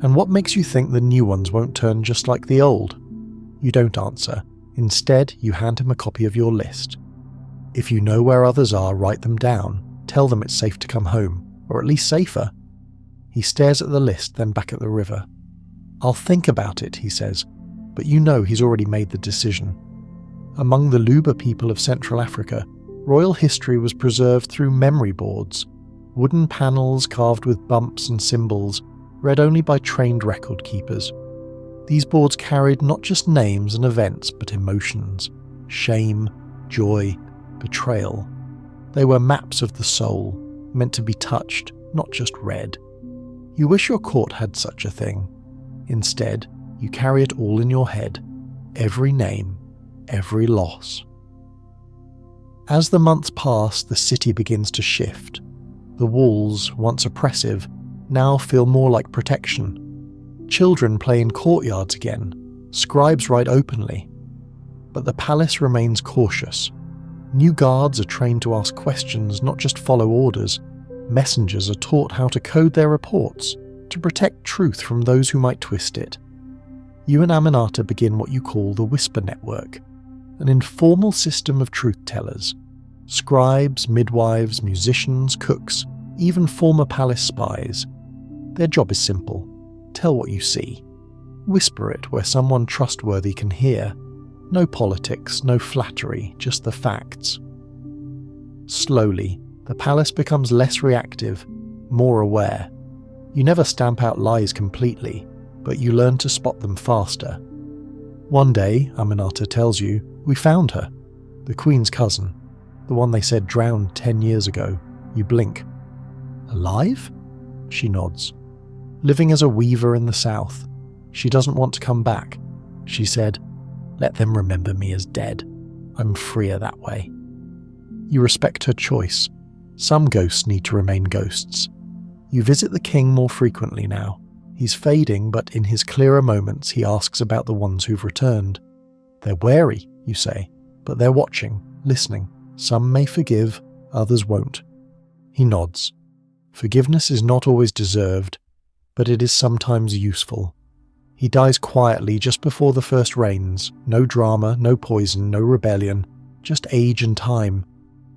Speaker 1: "And what makes you think the new ones won't turn just like the old?" You don't answer. Instead, you hand him a copy of your list. "If you know where others are, write them down. Tell them it's safe to come home, or at least safer." He stares at the list, then back at the river. "I'll think about it," he says, but you know he's already made the decision. Among the Luba people of Central Africa, royal history was preserved through memory boards, wooden panels carved with bumps and symbols, read only by trained record keepers. These boards carried not just names and events, but emotions, shame, joy, betrayal. They were maps of the soul, meant to be touched, not just read. You wish your court had such a thing. Instead, you carry it all in your head, every name, every loss. As the months pass, the city begins to shift. The walls, once oppressive, now feel more like protection. Children play in courtyards again, scribes write openly. But the palace remains cautious. New guards are trained to ask questions, not just follow orders. Messengers are taught how to code their reports, to protect truth from those who might twist it. You and Aminata begin what you call the Whisper Network, an informal system of truth-tellers. Scribes, midwives, musicians, cooks, even former palace spies. Their job is simple. Tell what you see. Whisper it where someone trustworthy can hear. No politics, no flattery, just the facts. Slowly, the palace becomes less reactive, more aware. You never stamp out lies completely, but you learn to spot them faster. One day, Aminata tells you, we found her. The Queen's cousin. The one they said drowned 10 years ago. You blink. Alive? She nods. Living as a weaver in the south. She doesn't want to come back. She said, let them remember me as dead. I'm freer that way. You respect her choice. Some ghosts need to remain ghosts. You visit the king more frequently now. He's fading, but in his clearer moments he asks about the ones who've returned. They're wary, you say, but they're watching, listening. Some may forgive, others won't. He nods. Forgiveness is not always deserved, but it is sometimes useful. He dies quietly just before the first rains. No drama, no poison, no rebellion, just age and time.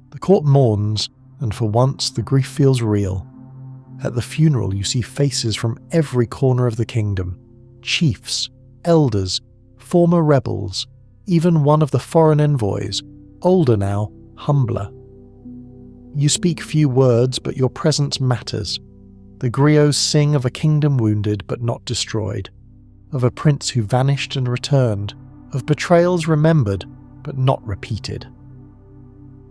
Speaker 1: The court mourns, and for once the grief feels real. At the funeral you see faces from every corner of the kingdom. Chiefs, elders, former rebels, even one of the foreign envoys, older now, humbler. You speak few words, but your presence matters. The griots sing of a kingdom wounded but not destroyed, of a prince who vanished and returned, of betrayals remembered but not repeated.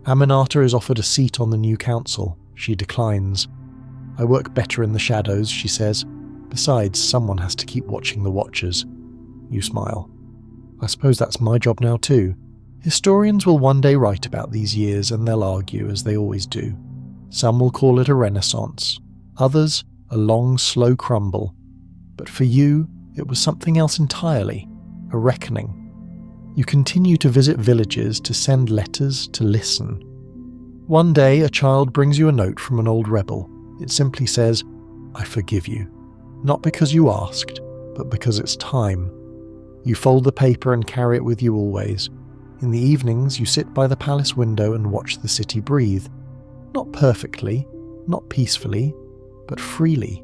Speaker 1: Aminata is offered a seat on the new council. She declines. I work better in the shadows, she says. Besides, someone has to keep watching the watchers. You smile. I suppose that's my job now too. Historians will one day write about these years and they'll argue, as they always do. Some will call it a renaissance, others a long, slow crumble. But for you, it was something else entirely, a reckoning. You continue to visit villages, to send letters, to listen. One day, a child brings you a note from an old rebel. It simply says, I forgive you. Not because you asked, but because it's time. You fold the paper and carry it with you always. In the evenings, you sit by the palace window and watch the city breathe. Not perfectly, not peacefully, but freely.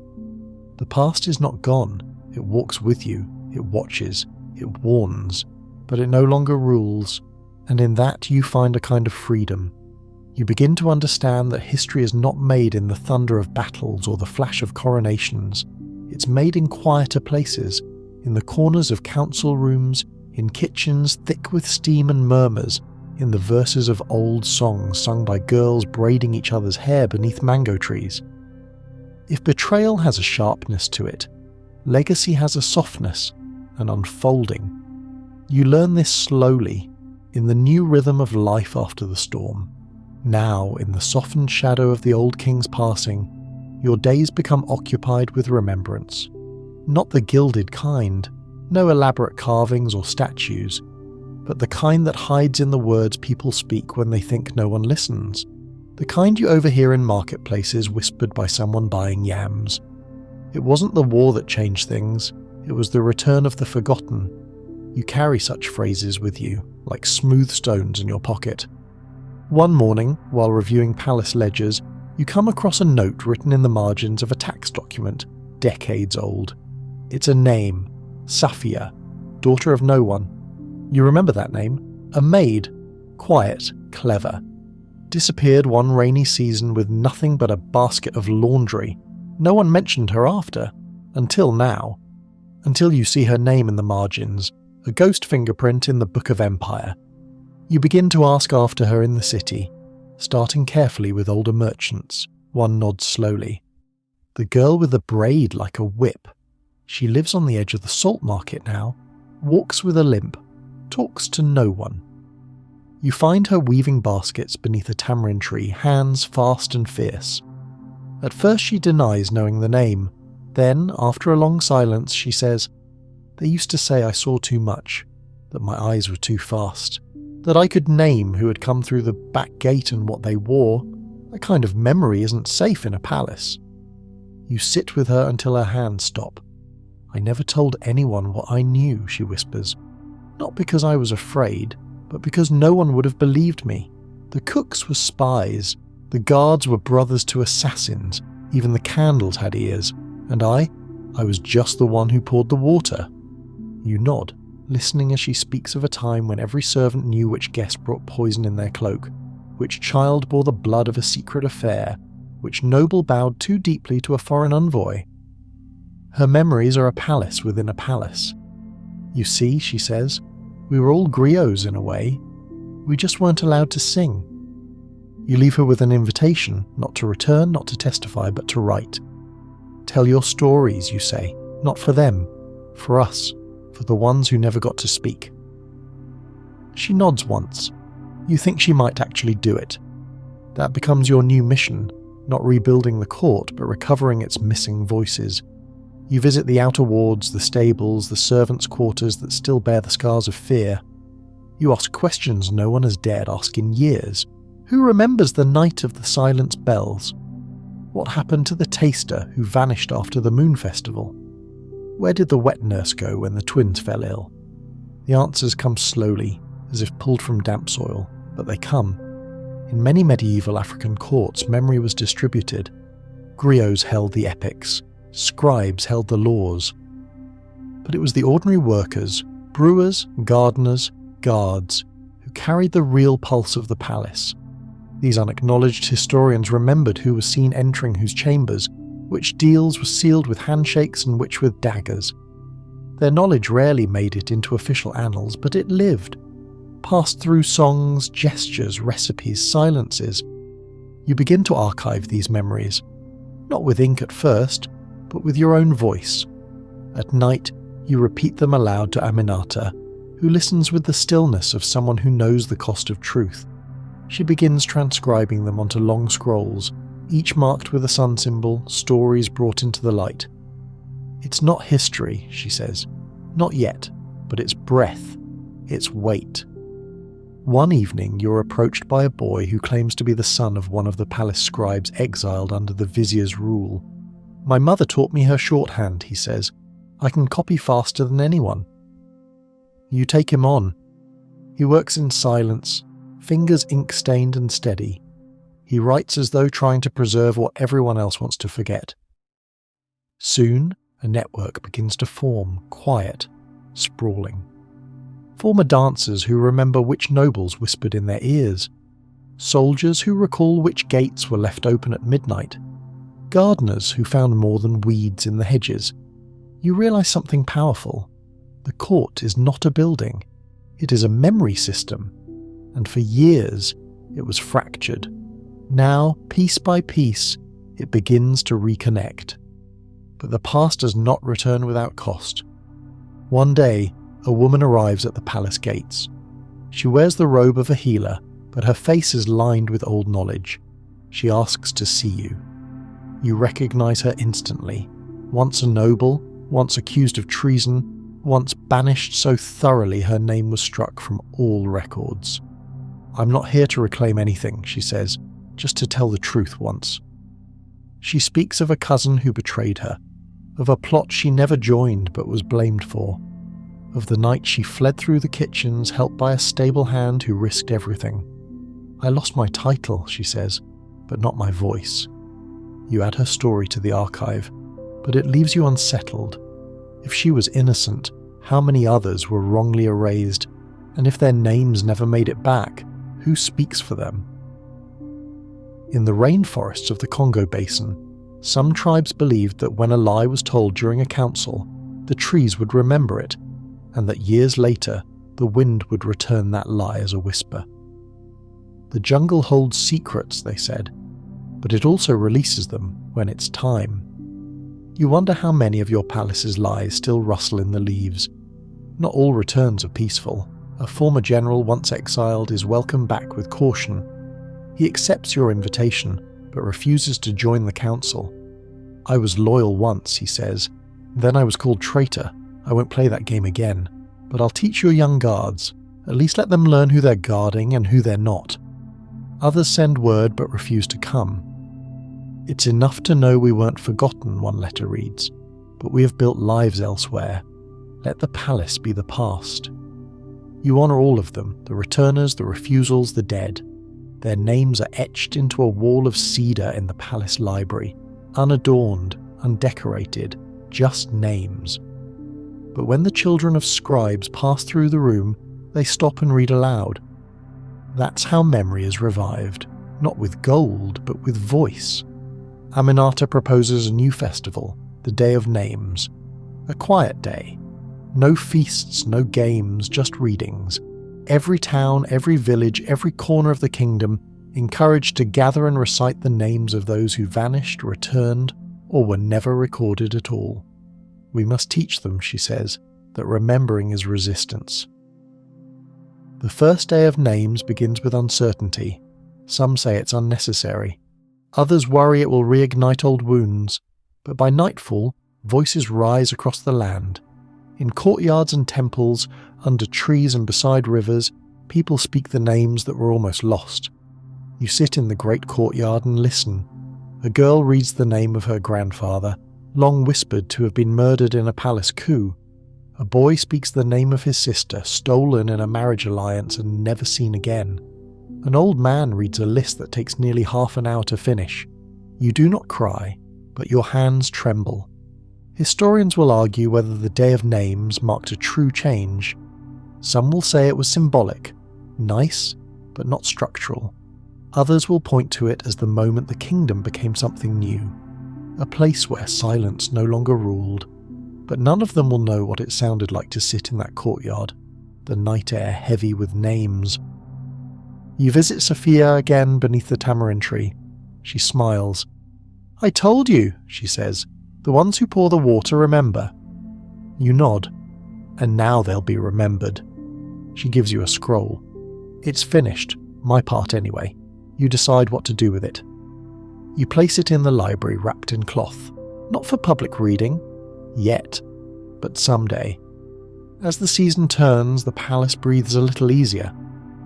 Speaker 1: The past is not gone. It walks with you. It watches. It warns. But it no longer rules. And in that you find a kind of freedom. You begin to understand that history is not made in the thunder of battles or the flash of coronations. It's made in quieter places, in the corners of council rooms, in kitchens thick with steam and murmurs, in the verses of old songs sung by girls braiding each other's hair beneath mango trees. If betrayal has a sharpness to it, legacy has a softness, an unfolding. You learn this slowly, in the new rhythm of life after the storm. Now, in the softened shadow of the old king's passing, your days become occupied with remembrance. Not the gilded kind, no elaborate carvings or statues, but the kind that hides in the words people speak when they think no one listens. The kind you overhear in marketplaces whispered by someone buying yams. It wasn't the war that changed things, it was the return of the forgotten. You carry such phrases with you, like smooth stones in your pocket. One morning, while reviewing palace ledgers, you come across a note written in the margins of a tax document, decades old. It's a name, Safia, daughter of no one. You remember that name? A maid, quiet, clever. Disappeared one rainy season with nothing but a basket of laundry. No one mentioned her after, until now. Until you see her name in the margins, a ghost fingerprint in the Book of Empire. You begin to ask after her in the city, starting carefully with older merchants. One nods slowly. The girl with the braid like a whip. She lives on the edge of the salt market now, walks with a limp, talks to no one. You find her weaving baskets beneath a tamarind tree, hands fast and fierce. At first she denies knowing the name. Then, after a long silence, she says, They used to say I saw too much, that my eyes were too fast, that I could name who had come through the back gate and what they wore. That kind of memory isn't safe in a palace. You sit with her until her hands stop. I never told anyone what I knew, she whispers. Not because I was afraid, but because no one would have believed me. The cooks were spies, the guards were brothers to assassins, even the candles had ears, and I was just the one who poured the water. You nod, listening as she speaks of a time when every servant knew which guest brought poison in their cloak, which child bore the blood of a secret affair, which noble bowed too deeply to a foreign envoy. Her memories are a palace within a palace. You see, she says, we were all griots in a way. We just weren't allowed to sing. You leave her with an invitation, not to return, not to testify, but to write. Tell your stories, you say, not for them, for us, for the ones who never got to speak. She nods once. You think she might actually do it. That becomes your new mission, not rebuilding the court, but recovering its missing voices. You visit the outer wards, the stables, the servants' quarters that still bear the scars of fear. You ask questions no one has dared ask in years. Who remembers the night of the silent bells? What happened to the taster who vanished after the moon festival? Where did the wet nurse go when the twins fell ill? The answers come slowly, as if pulled from damp soil, but they come. In many medieval African courts, memory was distributed. Griots held the epics, scribes held the laws. But it was the ordinary workers, brewers, gardeners, guards, who carried the real pulse of the palace. These unacknowledged historians remembered who was seen entering whose chambers, which deals were sealed with handshakes and which with daggers. Their knowledge rarely made it into official annals, but it lived, passed through songs, gestures, recipes, silences. You begin to archive these memories, not with ink at first, but with your own voice. At night, you repeat them aloud to Aminata, who listens with the stillness of someone who knows the cost of truth. She begins transcribing them onto long scrolls, each marked with a sun symbol, stories brought into the light. It's not history, she says. Not yet, but it's breath, it's weight. One evening, you're approached by a boy who claims to be the son of one of the palace scribes exiled under the vizier's rule. My mother taught me her shorthand, he says. I can copy faster than anyone. You take him on. He works in silence, fingers ink-stained and steady. He writes as though trying to preserve what everyone else wants to forget. Soon, a network begins to form, quiet, sprawling. Former dancers who remember which nobles whispered in their ears. Soldiers who recall which gates were left open at midnight. Gardeners who found more than weeds in the hedges. You realize something powerful. The court is not a building. It is a memory system. And for years, it was fractured. Now, piece by piece, it begins to reconnect. But the past does not return without cost. One day, a woman arrives at the palace gates. She wears the robe of a healer, but her face is lined with old knowledge. She asks to see you. You recognize her instantly. Once a noble, once accused of treason, once banished so thoroughly her name was struck from all records. I'm not here to reclaim anything, she says, just to tell the truth once. She speaks of a cousin who betrayed her, of a plot she never joined but was blamed for, of the night she fled through the kitchens helped by a stable hand who risked everything. I lost my title, she says, but not my voice. You add her story to the archive, but it leaves you unsettled. If she was innocent, how many others were wrongly erased? And if their names never made it back, who speaks for them? In the rainforests of the Congo Basin, some tribes believed that when a lie was told during a council, the trees would remember it, and that years later, the wind would return that lie as a whisper. The jungle holds secrets, they said, but it also releases them when it's time. You wonder how many of your palace's lies still rustle in the leaves. Not all returns are peaceful. A former general once exiled is welcomed back with caution. He accepts your invitation, but refuses to join the council. I was loyal once, he says. Then I was called traitor. I won't play that game again. But I'll teach your young guards. At least let them learn who they're guarding and who they're not. Others send word but refuse to come. It's enough to know we weren't forgotten, one letter reads, but we have built lives elsewhere. Let the palace be the past. You honour all of them, the returners, the refusals, the dead. Their names are etched into a wall of cedar in the palace library, unadorned, undecorated, just names. But when the children of scribes pass through the room, they stop and read aloud. That's how memory is revived, not with gold, but with voice. Aminata proposes a new festival, the Day of Names. A quiet day. No feasts, no games, just readings. Every town, every village, every corner of the kingdom encouraged to gather and recite the names of those who vanished, returned, or were never recorded at all. We must teach them, she says, that remembering is resistance. The first day of names begins with uncertainty. Some say it's unnecessary. Others worry it will reignite old wounds. But by nightfall, voices rise across the land. In courtyards and temples, under trees and beside rivers, people speak the names that were almost lost. You sit in the great courtyard and listen. A girl reads the name of her grandfather, long whispered to have been murdered in a palace coup. A boy speaks the name of his sister, stolen in a marriage alliance and never seen again. An old man reads a list that takes nearly half an hour to finish. You do not cry, but your hands tremble. Historians will argue whether the Day of Names marked a true change. Some will say it was symbolic, nice, but not structural. Others will point to it as the moment the kingdom became something new, a place where silence no longer ruled. But none of them will know what it sounded like to sit in that courtyard, the night air heavy with names. You visit Sophia again beneath the tamarind tree. She smiles. "I told you," she says. "The ones who pour the water remember." You nod. "And now they'll be remembered." She gives you a scroll. "It's finished, my part anyway. You decide what to do with it." You place it in the library wrapped in cloth, not for public reading, yet, but someday. As the season turns, the palace breathes a little easier.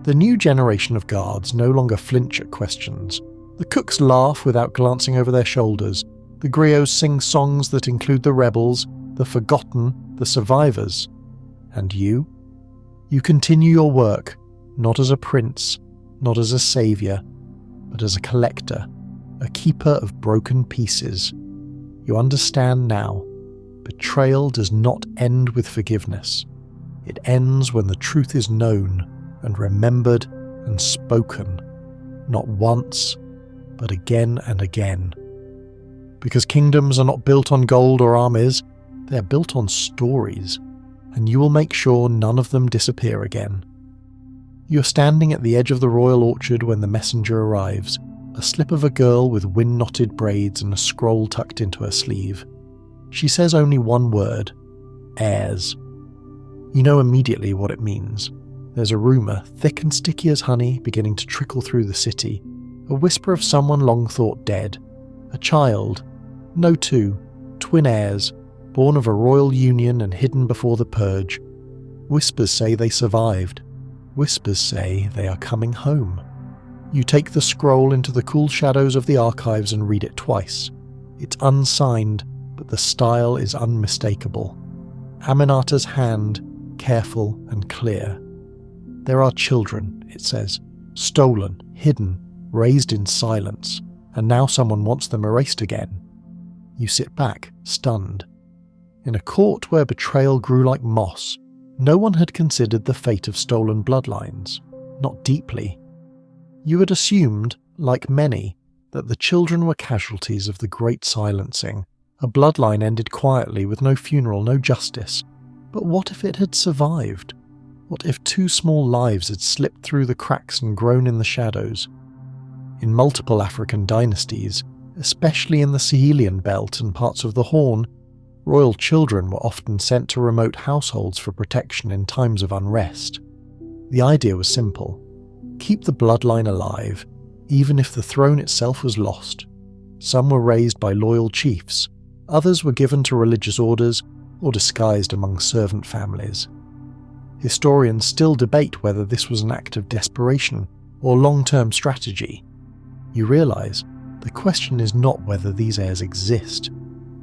Speaker 1: The new generation of guards no longer flinch at questions. The cooks laugh without glancing over their shoulders. The griots sing songs that include the rebels, the forgotten, the survivors. And you? You continue your work, not as a prince, not as a saviour, but as a collector, a keeper of broken pieces. You understand now. Betrayal does not end with forgiveness. It ends when the truth is known and remembered and spoken, not once, but again and again. Because kingdoms are not built on gold or armies, they are built on stories, and you will make sure none of them disappear again. You are standing at the edge of the royal orchard when the messenger arrives, a slip of a girl with wind-knotted braids and a scroll tucked into her sleeve. She says only one word: heirs. You know immediately what it means. There's a rumour, thick and sticky as honey, beginning to trickle through the city. A whisper of someone long thought dead. A child. No two. Twin heirs, born of a royal union and hidden before the purge. Whispers say they survived. Whispers say they are coming home. You take the scroll into the cool shadows of the archives and read it twice. It's unsigned, but the style is unmistakable. Aminata's hand, careful and clear. There are children, it says, stolen, hidden, raised in silence, and now someone wants them erased again. You sit back, stunned. In a court where betrayal grew like moss, no one had considered the fate of stolen bloodlines, not deeply. You had assumed, like many, that the children were casualties of the great silencing. A bloodline ended quietly with no funeral, no justice. But what if it had survived? What if two small lives had slipped through the cracks and grown in the shadows? In multiple African dynasties, especially in the Sahelian belt and parts of the Horn, royal children were often sent to remote households for protection in times of unrest. The idea was simple: keep the bloodline alive, even if the throne itself was lost. Some were raised by loyal chiefs, others were given to religious orders or disguised among servant families. Historians still debate whether this was an act of desperation or long-term strategy. You realise, the question is not whether these heirs exist.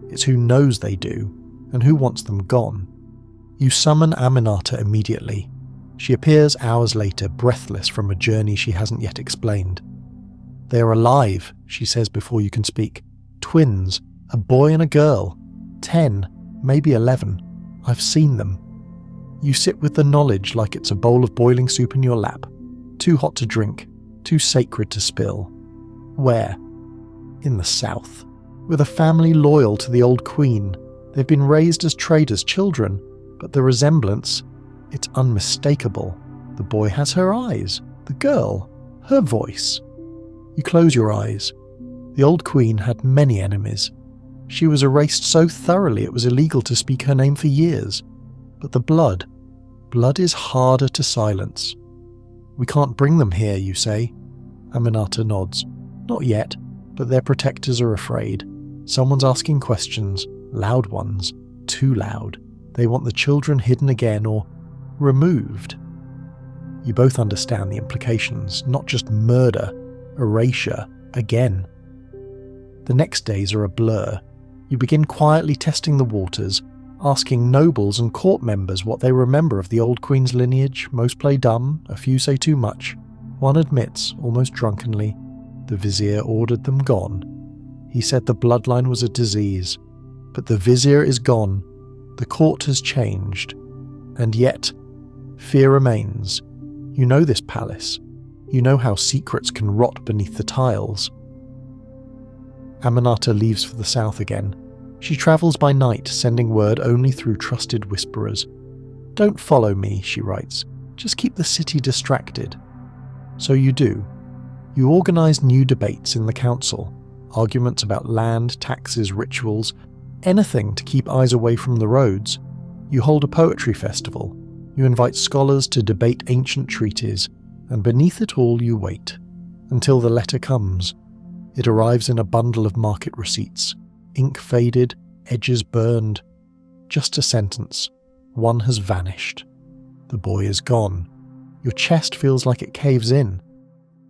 Speaker 1: It's who knows they do, and who wants them gone. You summon Aminata immediately. She appears hours later, breathless from a journey she hasn't yet explained. "They are alive," she says before you can speak. "Twins, a boy and a girl. 10, maybe 11. I've seen them." You sit with the knowledge like it's a bowl of boiling soup in your lap. Too hot to drink, too sacred to spill. Where? In the south. With a family loyal to the old queen. They've been raised as traders' children, but the resemblance, it's unmistakable. The boy has her eyes, the girl, her voice. You close your eyes. The old queen had many enemies. She was erased so thoroughly it was illegal to speak her name for years. But the blood is harder to silence. "We can't bring them here," you say. Aminata nods. "Not yet, but their protectors are afraid. Someone's asking questions, loud ones, too loud. They want the children hidden again or removed." You both understand the implications, not just murder, erasure, again. The next days are a blur. You begin quietly testing the waters, asking nobles and court members what they remember of the old queen's lineage. Most play dumb, a few say too much. One admits, almost drunkenly, the vizier ordered them gone. He said the bloodline was a disease, but the vizier is gone, the court has changed, and yet, fear remains. You know this palace. You know how secrets can rot beneath the tiles. Aminata leaves for the south again. She travels by night, sending word only through trusted whisperers. "Don't follow me," she writes. "Just keep the city distracted." So you do. You organise new debates in the council, arguments about land, taxes, rituals, anything to keep eyes away from the roads. You hold a poetry festival. You invite scholars to debate ancient treaties, and beneath it all you wait, until the letter comes. It arrives in a bundle of market receipts, ink faded, edges burned. Just a sentence. One has vanished. The boy is gone. Your chest feels like it caves in.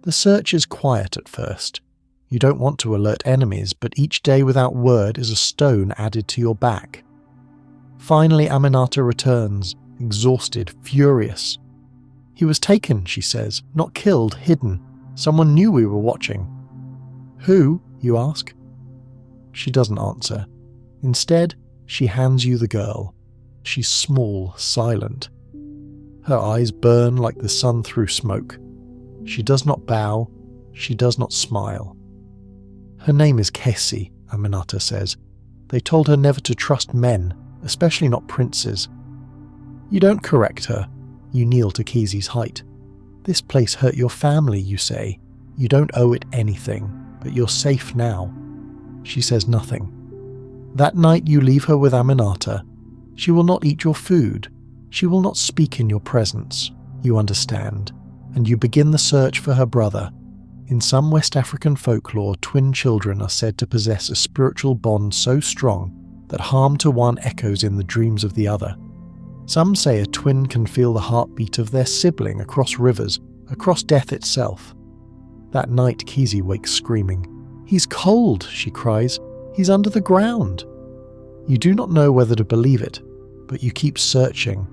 Speaker 1: The search is quiet at first. You don't want to alert enemies, but each day without word is a stone added to your back. Finally, Aminata returns, exhausted, furious. "He was taken," she says, "not killed, hidden. Someone knew we were watching." "Who?" you ask. She doesn't answer. Instead, she hands you the girl. She's small, silent. Her eyes burn like the sun through smoke. She does not bow. She does not smile. "Her name is Kessie," Aminata says. "They told her never to trust men, especially not princes." You don't correct her. You kneel to Kessie's height. "This place hurt your family," you say. "You don't owe it anything, but you're safe now." She says nothing. That night you leave her with Aminata. She will not eat your food. She will not speak in your presence. You understand. And you begin the search for her brother. In some West African folklore, twin children are said to possess a spiritual bond so strong that harm to one echoes in the dreams of the other. Some say a twin can feel the heartbeat of their sibling across rivers, across death itself. That night Kessie wakes screaming. "He's cold," she cries. "He's under the ground." You do not know whether to believe it, but you keep searching.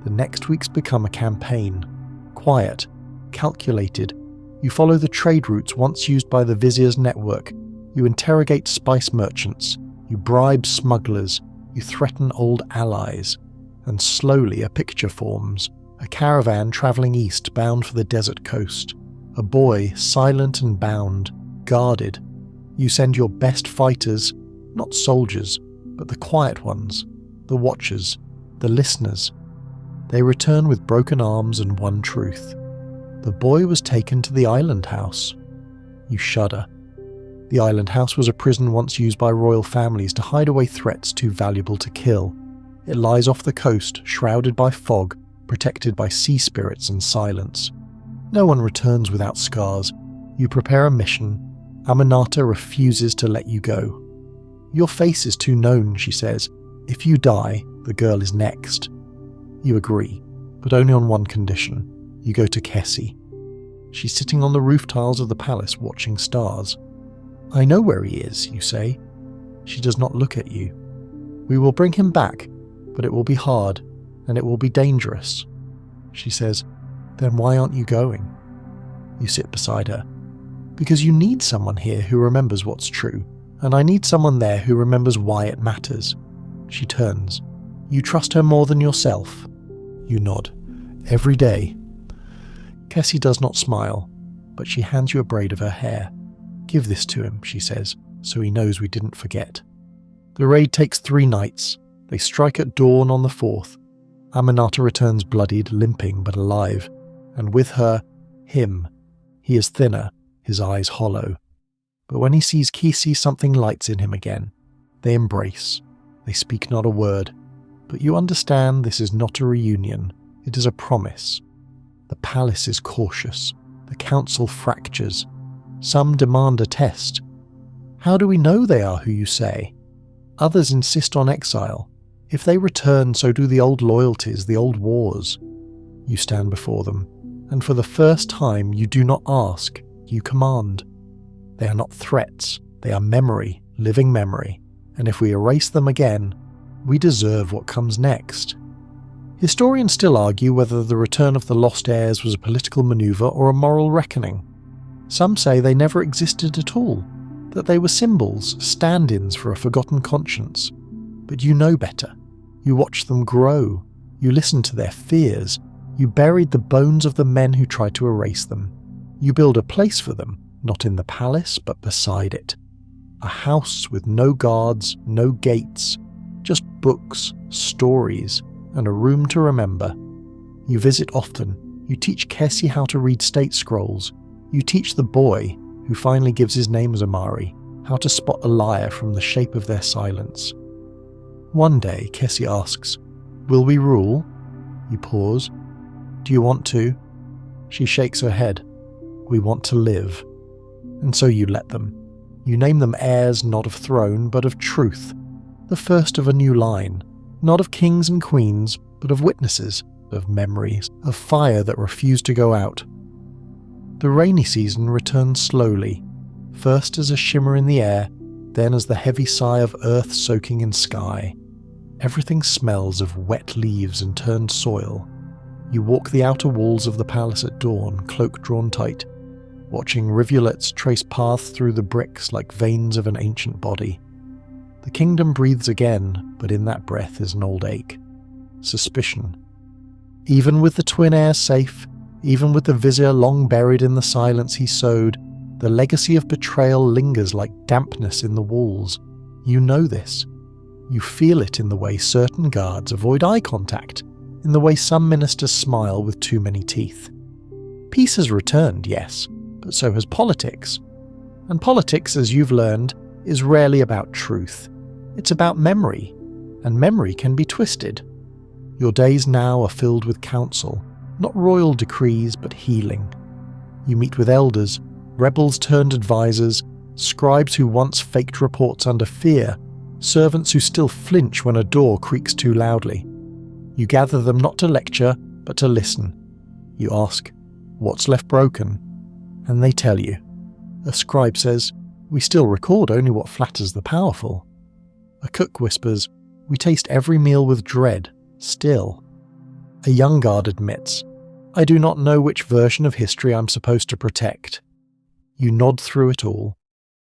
Speaker 1: The next weeks become a campaign. Quiet, calculated. You follow the trade routes once used by the vizier's network. You interrogate spice merchants. You bribe smugglers. You threaten old allies. And slowly a picture forms. A caravan travelling east bound for the desert coast. A boy, silent and bound, guarded. You send your best fighters, not soldiers, but the quiet ones, the watchers, the listeners. They return with broken arms and one truth. The boy was taken to the island house. You shudder. The island house was a prison once used by royal families to hide away threats too valuable to kill. It lies off the coast, shrouded by fog, protected by sea spirits and silence. No one returns without scars. You prepare a mission. Aminata refuses to let you go. "Your face is too known," she says. "If you die, the girl is next." You agree, but only on one condition. You go to Kessie. She's sitting on the roof tiles of the palace watching stars. "I know where he is," you say. She does not look at you. "We will bring him back, but it will be hard, and it will be dangerous." She says, "Then why aren't you going?" You sit beside her. "Because you need someone here who remembers what's true, and I need someone there who remembers why it matters." She turns. "You trust her more than yourself?" You nod. "Every day." Kessie does not smile, but she hands you a braid of her hair. "Give this to him," she says, "so he knows we didn't forget." The raid takes 3 nights. They strike at dawn on the 4th. Aminata returns bloodied, limping but alive, and with her, him. He is thinner, his eyes hollow. But when he sees Kessie, something lights in him again. They embrace. They speak not a word. But you understand this is not a reunion. It is a promise. The palace is cautious. The council fractures. Some demand a test. How do we know they are who you say? Others insist on exile. If they return, so do the old loyalties, the old wars. You stand before them, and for the first time you do not ask, you command. They are not threats, they are memory, living memory, and if we erase them again, we deserve what comes next. Historians still argue whether the return of the lost heirs was a political maneuver or a moral reckoning. Some say they never existed at all, that they were symbols, stand-ins for a forgotten conscience. But you know better. You watched them grow. You listened to their fears. You buried the bones of the men who tried to erase them. You build a place for them, not in the palace, but beside it. A house with no guards, no gates, just books, stories, and a room to remember. You visit often. You teach Kessie how to read state scrolls. You teach the boy, who finally gives his name as Amari, how to spot a liar from the shape of their silence. One day, Kessie asks, "Will we rule?" You pause. "Do you want to?" She shakes her head. "We want to live." And so you let them. You name them heirs not of throne, but of truth. The first of a new line, not of kings and queens, but of witnesses, of memories, of fire that refused to go out. The rainy season returns slowly, first as a shimmer in the air, then as the heavy sigh of earth soaking in sky. Everything smells of wet leaves and turned soil. You walk the outer walls of the palace at dawn, cloak drawn tight, watching rivulets trace paths through the bricks like veins of an ancient body. The kingdom breathes again, but in that breath is an old ache. Suspicion. Even with the twin heirs safe, even with the vizier long buried in the silence he sowed, the legacy of betrayal lingers like dampness in the walls. You know this. You feel it in the way certain guards avoid eye contact, in the way some ministers smile with too many teeth. Peace has returned, yes, but so has politics. And politics, as you've learned, is rarely about truth. It's about memory, and memory can be twisted. Your days now are filled with counsel, not royal decrees, but healing. You meet with elders, rebels turned advisors, scribes who once faked reports under fear, servants who still flinch when a door creaks too loudly. You gather them not to lecture, but to listen. You ask, "What's left broken?" And they tell you. A scribe says, "We still record only what flatters the powerful." A cook whispers, "We taste every meal with dread, still." A young guard admits, "I do not know which version of history I'm supposed to protect." You nod through it all.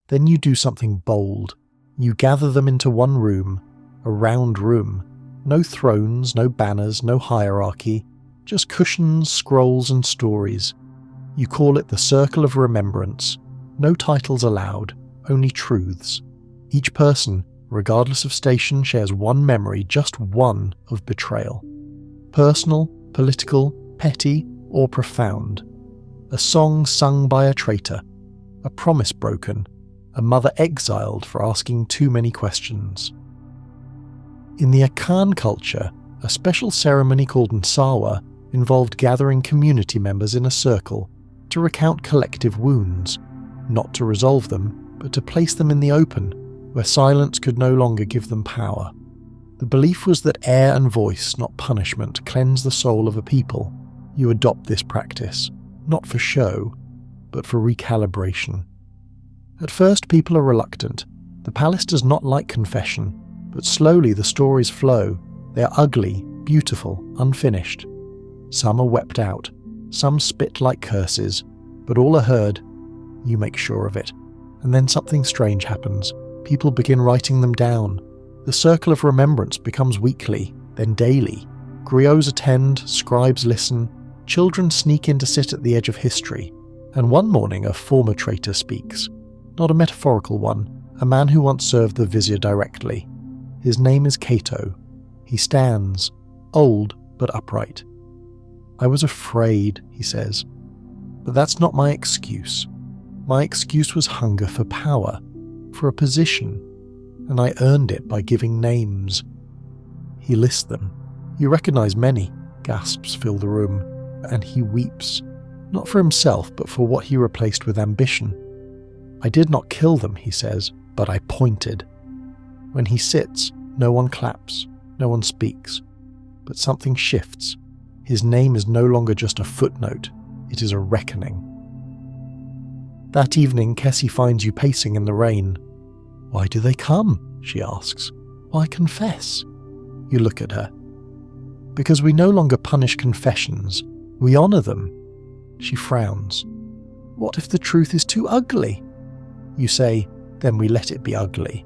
Speaker 1: Then you do something bold. You gather them into one room, a round room. No thrones, no banners, no hierarchy, just cushions, scrolls and stories. You call it the Circle of Remembrance. No titles allowed, only truths. Each person, regardless of station, shares one memory, just one, of betrayal. Personal, political, petty, or profound. A song sung by a traitor. A promise broken. A mother exiled for asking too many questions. In the Akan culture, a special ceremony called Nsawa involved gathering community members in a circle to recount collective wounds, not to resolve them, but to place them in the open, where silence could no longer give them power. The belief was that air and voice, not punishment, cleanse the soul of a people. You adopt this practice, not for show, but for recalibration. At first people are reluctant. The palace does not like confession, but slowly the stories flow. They are ugly, beautiful, unfinished. Some are wept out, some spit like curses, but all are heard. You make sure of it. And then something strange happens. People begin writing them down. The circle of remembrance becomes weekly, then daily. Griots attend, scribes listen, children sneak in to sit at the edge of history. And one morning a former traitor speaks. Not a metaphorical one, a man who once served the vizier directly. His name is Cato. He stands, old but upright. "I was afraid," he says. "But that's not my excuse. My excuse was hunger for power, for a position, and I earned it by giving names." He lists them. You recognize many. Gasps fill the room, and he weeps, not for himself, but for what he replaced with ambition. "I did not kill them," he says, "but I pointed." When he sits, no one claps, no one speaks. But something shifts. His name is no longer just a footnote, it is a reckoning. That evening, Kessie finds you pacing in the rain. "Why do they come?" she asks. "Why confess?" You look at her. "Because we no longer punish confessions, we honour them." She frowns. "What if the truth is too ugly?" You say, then we let it be ugly,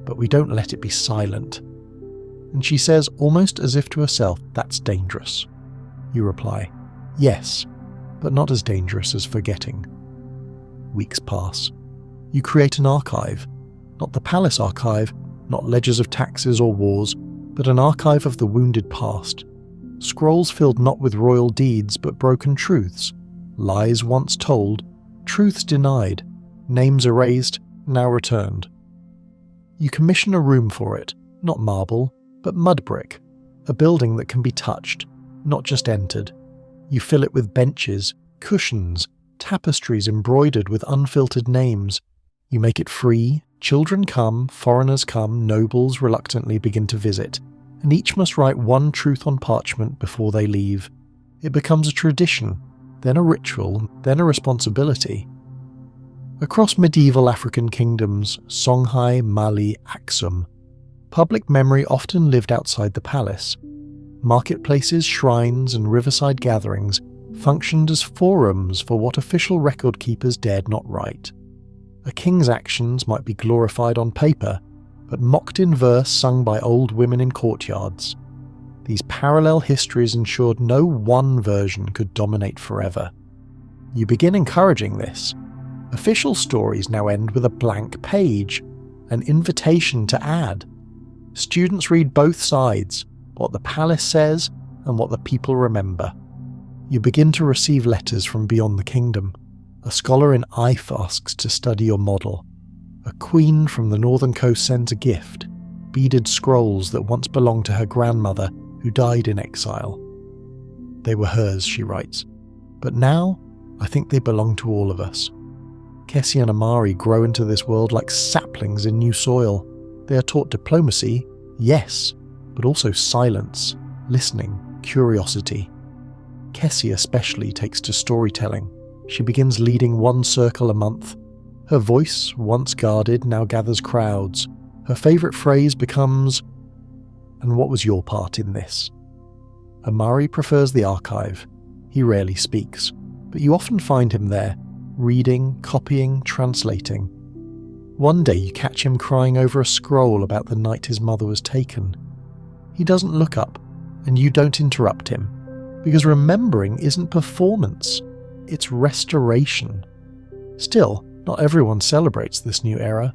Speaker 1: but we don't let it be silent. And she says, almost as if to herself, that's dangerous. You reply, yes, but not as dangerous as forgetting. Weeks pass. You create an archive, not the palace archive, not ledgers of taxes or wars, but an archive of the wounded past. Scrolls filled not with royal deeds, but broken truths, lies once told, truths denied, names erased, now returned. You commission a room for it, not marble, but mud brick, a building that can be touched, not just entered. You fill it with benches, cushions, tapestries embroidered with unfiltered names. You make it free, children come, foreigners come, nobles reluctantly begin to visit, and each must write one truth on parchment before they leave. It becomes a tradition, then a ritual, then a responsibility. Across medieval African kingdoms, Songhai, Mali, Aksum, public memory often lived outside the palace. Marketplaces, shrines, and riverside gatherings functioned as forums for what official record keepers dared not write. A king's actions might be glorified on paper, but mocked in verse sung by old women in courtyards. These parallel histories ensured no one version could dominate forever. You begin encouraging this. Official stories now end with a blank page, an invitation to add. Students read both sides, what the palace says and what the people remember. You begin to receive letters from beyond the kingdom. A scholar in Ife asks to study your model. A queen from the northern coast sends a gift, beaded scrolls that once belonged to her grandmother who died in exile. They were hers, she writes, but now I think they belong to all of us. Kessie and Amari grow into this world like saplings in new soil. They are taught diplomacy, yes, but also silence, listening, curiosity. Kessie especially takes to storytelling. She begins leading one circle a month. Her voice, once guarded, now gathers crowds. Her favourite phrase becomes, "And what was your part in this?" Amari prefers the archive. He rarely speaks, but you often find him there, reading, copying, translating. One day you catch him crying over a scroll about the night his mother was taken. He doesn't look up, and you don't interrupt him, because remembering isn't performance, it's restoration. Still, not everyone celebrates this new era.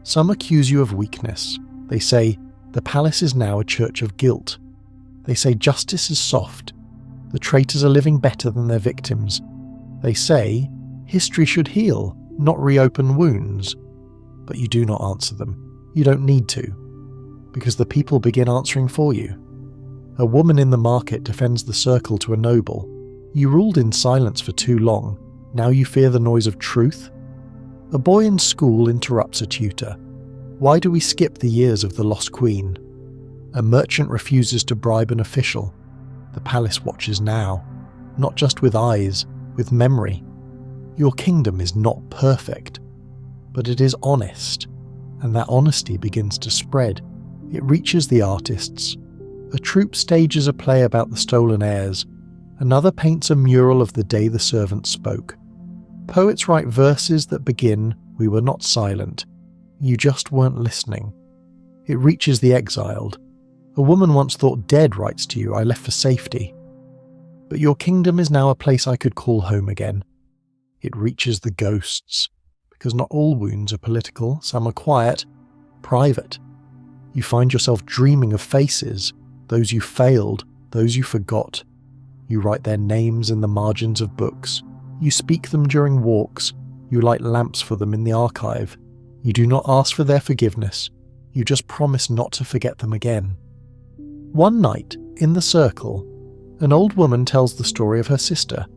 Speaker 1: Some accuse you of weakness. They say, the palace is now a church of guilt. They say justice is soft. The traitors are living better than their victims. They say, history should heal, not reopen wounds. But you do not answer them. You don't need to, because the people begin answering for you. A woman in the market defends the circle to a noble. You ruled in silence for too long. Now you fear the noise of truth? A boy in school interrupts a tutor. Why do we skip the years of the lost queen? A merchant refuses to bribe an official. The palace watches now, not just with eyes, with memory. Your kingdom is not perfect, but it is honest, and that honesty begins to spread. It reaches the artists. A troupe stages a play about the stolen heirs. Another paints a mural of the day the servants spoke. Poets write verses that begin, "We were not silent. You just weren't listening." It reaches the exiled. A woman once thought dead writes to you, "I left for safety." But your kingdom is now a place I could call home again. It reaches the ghosts, because not all wounds are political, some are quiet, private. You find yourself dreaming of faces, those you failed, those you forgot. You write their names in the margins of books. You speak them during walks. You light lamps for them in the archive. You do not ask for their forgiveness. You just promise not to forget them again. One night, in the circle, an old woman tells the story of her sister,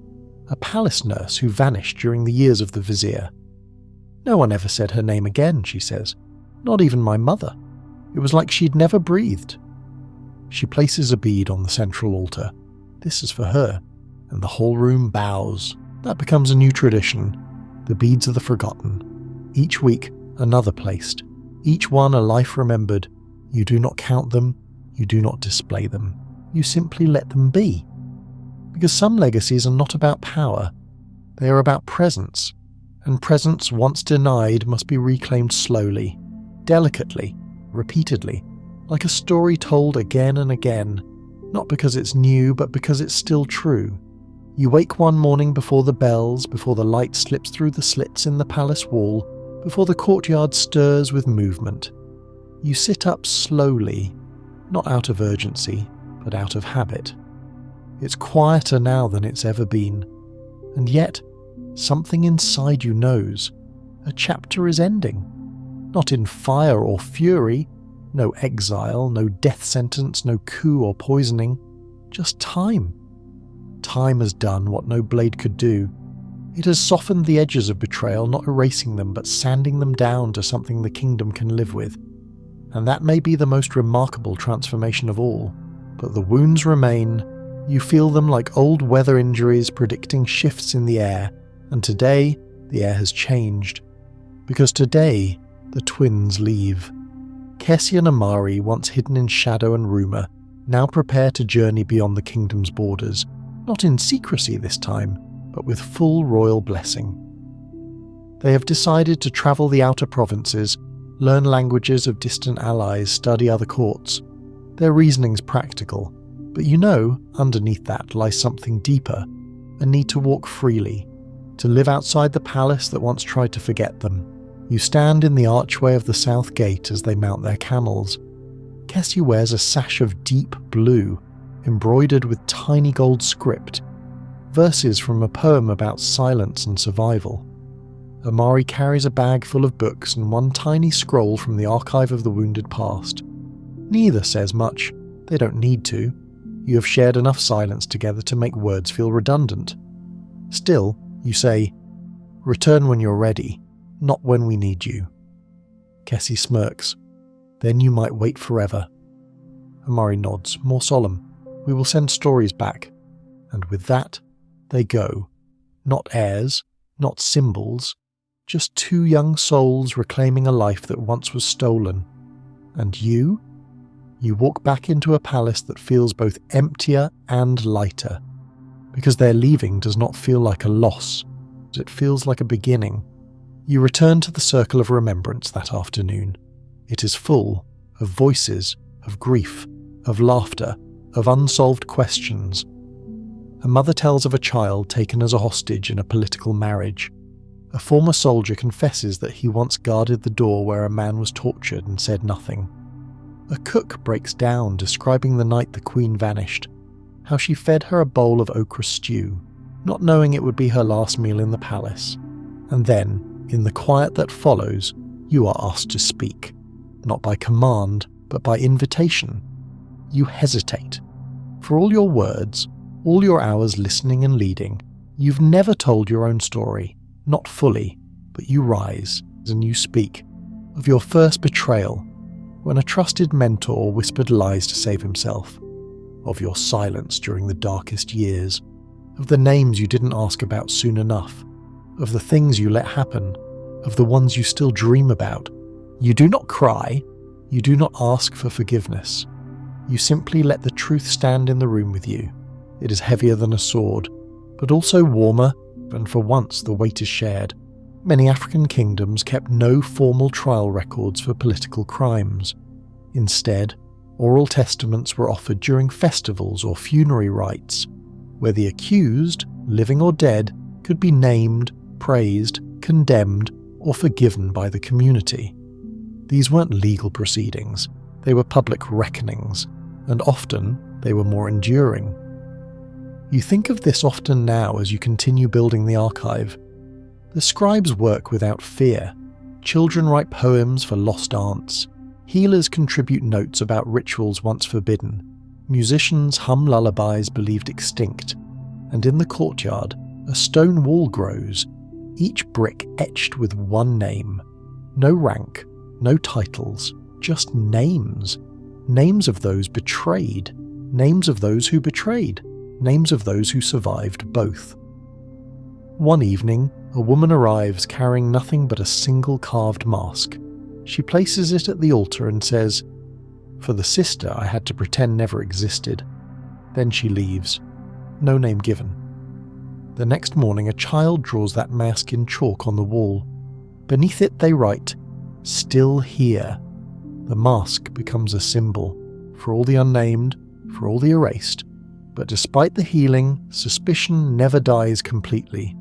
Speaker 1: a palace nurse who vanished during the years of the vizier. No one ever said her name again, she says. Not even my mother. It was like she'd never breathed. She places a bead on the central altar. This is for her, and the whole room bows. That becomes a new tradition. The beads are the forgotten. Each week, another placed. Each one a life remembered. You do not count them. You do not display them. You simply let them be. Because some legacies are not about power. They are about presence. and presence once denied must be reclaimed slowly, delicately, repeatedly, like a story told again and again, not because it's new but because it's still true. You wake one morning before the bells, before the light slips through the slits in the palace wall, before the courtyard stirs with movement. You sit up slowly, not out of urgency, but out of habit. It's quieter now than it's ever been, and yet something inside you knows a chapter is ending. Not in fire or fury, no exile, no death sentence, no coup or poisoning, just time. Time has done what no blade could do. It has softened the edges of betrayal, not erasing them, but sanding them down to something the kingdom can live with. And that may be the most remarkable transformation of all, but the wounds remain. You feel them like old weather injuries predicting shifts in the air, and today the air has changed. Because today the twins leave. Kessie and Amari, once hidden in shadow and rumour, now prepare to journey beyond the kingdom's borders, not in secrecy this time, but with full royal blessing. They have decided to travel the outer provinces, learn languages of distant allies, study other courts. Their reasoning's practical, but you know, underneath that lies something deeper, a need to walk freely, to live outside the palace that once tried to forget them. You stand in the archway of the south gate as they mount their camels. Kessie wears a sash of deep blue, embroidered with tiny gold script, verses from a poem about silence and survival. Amari carries a bag full of books and one tiny scroll from the archive of the wounded past. Neither says much. They don't need to. You have shared enough silence together to make words feel redundant. Still, you say, "Return when you're ready, not when we need you." Kessie smirks. "Then you might wait forever." Amari nods, more solemn. "We will send stories back." And with that, they go. Not heirs, not symbols, just two young souls reclaiming a life that once was stolen. And you? You walk back into a palace that feels both emptier and lighter, because their leaving does not feel like a loss, it feels like a beginning. You return to the circle of remembrance that afternoon. It is full of voices, of grief, of laughter, of unsolved questions. A mother tells of a child taken as a hostage in a political marriage. A former soldier confesses that he once guarded the door where a man was tortured and said nothing. A cook breaks down describing the night the queen vanished, how she fed her a bowl of okra stew, not knowing it would be her last meal in the palace. And then, in the quiet that follows, you are asked to speak, not by command, but by invitation. You hesitate. For all your words, all your hours listening and leading, you've never told your own story, not fully, but you rise and you speak of your first betrayal, when a trusted mentor whispered lies to save himself, of your silence during the darkest years, of the names you didn't ask about soon enough, of the things you let happen, of the ones you still dream about. You do not cry, you do not ask for forgiveness. You simply let the truth stand in the room with you. It is heavier than a sword, but also warmer, and for once the weight is shared. Many African kingdoms kept no formal trial records for political crimes. Instead, oral testaments were offered during festivals or funerary rites, where the accused, living or dead, could be named, praised, condemned, or forgiven by the community. These weren't legal proceedings, they were public reckonings, and often they were more enduring. You think of this often now as you continue building the archive. The scribes work without fear. Children write poems for lost aunts. Healers contribute notes about rituals once forbidden. Musicians hum lullabies believed extinct. And in the courtyard, a stone wall grows, each brick etched with one name. No rank, no titles, just names. Names of those betrayed. Names of those who betrayed. Names of those who survived both. One evening, a woman arrives carrying nothing but a single carved mask. She places it at the altar and says, "For the sister I had to pretend never existed." Then she leaves. No name given. The next morning, a child draws that mask in chalk on the wall. Beneath it they write, "Still here." The mask becomes a symbol, for all the unnamed, for all the erased. But despite the healing, suspicion never dies completely.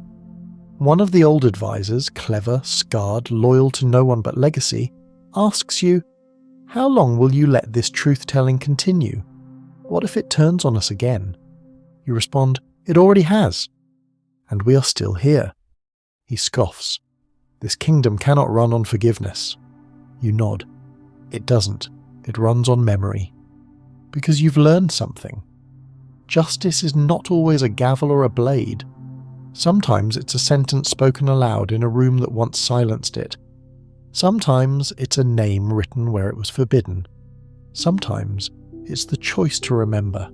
Speaker 1: One of the old advisors, clever, scarred, loyal to no one but legacy, asks you, "How long will you let this truth-telling continue? What if it turns on us again?" You respond, "It already has. And we are still here." He scoffs. "This kingdom cannot run on forgiveness." You nod. It doesn't. It runs on memory. Because you've learned something. Justice is not always a gavel or a blade. Sometimes it's a sentence spoken aloud in a room that once silenced it. Sometimes it's a name written where it was forbidden. Sometimes it's the choice to remember.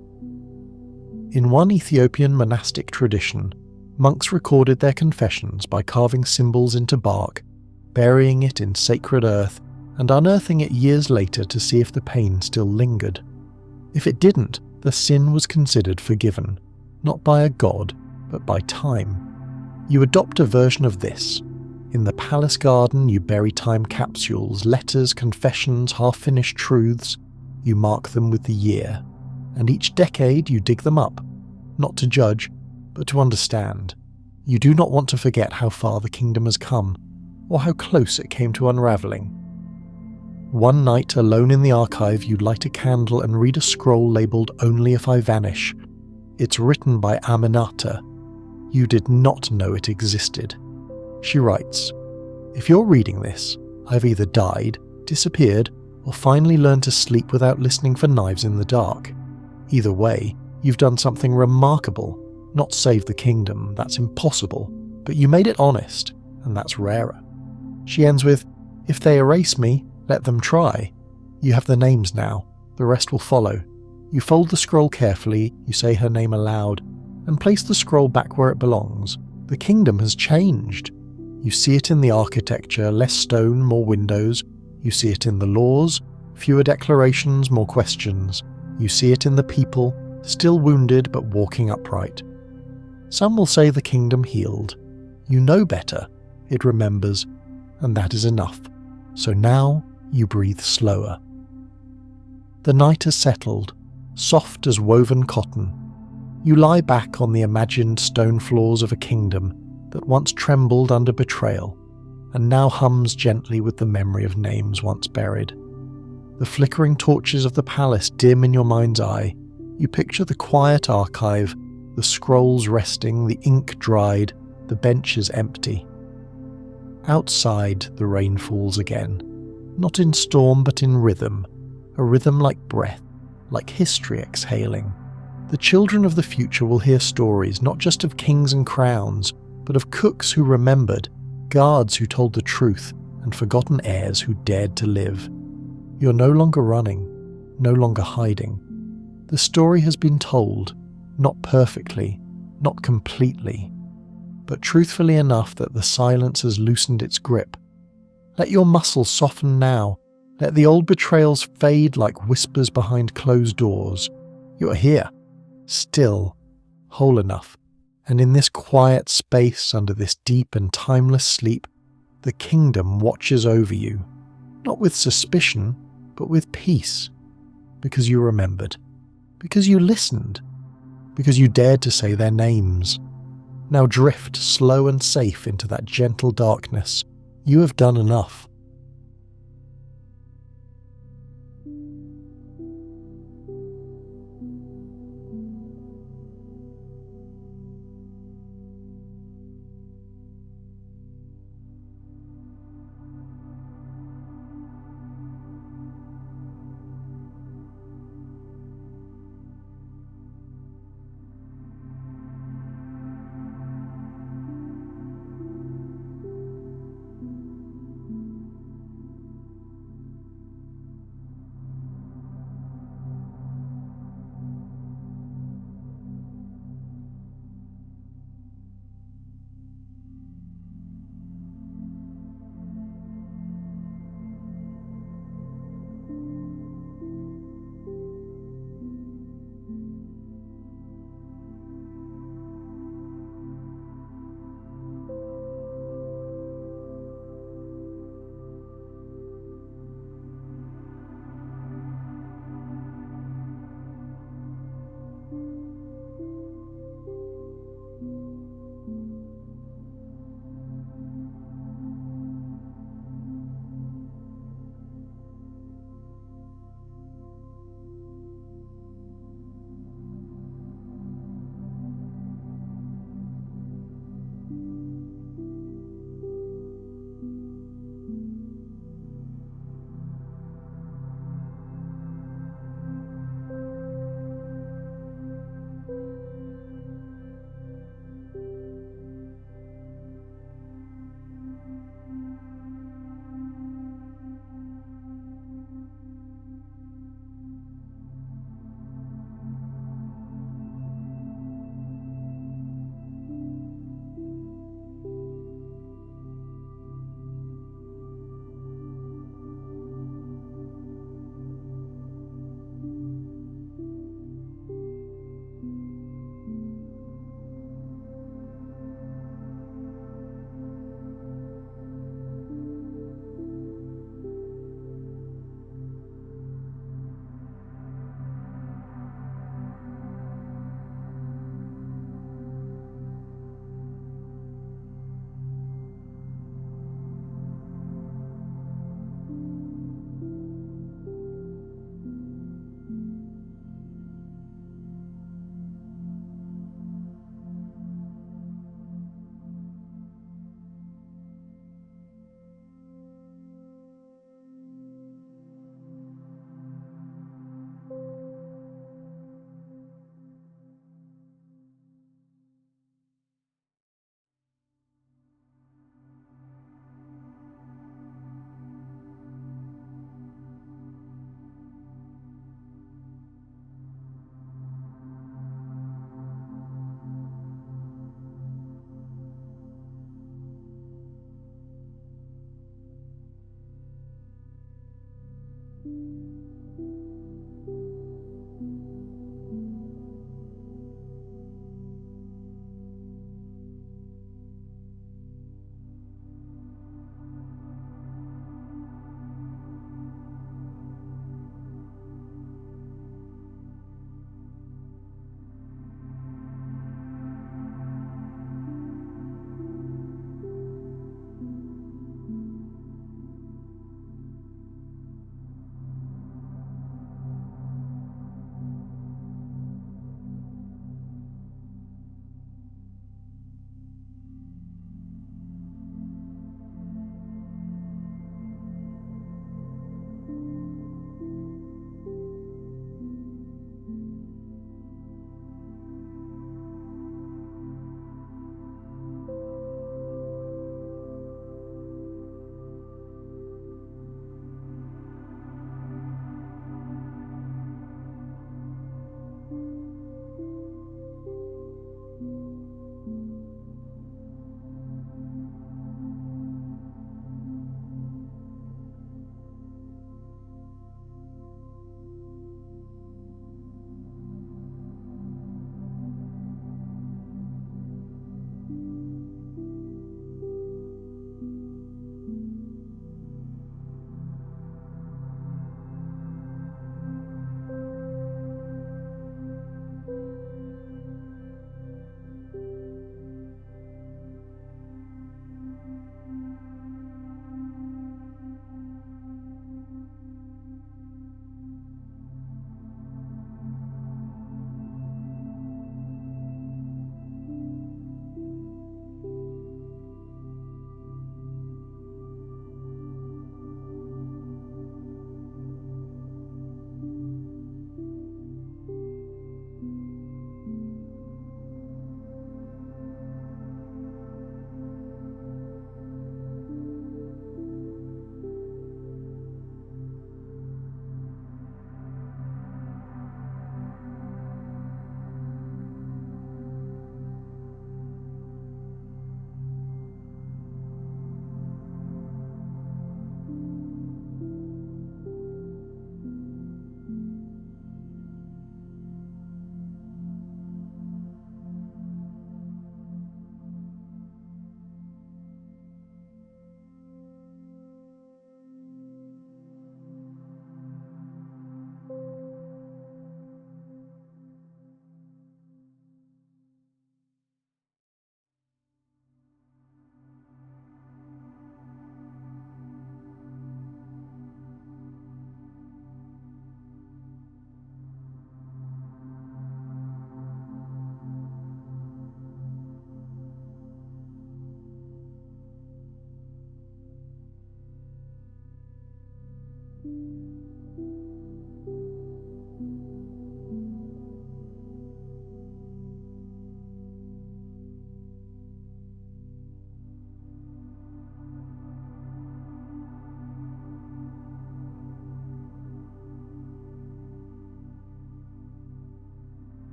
Speaker 1: In one Ethiopian monastic tradition, monks recorded their confessions by carving symbols into bark, burying it in sacred earth, and unearthing it years later to see if the pain still lingered. If it didn't, the sin was considered forgiven, not by a god, but by time. You adopt a version of this. In the palace garden you bury time capsules, letters, confessions, half-finished truths. You mark them with the year, and each decade you dig them up, not to judge, but to understand. You do not want to forget how far the kingdom has come, or how close it came to unravelling. One night, alone in the archive, you light a candle and read a scroll labelled "Only If I Vanish." It's written by Aminata. You did not know it existed. She writes, "If you're reading this, I've either died, disappeared, or finally learned to sleep without listening for knives in the dark. Either way, you've done something remarkable. Not saved the kingdom, that's impossible, but you made it honest, and that's rarer." She ends with, "If they erase me, let them try. You have the names now, the rest will follow." You fold the scroll carefully, you say her name aloud, and place the scroll back where it belongs. The kingdom has changed. You see it in the architecture, less stone, more windows. You see it in the laws, fewer declarations, more questions. You see it in the people, still wounded but walking upright. Some will say the kingdom healed. You know better, it remembers, and that is enough. So now you breathe slower. The night has settled, soft as woven cotton. You lie back on the imagined stone floors of a kingdom that once trembled under betrayal, and now hums gently with the memory of names once buried. The flickering torches of the palace dim in your mind's eye. You picture the quiet archive, the scrolls resting, the ink dried, the benches empty. Outside, the rain falls again, not in storm but in rhythm, a rhythm like breath, like history exhaling. The children of the future will hear stories not just of kings and crowns, but of cooks who remembered, guards who told the truth, and forgotten heirs who dared to live. You're no longer running, no longer hiding. The story has been told, not perfectly, not completely, but truthfully enough that the silence has loosened its grip. Let your muscles soften now. Let the old betrayals fade like whispers behind closed doors. You are here, still, whole enough, and in this quiet space under this deep and timeless sleep, the kingdom watches over you, not with suspicion, but with peace, because you remembered, because you listened, because you dared to say their names. Now drift slow and safe into that gentle darkness. You have done enough.